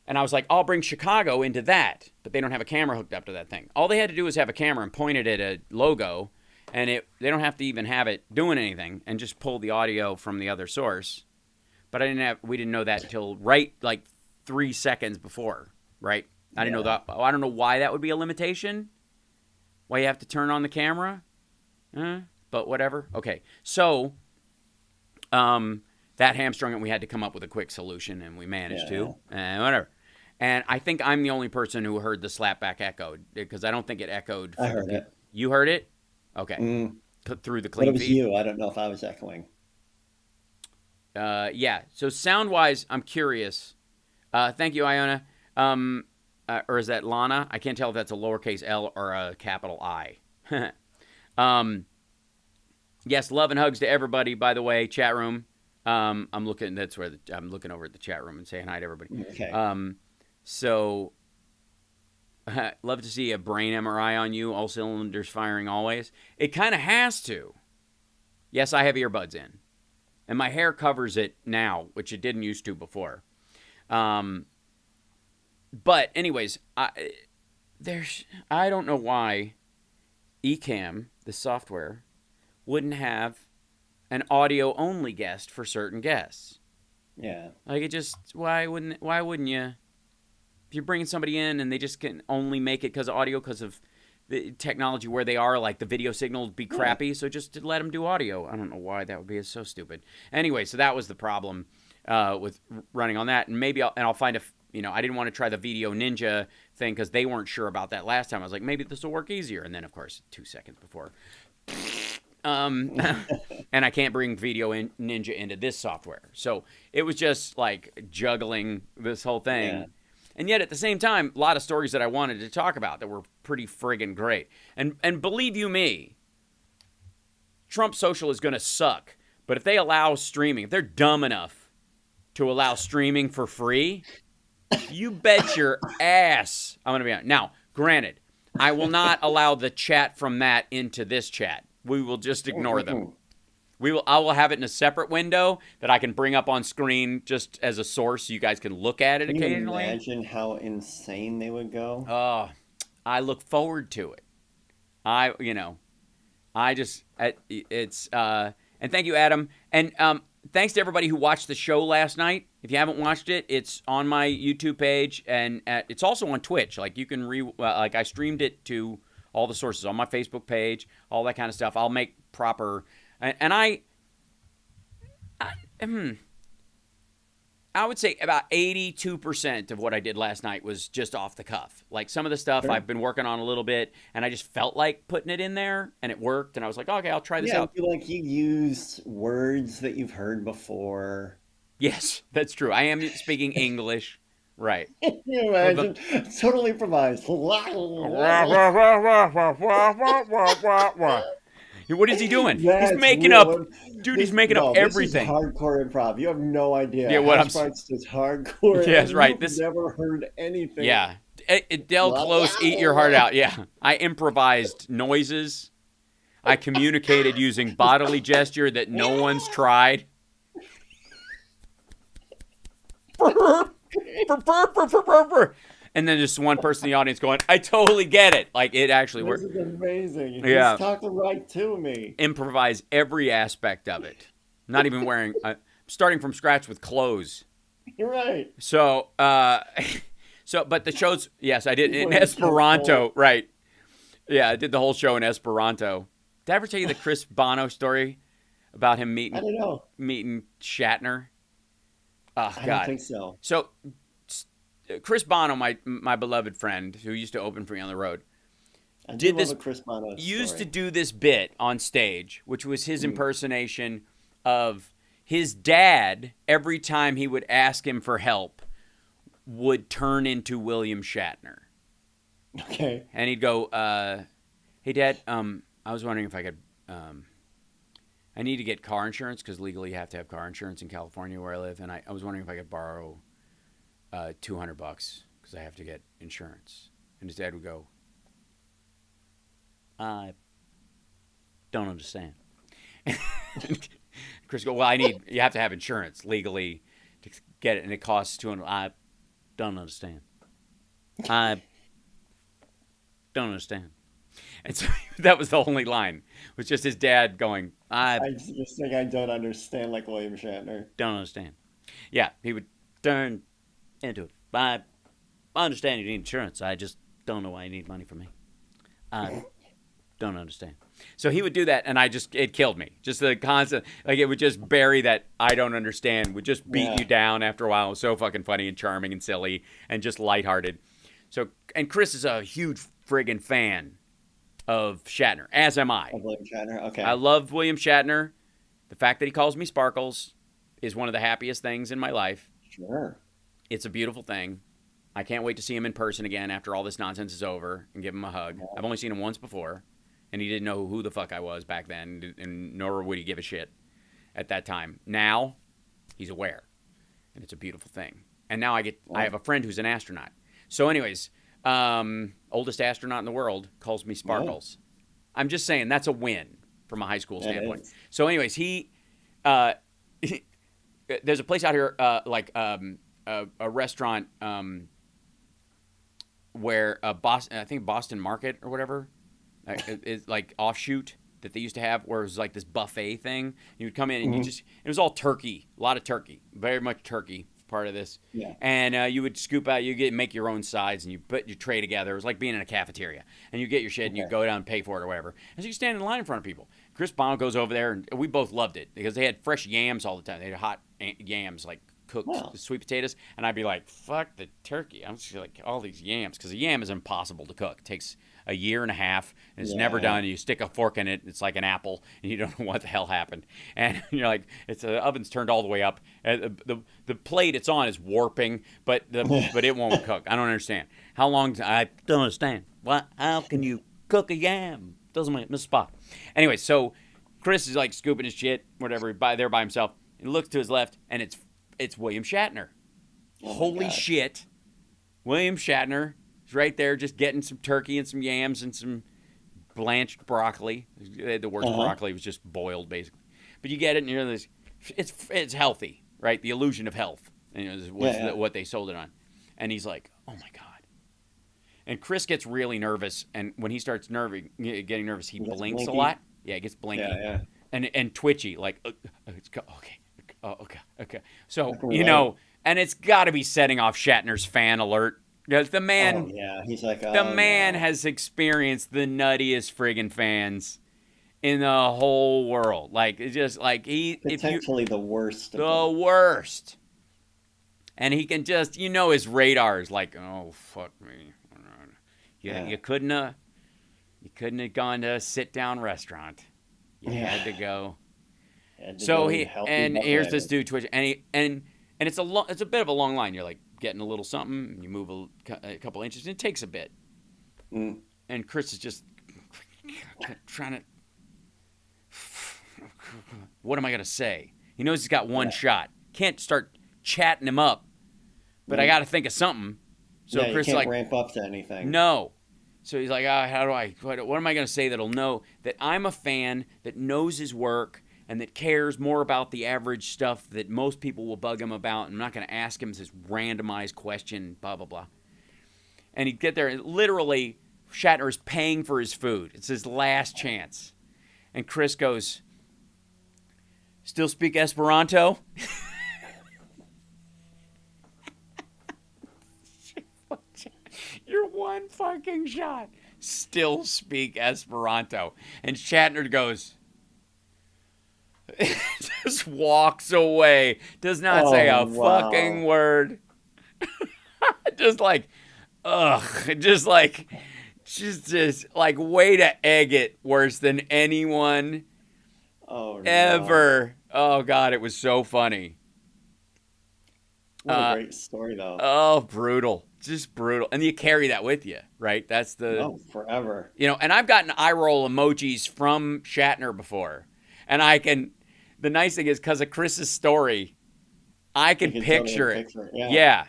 And I was like, I'll bring Chicago into that. But they don't have a camera hooked up to that thing. All they had to do was have a camera and point it at a logo. And they don't have to even have it doing anything and just pull the audio from the other source. But we didn't know that until right like 3 seconds before, right? I didn't know that. I don't know why that would be a limitation. Why you have to turn on the camera. But whatever. Okay. So, that hamstrung and we had to come up with a quick solution, and we managed to. And whatever. And I think I'm the only person who heard the slapback echoed because I don't think it echoed. I heard it. You heard it? Okay. Through the clean But it was feed. you. I don't know if I was echoing. Yeah. So sound-wise, I'm curious. Thank you, Iona. Or is that Lana? I can't tell if that's a lowercase L or a capital I. Yes, love and hugs to everybody, by the way, chat room. I'm looking. That's where I'm looking over at the chat room and saying hi to everybody. Okay. So love to see a brain MRI on you. All cylinders firing always. It kind of has to. Yes, I have earbuds in, and my hair covers it now, which it didn't used to before. But anyways, I don't know why Ecamm, the software, wouldn't have an audio only guest for certain guests. Yeah. Like it just why wouldn't you? If you're bringing somebody in and they just can only make it because of audio because of the technology where they are, like the video signal would be crappy, so just to let them do audio. I don't know why that would be so stupid. Anyway, so that was the problem with running on that, and maybe I'll find I didn't want to try the Video Ninja thing because they weren't sure about that last time. I was like, maybe this will work easier, and then of course 2 seconds before. And I can't bring Video Ninja into this software. So it was just like juggling this whole thing. Yeah. And yet at the same time, a lot of stories that I wanted to talk about that were pretty friggin' great. And believe you me, Trump social is going to suck. But if they allow streaming, if they're dumb enough to allow streaming for free, you bet your ass I'm going to be on. Now, granted, I will not allow the chat from that into this chat. We will just ignore them. I will have it in a separate window that I can bring up on screen just as a source so you guys can look at it occasionally. Can you imagine how insane they would go? Oh, I look forward to it. And thank you, Adam. And thanks to everybody who watched the show last night. If you haven't watched it, it's on my YouTube page, and it's also on Twitch. Like you can like I streamed it to all the sources on my Facebook page, all that kind of stuff. I'll make proper, and I would say about 82% of what I did last night was just off the cuff. Like some of the stuff I've been working on a little bit, and I just felt like putting it in there, and it worked. And I was like, okay, I'll try this out. I feel like you used words that you've heard before. Yes, that's true. I am speaking English. Right. Can you imagine? Totally improvised. What is he doing? He's making up. Dude, he's making up everything. This is hardcore improv. You have no idea. Yeah, what I'm saying is hardcore. Yeah, that's right. You've never heard anything. Yeah. Del Close, eat your heart out. Yeah. I improvised noises. I communicated using bodily gesture that no one's tried. And then just one person in the audience going, I totally get it. Like, it actually worked. This is amazing. Yeah. He's talking right to me. Improvise every aspect of it. Not even wearing, starting from scratch with clothes. You're right. So, but the shows, yes, I did in Esperanto, right. Yeah, I did the whole show in Esperanto. Did I ever tell you the Chris Bono story about him meeting? I don't know. Meeting Shatner? Oh, God. I don't think so. So, Chris Bono, my beloved friend, who used to open for me on the road, used to do this bit on stage, which was his impersonation of his dad. Every time he would ask him for help, would turn into William Shatner. Okay. And he'd go, "Hey, Dad, I was wondering if I could. I need to get car insurance because legally you have to have car insurance in California where I live, and I was wondering if I could borrow $200 because I have to get insurance." And his dad would go, "I don't understand." Chris go, "Well, you have to have insurance legally to get it, and it costs $200. I don't understand. I don't understand." And so that was the only line. It was just his dad going, I just think I don't understand, like William Shatner. Don't understand. Yeah, he would turn into it. I understand you need insurance. I just don't know why you need money from me. I don't understand. So he would do that, and it killed me. Just the constant, like it would just bury that I don't understand, would just beat you down after a while. It was so fucking funny and charming and silly and just lighthearted. So, and Chris is a huge friggin' fan of Shatner, as am I. Of William Shatner, okay. I love William Shatner. The fact that he calls me Sparkles is one of the happiest things in my life. Sure. It's a beautiful thing. I can't wait to see him in person again after all this nonsense is over and give him a hug. Yeah. I've only seen him once before, and he didn't know who the fuck I was back then, and nor would he give a shit at that time. Now, he's aware, and it's a beautiful thing. And now I have a friend who's an astronaut. So anyways, oldest astronaut in the world calls me Sparkles. Yeah. I'm just saying that's a win from a high school standpoint. So anyways, there's a place out here a restaurant where Boston, I think Boston Market or whatever, is like offshoot that they used to have, where it was like this buffet thing. You would come in and it was all turkey, a lot of turkey, very much turkey part of this. Yeah. And you would scoop out, make your own sides, and you put your tray together. It was like being in a cafeteria, and you get your shit and you go down and pay for it or whatever. And so you stand in line in front of people. Chris Bono goes over there, and we both loved it because they had fresh yams all the time. They had hot yams, like cooked sweet potatoes, and I'd be like, fuck the turkey. I'm just like, all these yams, because a yam is impossible to cook. It takes a year and a half, and it's never done. You stick a fork in it, it's like an apple, and you don't know what the hell happened. And you're like, the oven's turned all the way up. The plate it's on is warping, but it won't cook. I don't understand. How long? I don't understand. How can you cook a yam? Doesn't make Mr. Spock. Anyway, so Chris is like scooping his shit, whatever, there by himself. He looks to his left, and it's William Shatner. Holy shit. William Shatner is right there just getting some turkey and some yams and some blanched broccoli. The worst broccoli was just boiled, basically. But you get it, and it's healthy, right? The illusion of health was what they sold it on. And he's like, oh, my God. And Chris gets really nervous, and when he starts getting nervous, he blinks a lot. Yeah, he gets blinky. Yeah. And twitchy, like, okay. Oh, okay, okay. So, can relate. and it's got to be setting off Shatner's fan alert. Because the Oh man, yeah, he's like, the oh man no, has experienced the nuttiest friggin' fans in the whole world. Like, it's just like potentially the worst of the them. worst. And he can just, his radar is like, oh, fuck me. Yeah, You couldn't have gone to a sit-down restaurant. You yeah. had to go. Had to So go eat healthy and butt here's this rabbit. dude Twitch, and it's a bit of a long line. You're like getting a little something, and you move a couple inches, and it takes a bit. Mm. And Chris is just trying to. What am I gonna say? He knows he's got one shot. Can't start chatting him up, but I got to think of something. So Yeah, you Chris is can't like, ramp up to anything. no. So he's like, what am I going to say that'll know that I'm a fan that knows his work and that cares more about the average stuff that most people will bug him about. And I'm not going to ask him this randomized question, blah, blah, blah. And he'd get there, and literally, Shatner is paying for his food. It's his last chance. And Chris goes, still speak Esperanto? You're one fucking shot. Still speak Esperanto. And Shatner goes, just walks away. Does not say Oh a fucking wow. word. just like, ugh. Just like way to egg it worse than anyone Oh no. ever. Oh, God, it was so funny. What a great story though. Oh, brutal. Just brutal. And you carry that with you, right? That's the, Oh, forever. and I've gotten eye roll emojis from Shatner before. And the nice thing is, because of Chris's story, I can You can picture totally it. picture it. Yeah. Yeah.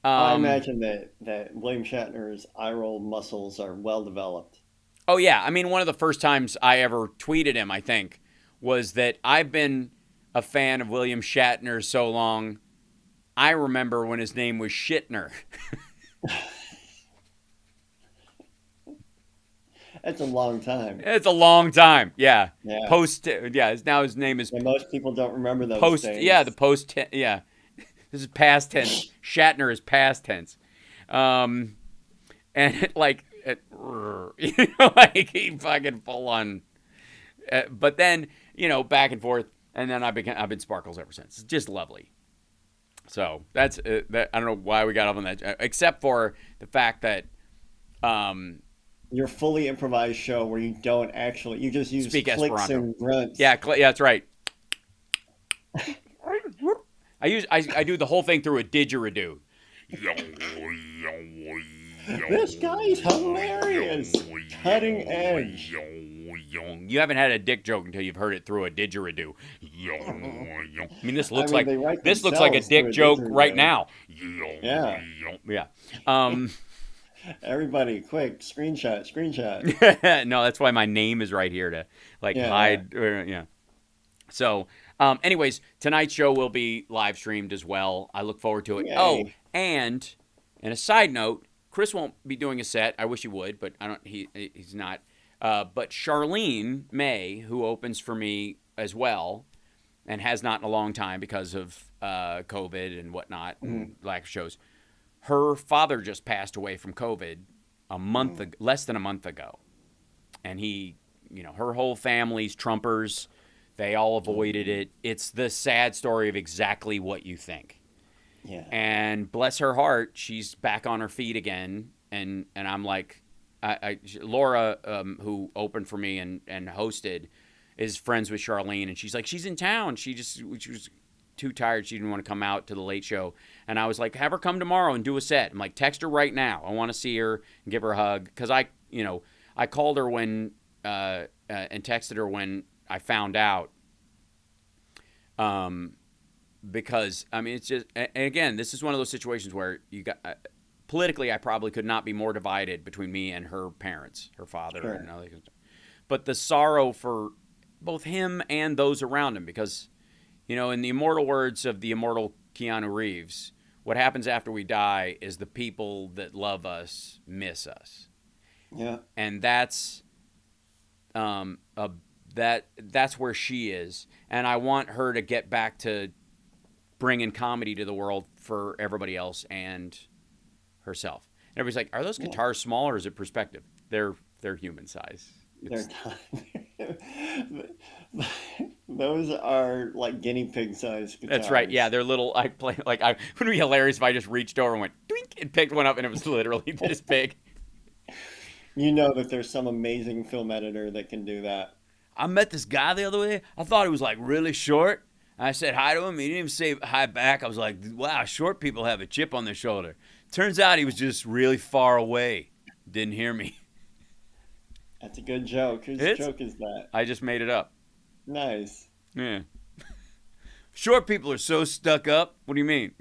I imagine that William Shatner's eye roll muscles are well developed. Oh, yeah. I mean, one of the first times I ever tweeted him, I think, was that I've been a fan of William Shatner so long, I remember when his name was Shatner. That's a long time. It's a long time. Yeah. Yeah. Now his name is And most people don't remember those post. Yeah, the days. post. Yeah. This is past tense. Shatner is past tense. And like, like he fucking full on. But then, back and forth. And then I've been Sparkles ever since. It's just lovely. So that's that. I don't know why we got off on that, except for the fact that Your fully improvised show where you don't actually, you just use speak clicks Esperanto. and grunts. Yeah, that's right. I do the whole thing through a didgeridoo. This guy's hilarious. Cutting edge. You haven't had a dick joke until you've heard it through a didgeridoo. I mean, this looks they write like a themselves dick through a joke right didgeridoo. now. Yeah. Yeah. Everybody, quick, screenshot. No, that's why my name is right here to Yeah. hide. Yeah. So, anyways, tonight's show will be live streamed as well. I look forward to it. Yay. Oh, and a side note, Chris won't be doing a set. I wish he would, but I don't. He's not. But Charlene May, who opens for me as well, and has not in a long time because of COVID and whatnot, and lack of shows. Her father just passed away from COVID less than a month ago, and her whole family's Trumpers. They all avoided it. It's the sad story of exactly what you think. Yeah. And bless her heart, she's back on her feet again. And I'm like, Laura, who opened for me and hosted, is friends with Charlene, and she's like, she's in town. She was too tired. She didn't want to come out to the late show. And I was like, have her come tomorrow and do a set. I'm like, text her right now. I want to see her and give her a hug. Because I called her when and texted her when I found out. Because I mean, it's just, and again, this is one of those situations where you got politically, I probably could not be more divided between me and her parents, her father, Sure. and other. But the sorrow for both him and those around him, because in the immortal words of the immortal Keanu Reeves, what happens after we die is the people that love us miss us. Yeah. And that's that's where she is, and I want her to get back to bringing comedy to the world for everybody else and herself. And everybody's like, "Are those guitars small or is it perspective?" They're human size. They're not. Those are like guinea pig size guitars. That's right. Yeah, they're little. I play like I. It would be hilarious if I just reached over and went doink and picked one up and it was literally this big. You know that there's some amazing film editor that can do that. I met this guy the other day. I thought he was like really short. I said hi to him. He didn't even say hi back. I was like, wow, short people have a chip on their shoulder. Turns out he was just really far away. Didn't hear me. That's a good joke. Whose joke is that? I just made it up. Nice. Yeah. Short people are so stuck up. What do you mean?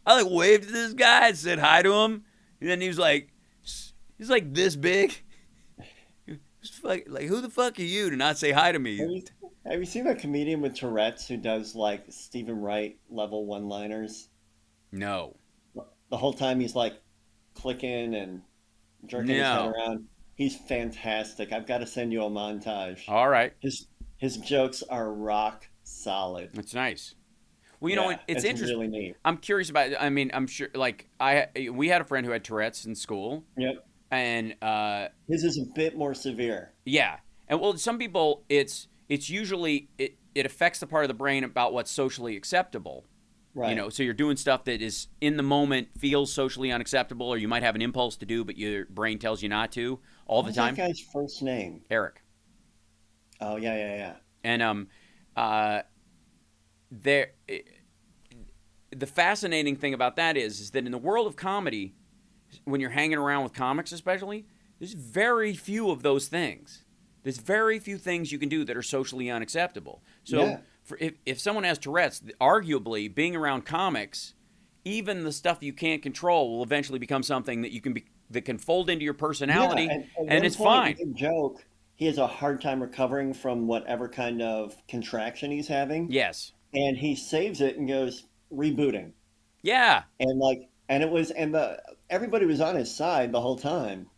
I like waved to this guy and said hi to him. And then he's like this big. Like, who the fuck are you to not say hi to me? Have you seen a comedian with Tourette's who does like Stephen Wright level one-liners? No. The whole time he's like clicking and jerking his head around. He's fantastic. I've got to send you a montage. All right. His jokes are rock solid. That's nice. Well, you know, it's interesting. Really neat. I'm curious about it. I mean, I'm sure, like, we had a friend who had Tourette's in school. Yep. And his is a bit more severe. Yeah. And well, some people, it's usually, it affects the part of the brain about what's socially acceptable. Right. You know, so you're doing stuff that is in the moment feels socially unacceptable, or you might have an impulse to do, but your brain tells you not to all the time. What's that guy's first name? Eric. Oh, yeah. And the fascinating thing about that is that in the world of comedy, when you're hanging around with comics especially, there's very few of those things. There's very few things you can do that are socially unacceptable. So if someone has Tourette's, arguably being around comics, even the stuff you can't control will eventually become something that you can that can fold into your personality, and it's fine. Joke. He has a hard time recovering from whatever kind of contraction he's having. Yes. And he saves it and goes rebooting. Yeah. Everybody was on his side the whole time.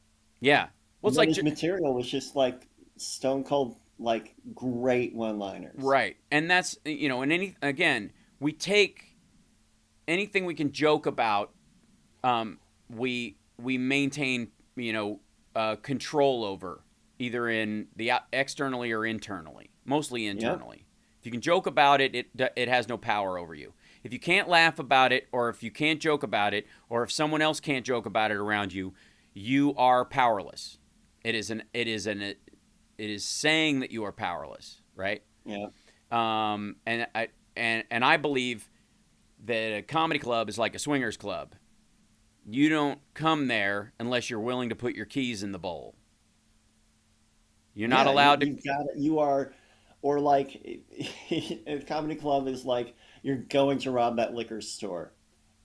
Yeah. Well, it's like his material was just like stone cold, like great one-liners. Right. And that's, you know, and we take anything we can joke about, we maintain, you know, control over, either in the externally or internally, mostly internally. Yep. If you can joke about it, it has no power over you. If you can't laugh about it, or if you can't joke about it, or if someone else can't joke about it around you, you are powerless. It is saying that you are powerless, right? Yeah. And I believe that a comedy club is like a swingers club. You don't come there unless you're willing to put your keys in the bowl. You're not allowed to. Or like a comedy club is like you're going to rob that liquor store,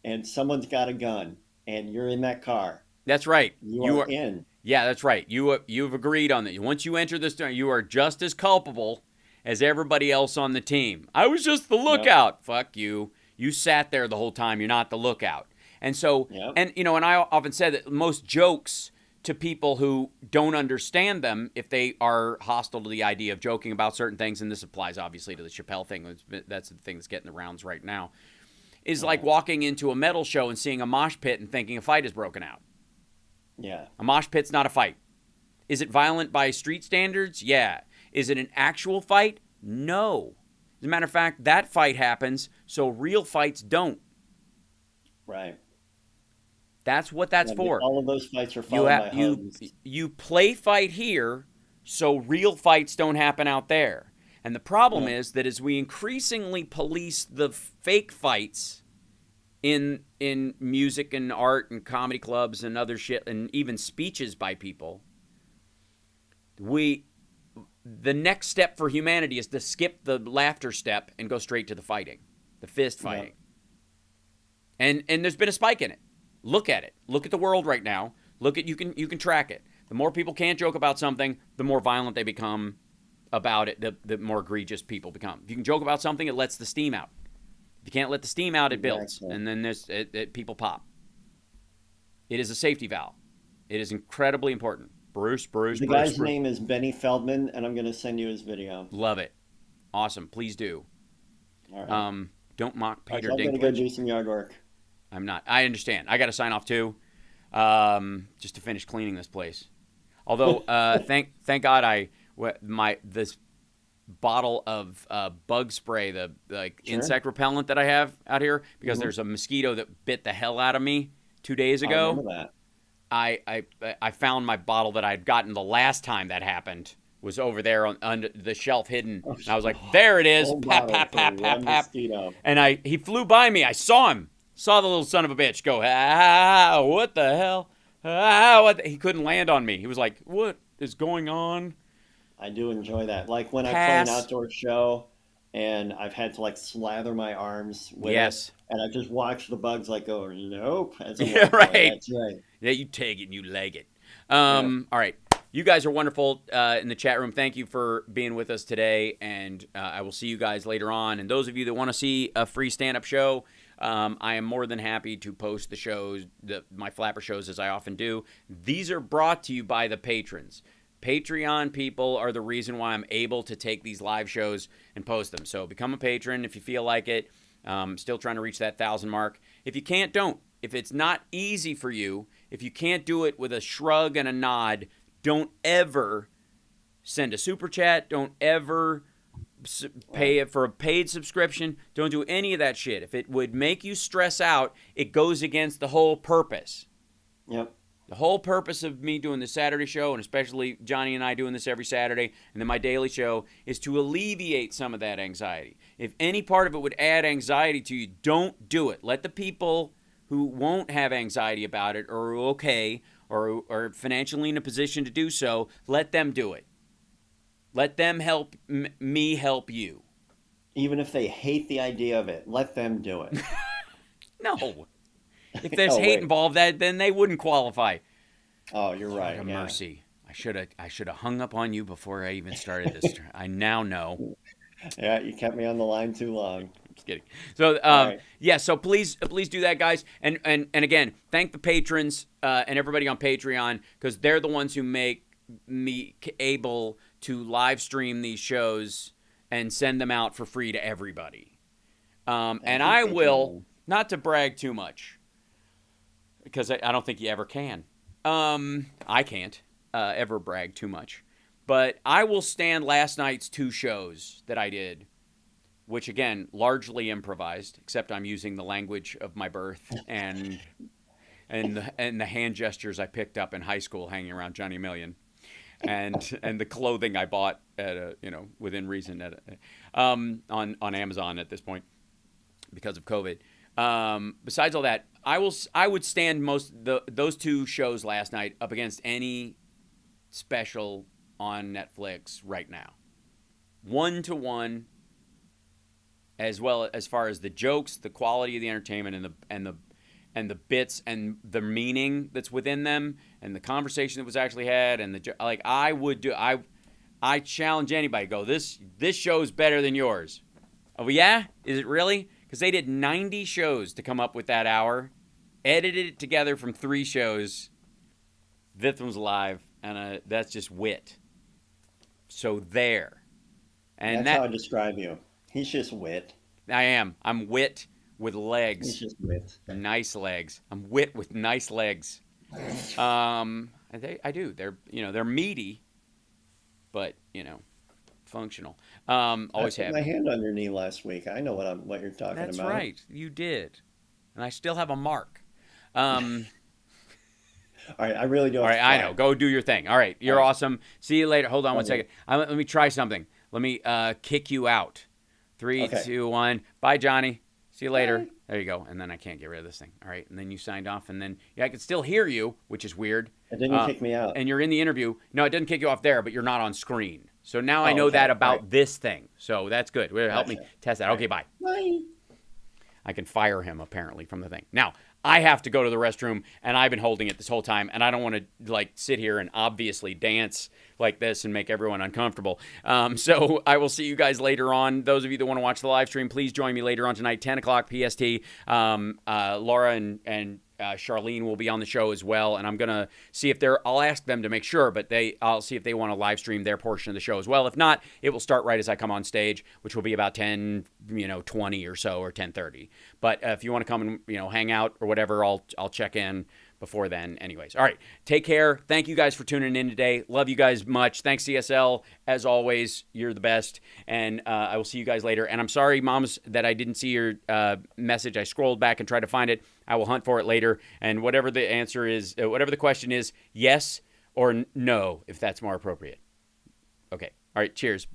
and someone's got a gun, and you're in that car. That's right. You are in. Yeah, that's right. You've agreed on that. Once you enter this, you are just as culpable as everybody else on the team. I was just the lookout. Yep. Fuck you. You sat there the whole time. You're not the lookout. And so, and you know, and I often said that most jokes to people who don't understand them, if they are hostile to the idea of joking about certain things, and this applies obviously to the Chappelle thing, that's the thing that's getting the rounds right now, is like walking into a metal show and seeing a mosh pit and thinking a fight is broken out. Yeah. A mosh pit's not a fight. Is it violent by street standards? Yeah. Is it an actual fight? No. As a matter of fact, that fight happens, so real fights don't. Right. That's what that's for. All of those fights are followed by hugs. You play fight here, so real fights don't happen out there. And the problem is that as we increasingly police the fake fights in music and art and comedy clubs and other shit, and even speeches by people, the next step for humanity is to skip the laughter step and go straight to the fighting, the fist fighting. And there's been a spike in it. Look at it. Look at the world right now. You can track it. The more people can't joke about something, the more violent they become about it, the more egregious people become. If you can joke about something, it lets the steam out. If you can't let the steam out, it builds, and then people pop. It is a safety valve. It is incredibly important. Bruce. The guy's name is Benny Feldman, and I'm going to send you his video. Love it. Awesome. Please do. All right. Don't mock Peter I'm Dinklage. going to go do some yard work. I'm not. I understand. I got to sign off too, just to finish cleaning this place. Although, thank God this bottle of bug spray, the insect repellent that I have out here, because there's a mosquito that bit the hell out of me 2 days ago. I remember that. I found my bottle that I'd gotten the last time that happened was over there under the shelf hidden. And I was like, there it is. Pap, pap, pap, pap, pap. And he flew by me. I saw him. Saw the little son of a bitch go, what the hell? He couldn't land on me. He was like, what is going on? I do enjoy that. Like when I play an outdoor show and I've had to like slather my arms with it, and I just watch the bugs like go, nope. Right. That's right. Yeah, you take it and you leg it. All right. You guys are wonderful in the chat room. Thank you for being with us today, and I will see you guys later on. And those of you that want to see a free stand-up show, I am more than happy to post the shows, my flapper shows, as I often do. These are brought to you by the patrons. Patreon people are the reason why I'm able to take these live shows and post them. So become a patron if you feel like it. Still trying to reach that 1,000 mark. If you can't, don't. If it's not easy for you, if you can't do it with a shrug and a nod, don't ever send a super chat. Don't ever pay for a paid subscription. Don't do any of that shit. If it would make you stress out, it goes against the whole purpose. Yep. The whole purpose of me doing the Saturday show, and especially Johnny and I doing this every Saturday, and then my daily show, is to alleviate some of that anxiety. If any part of it would add anxiety to you, don't do it. Let the people who won't have anxiety about it, or are okay, or are financially in a position to do so, let them do it. Let them help me help you. Even if they hate the idea of it, let them do it. No. If there's hate involved, then they wouldn't qualify. Oh, you're right. God, mercy. I should have hung up on you before I even started this. I now know. Yeah, you kept me on the line too long. Just kidding. So, so please do that, guys. And again, thank the patrons and everybody on Patreon, because they're the ones who make me able to live stream these shows and send them out for free to everybody. And I will, not to brag too much, because I don't think you ever can. I can't ever brag too much. But I will stand last night's 2 shows that I did, which, again, largely improvised, except I'm using the language of my birth and the hand gestures I picked up in high school hanging around Johnny Million, and the clothing I bought at within reason on Amazon at this point because of COVID. Besides all that, I would stand those 2 shows last night up against any special on Netflix right now. 1-to-1, as well as far as the jokes, the quality of the entertainment, and the bits and the meaning that's within them, and the conversation that was actually had, and I challenge anybody. Go, this show's better than yours. Oh yeah, is it really? Because they did 90 shows to come up with that hour, edited it together from 3 shows. This one's live, and that's just wit. So there. And that's how I describe you. He's just wit. I am. I'm wit with legs. He's just wit. Nice legs. I'm wit with nice legs. I do. They're meaty, but functional. Always have. I put my hand on your knee last week. I know what you're talking about. That's right. You did, and I still have a mark. All right, I really don't. All right, I know. Go do your thing. All right, you're awesome. See you later. Hold on one second. Let me try something. Let me kick you out. 3, 2, 1. Bye, Johnny. See you later. Bye. There you go. And then I can't get rid of this thing. All right, and then you signed off, and then I can still hear you, which is weird. And then you kick me out. And you're in the interview. No, it didn't kick you off there, but you're not on screen. So now I know that about this thing. So that's good. Help me test that. Okay, bye. Bye. I can fire him, apparently, from the thing. Now, I have to go to the restroom, and I've been holding it this whole time, and I don't want to sit here and obviously dance like this and make everyone uncomfortable. So I will see you guys later on. Those of you that want to watch the live stream, please join me later on tonight, 10 o'clock PST. Laura and Charlene will be on the show as well, and I'm gonna see if I'll ask them to make sure, but I'll see if they want to live stream their portion of the show as well. If not, it will start right as I come on stage, which will be about 10:20 or so, or 10:30. But if you want to come and hang out or whatever, I'll check in before then. Anyways, all right, take care. Thank you guys for tuning in today. Love you guys much. Thanks, CSL. As always, you're the best, and I will see you guys later. And I'm sorry, moms, that I didn't see your message. I scrolled back and tried to find it. I will hunt for it later. And whatever the answer is, whatever the question is, yes or no, if that's more appropriate. Okay. All right. Cheers.